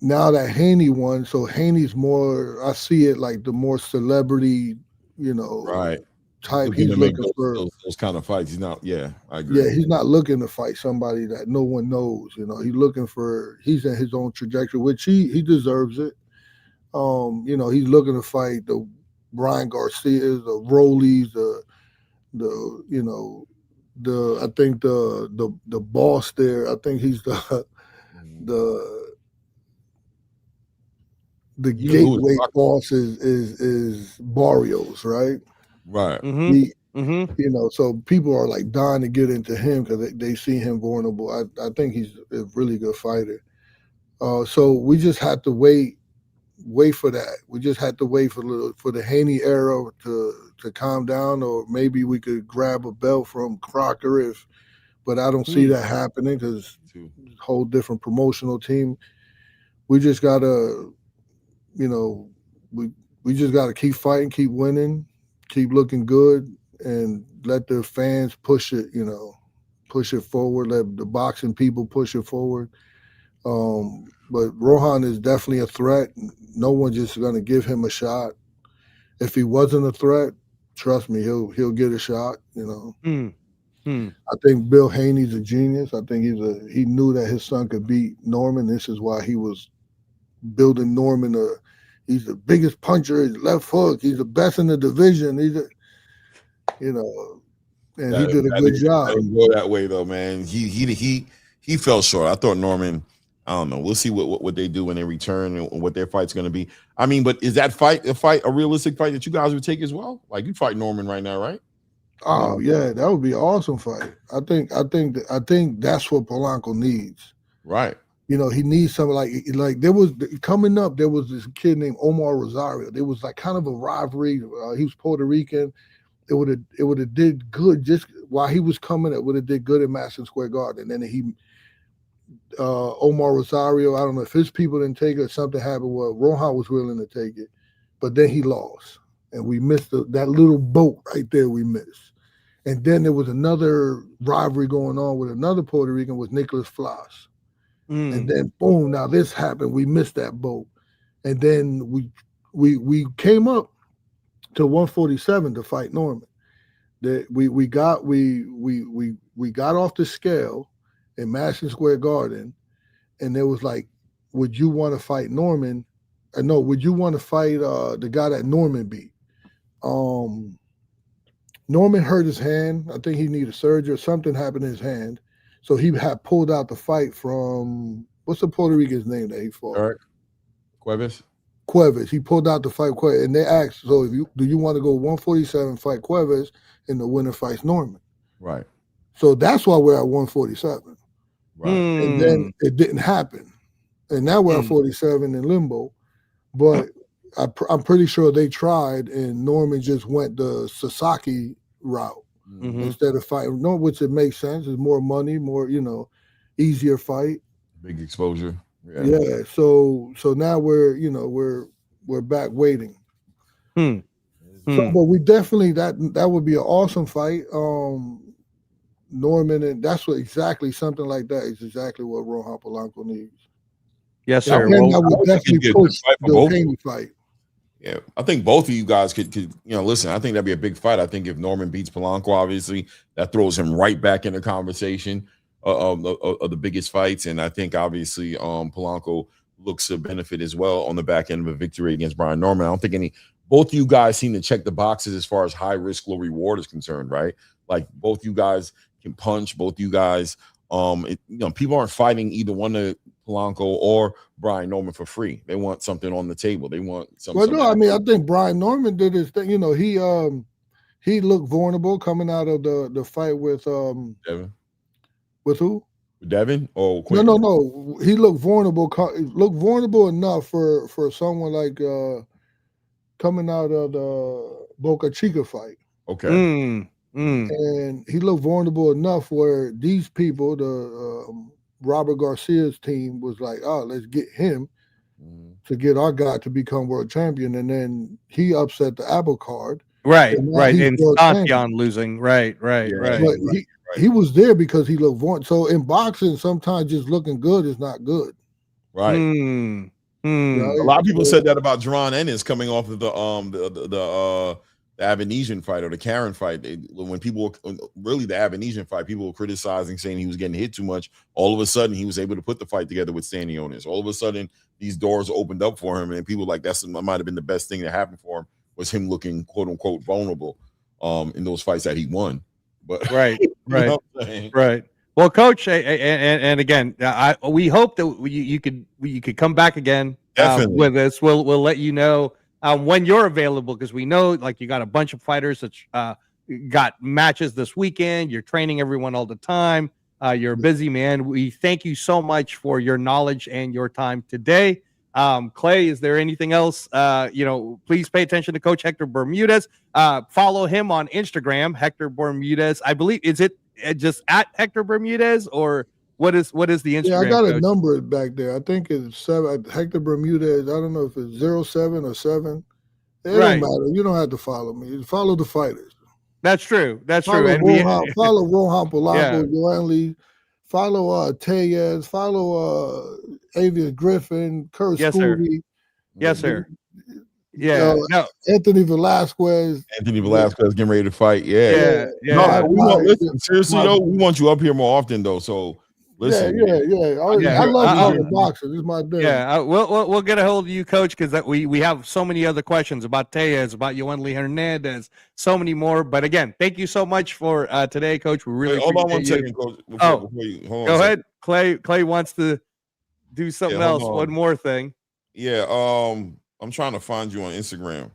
Speaker 5: Now that Haney won, so Haney's more, I see it like the more celebrity,
Speaker 2: right,
Speaker 5: type. He's looking for
Speaker 2: those kind of fights. He's not, I agree.
Speaker 5: Yeah, he's not looking to fight somebody that no one knows. He's in his own trajectory, which he deserves it. He's looking to fight Brian Garcia's, the Rollies, I think the boss there. I think he's the gateway boss is Barrios, right?
Speaker 2: Right.
Speaker 5: So people are like dying to get into him because they see him vulnerable. I think he's a really good fighter. So we just had to wait for that. We just had to wait for the Haney era to calm down, or maybe we could grab a belt from Crocker but I don't see that happening because whole different promotional team. We just gotta, we just gotta keep fighting, keep winning, keep looking good, and let the fans push it, push it forward. Let the boxing people push it forward. But Rohan is definitely a threat. No one's just gonna give him a shot. If he wasn't a threat, trust me, he'll get a shot. I think Bill Haney's a genius. I think he knew that his son could beat Norman. This is why he was building Norman. He's the biggest puncher. His left hook. He's the best in the division. And he did a good job.
Speaker 2: Didn't go that way though, man. He fell short. I thought Norman. I don't know. We'll see what they do when they return and what their fight's going to be. I mean, but is that fight a realistic fight that you guys would take as well? Like you fight Norman right now, right?
Speaker 5: Oh yeah, that would be an awesome fight. I think that's what Polanco needs.
Speaker 2: Right.
Speaker 5: He needs something like there was coming up. There was this kid named Omar Rosario. There was like kind of a rivalry. He was Puerto Rican. It would have did good just while he was coming. It would have did good in Madison Square Garden. And then Omar Rosario. I don't know if his people didn't take it or something happened. Well, Rohan was willing to take it, but then he lost, and we missed that little boat right there. We missed. And then there was another rivalry going on with another Puerto Rican with Nicholas Flas. And then boom, now this happened. We missed that boat. And then we came up to 147 to fight Norman. We got off the scale in Madison Square Garden, and there was like, would you want to fight Norman? No, would you want to fight the guy that Norman beat? Norman hurt his hand. I think he needed surgery or something happened in his hand. So he had pulled out the fight from, what's the Puerto Rican's name that he fought?
Speaker 2: Eric Cuevas.
Speaker 5: Cuevas. He pulled out the fight Cuevas. And they asked, so do you want to go 147 fight Cuevas and the winner fights Norman?
Speaker 2: Right.
Speaker 5: So that's why we're at 147.
Speaker 2: Right.
Speaker 5: And then it didn't happen. And now we're at 47 in limbo. But I'm pretty sure they tried, and Norman just went the Sasaki route instead of fighting. No, which it makes sense. It's more money, more easier fight,
Speaker 2: big exposure.
Speaker 5: Yeah. So now we're back waiting. So, but we definitely that would be an awesome fight. Norman, and that's what exactly something like that is exactly what Rohan Polanco needs.
Speaker 4: Yes, sir.
Speaker 5: And I would definitely push the Haney fight.
Speaker 2: Yeah, I think both of you guys could listen. I think that'd be a big fight. I think if Norman beats Polanco, obviously that throws him right back in the conversation of the biggest fights. And I think obviously Polanco looks to benefit as well on the back end of a victory against Brian Norman. I don't think both of you guys seem to check the boxes as far as high risk, low reward is concerned, right? Like both you guys can punch. Both you guys, people aren't fighting either one of Polanco or Brian Norman for free. They want something on the table. They want something.
Speaker 5: Well, no, I mean, I think Brian Norman did his thing. He looked vulnerable coming out of the fight with
Speaker 2: Devin.
Speaker 5: With who?
Speaker 2: Devin? Oh, Quentin.
Speaker 5: No. He looked vulnerable. Looked vulnerable enough for someone like coming out of the Boca Chica fight.
Speaker 2: Okay.
Speaker 5: And he looked vulnerable enough where these people, the Robert Garcia's team, was like, oh, let's get him to get our guy to become world champion. And then he upset the apple card.
Speaker 4: Right. And Santion losing. Right.
Speaker 5: But he was there because he looked vulnerable. So in boxing, sometimes just looking good is not good.
Speaker 2: Right. A lot of people said that about Jerron Ennis coming off of the Avanesian fight or the Karen fight. When people really the Avanesian fight, people were criticizing, saying he was getting hit too much. All of a sudden, he was able to put the fight together with Stanionis. All of a sudden, these doors opened up for him, and people were like that might have been the best thing that happened for him was him looking quote unquote vulnerable in those fights that he won. But
Speaker 4: right. Right. Well, Coach, and again, we hope that you could come back again with us. We'll let you know when you're available, because we know like you got a bunch of fighters that got matches this weekend. You're training everyone all the time. You're a busy man. We thank you so much for your knowledge and your time today. Clay, is there anything else? Please pay attention to Coach Hector Bermudez. Follow him on Instagram, Hector Bermudez. I believe, is it just at Hector Bermudez, or what is the Instagram?
Speaker 5: Yeah, I got
Speaker 4: Coach?
Speaker 5: a number back there. I think it's 7. Hector Bermudez. I don't know if it's 07 or 7. It don't matter. You don't have to follow me. Follow the fighters.
Speaker 4: That's true.
Speaker 5: Follow Rohan Polanco, Joanne Lee. Follow Tellez. Follow Avius Griffin, Kurt Scooby.
Speaker 4: Yes, sir. Yeah.
Speaker 5: Anthony Velasquez.
Speaker 2: Getting ready to fight. Yeah. Seriously though, we want you up here more often though. So listen. I love you boxing. This is my day.
Speaker 4: Yeah, we'll get a hold of you, Coach, because we have so many other questions about Tellez, about Yohan Lee Hernandez, so many more. But again, thank you so much for today, Coach. We really
Speaker 2: hold on one second, Coach.
Speaker 4: Go ahead. Clay wants to do something else. One more thing.
Speaker 2: Yeah. I'm trying to find you on Instagram.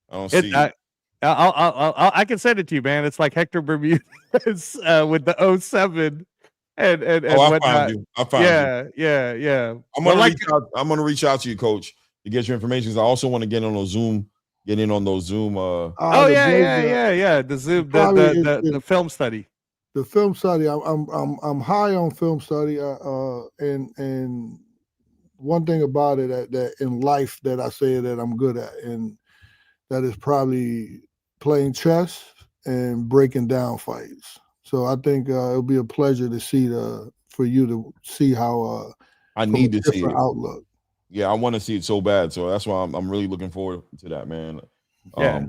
Speaker 2: I don't see it.
Speaker 4: I can send it to you, man. It's like Hector Bermudez with the 07. And
Speaker 2: I found you.
Speaker 4: Yeah.
Speaker 2: I'm gonna reach out to you, Coach, to get your information. Because I also want to get in on those Zoom. The
Speaker 4: Zoom, the film study.
Speaker 5: The film study. I'm high on film study. And one thing about it that in life that I say that I'm good at, and that is probably playing chess and breaking down fights. So I think it'll be a pleasure to see for you to see how
Speaker 2: I need to see it.
Speaker 5: Outlook.
Speaker 2: Yeah, I want to see it so bad. So that's why I'm really looking forward to that, man.
Speaker 4: Yeah.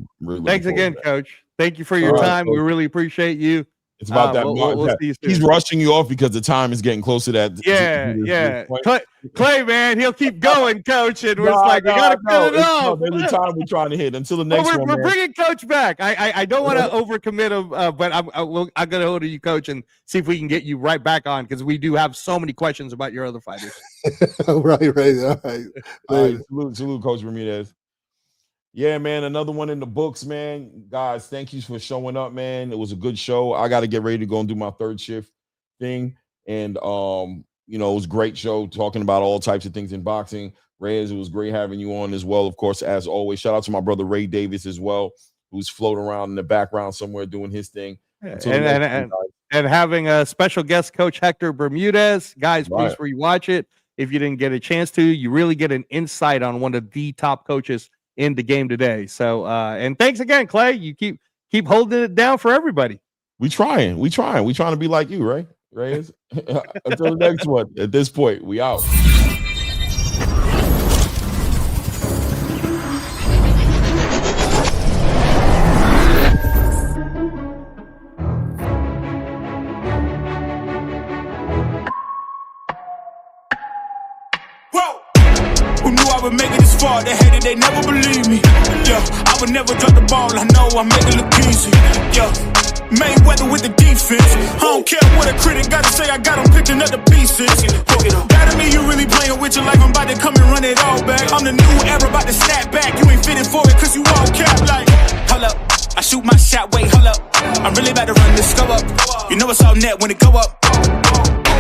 Speaker 4: Thanks again, Coach. Thank you for your time. We really appreciate you.
Speaker 2: It's about that.
Speaker 4: We'll see you soon.
Speaker 2: He's rushing you off because the time is getting closer to that.
Speaker 4: Clay, man, he'll keep going, Coach, and we gotta cut it off.
Speaker 2: Every time we're trying to hit until the next one.
Speaker 4: We're bringing Coach back. I don't want to overcommit him, but I'm gonna hold you, Coach, and see if we can get you right back on, because we do have so many questions about your other fighters.
Speaker 5: Right.
Speaker 2: All right. Salute, Coach Bermudez. Yeah, man, another one in the books, man. Guys, thank you for showing up, man. It was a good show. I got to get ready to go and do my third shift thing. And, it was a great show talking about all types of things in boxing. Reyes, it was great having you on as well, of course, as always. Shout out to my brother Ray Davis as well, who's floating around in the background somewhere doing his thing.
Speaker 4: And having a special guest, Coach Hector Bermudez. Guys, please rewatch it. If you didn't get a chance to, you really get an insight on one of the top coaches in the game today. So and thanks again, Clay. You keep holding it down for everybody. We trying to be like you, right? Reyes? Until the next one. At this point, we out. I would make it this far. They hated, they never believe me. Yeah, I would never drop the ball. I know I make it look easy. Yeah, Mayweather with the defense. I don't care what a critic gotta say. I got them picking up the pieces. That to me, you really playing with your life. I'm about to come and run it all back. I'm the new era, about to snap back. You ain't fitting for it, cause you all cap like. Hold up, I shoot my shot. Wait, hold up. I'm really about to run this go up. You know it's all net when it go up.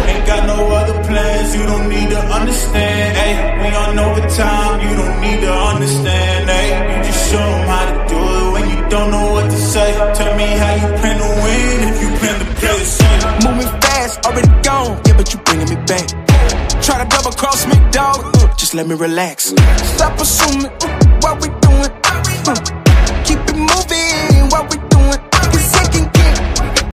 Speaker 4: Ain't got no other plans, you don't need to understand, ayy. We on overtime, you don't need to understand, ayy. You just show them how to do it when you don't know what to say. Tell me how you plan to win if you plan to play the same. Moving fast, already gone, yeah, but you bringing me back. Try to double cross me, dog, just let me relax. Stop assuming what we doing.